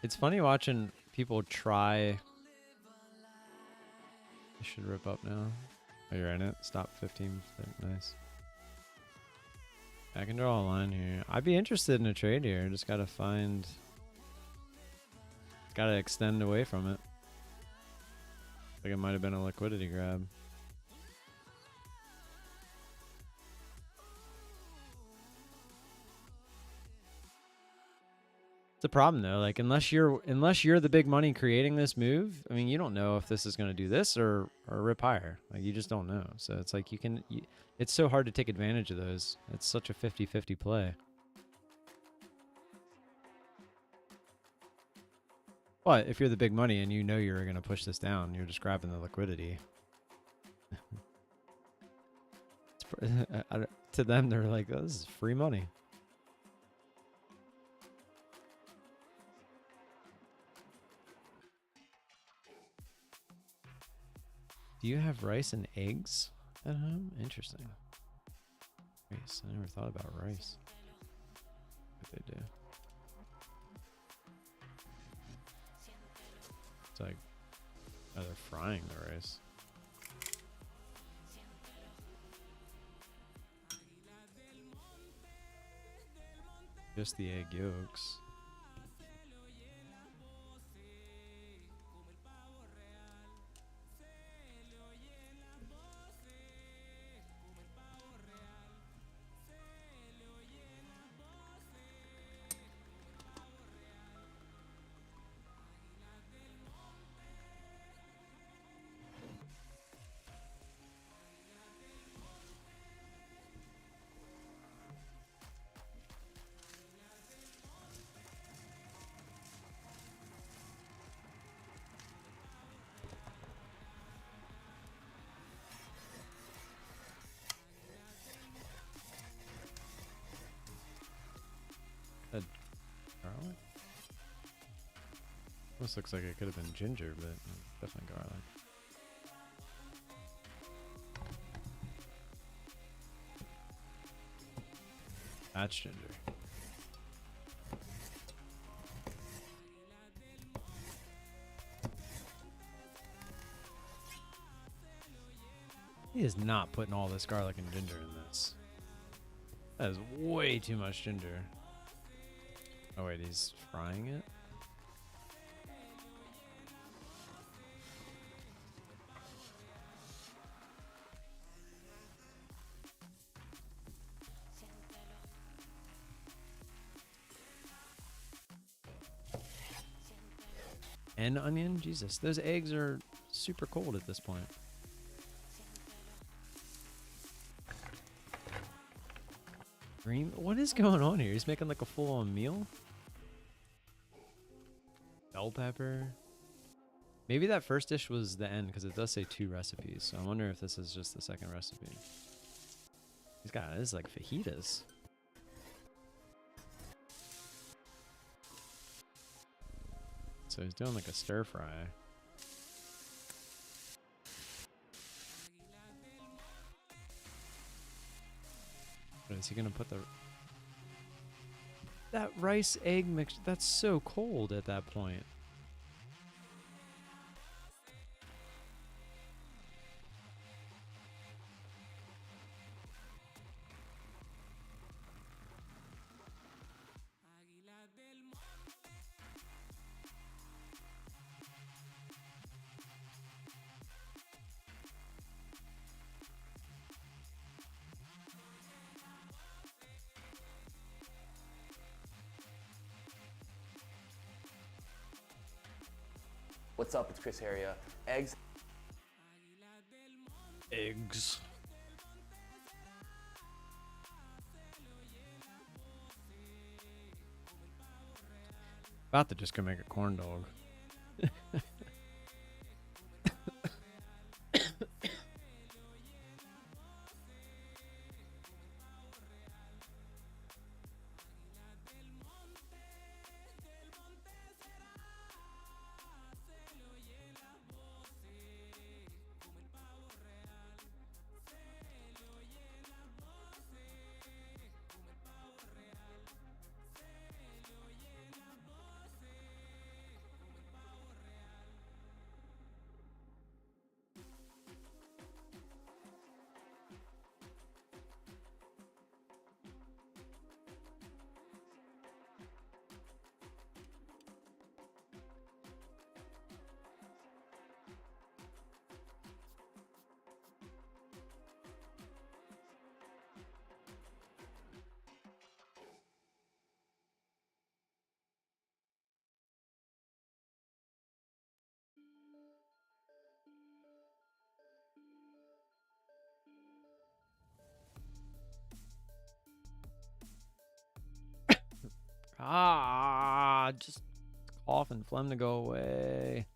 It's funny watching people try. I should rip up now. Oh, you're in it. Stop 15. Nice. I can draw a line here. I'd be interested in a trade here. Just gotta find. Gotta extend away from it. I think it might have been a liquidity grab. It's a problem though. Like unless you're the big money creating this move, I mean, you don't know if this is going to do this or rip higher. Like you just don't know. So it's like it's so hard to take advantage of those. It's such a 50-50 play. But if you're the big money and you know you're going to push this down, you're just grabbing the liquidity. To them, they're like, oh, this is free money. Do you have rice and eggs at home? Interesting. Rice. I never thought about rice. But they do. It's like, oh, they're frying the rice. Just the egg yolks. Garlic? This looks like it could have been ginger, but definitely garlic. That's ginger. He is not putting all this garlic and ginger in this. That is way too much ginger. Oh wait, he's frying it? And onion? Jesus, those eggs are super cold at this point. Green? What is going on here? He's making like a full-on meal? Bell pepper. Maybe that first dish was the end because it does say 2 recipes. So I wonder if this is just the second recipe. He's got this like fajitas. So he's doing like a stir fry. But is he gonna put the that rice egg mix? That's so cold at that point. What's up? It's Chris Heria. Eggs. Eggs. About to just go make a corn dog. Just cough and phlegm to go away.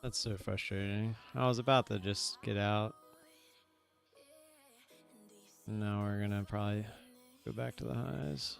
That's so frustrating. I was about to just get out. Now we're gonna probably go back to the highs.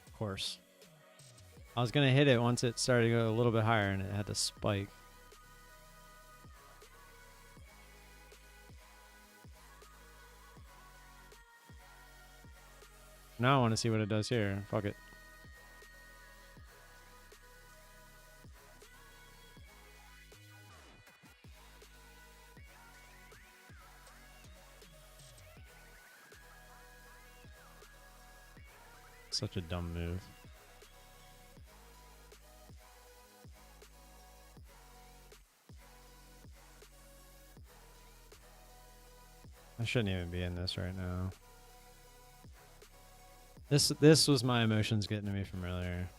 Of course. I was gonna hit it once it started to go a little bit higher and it had to spike. Now I want to see what it does here. Fuck it. Such a dumb move. I shouldn't even be in this right now. This was my emotions getting to me from earlier.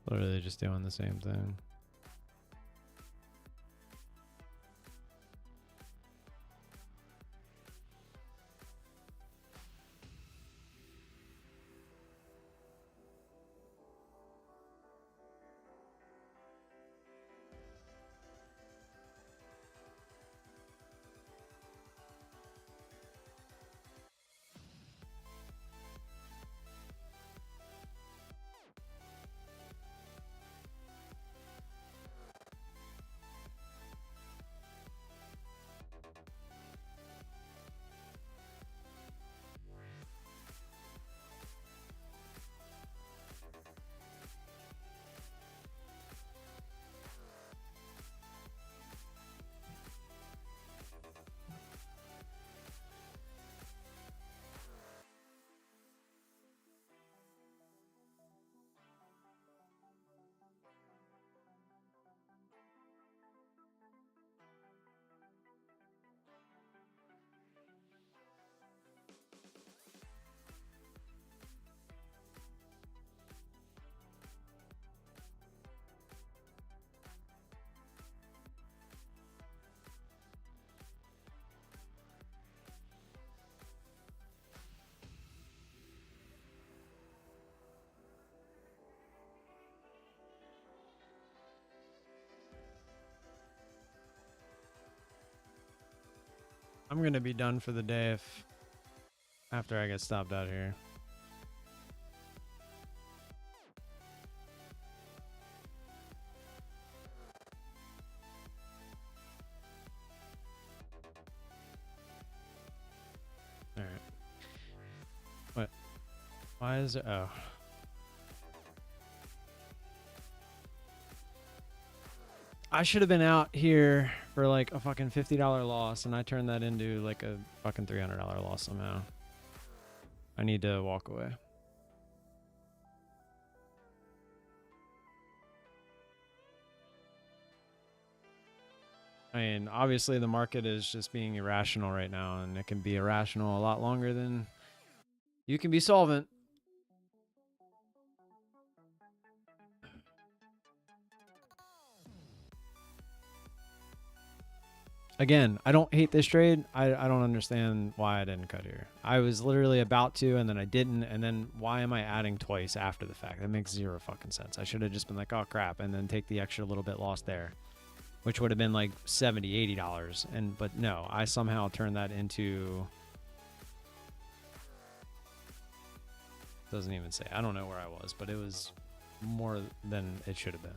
Literally just doing the same thing. I'm gonna be done for the day if after I get stopped out here. All right. What? Why is it? Oh. I should have been out here for like a fucking $50 loss, and I turned that into like a fucking $300 loss somehow. I need to walk away. I mean, obviously the market is just being irrational right now, and it can be irrational a lot longer than you can be solvent. Again, I don't hate this trade. I don't understand why I didn't cut here. I was literally about to, and then I didn't, and then why am I adding twice after the fact? That makes zero fucking sense. I should have just been like, oh crap, and then take the extra little bit lost there, which would have been like $70, $80. But no, I somehow turned that into, doesn't even say. I don't know where I was, but it was more than it should have been.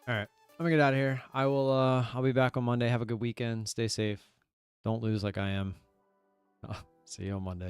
All right, let me get out of here. I'll be back on Monday. Have a good weekend. Stay safe. Don't lose like I am. See you on Monday.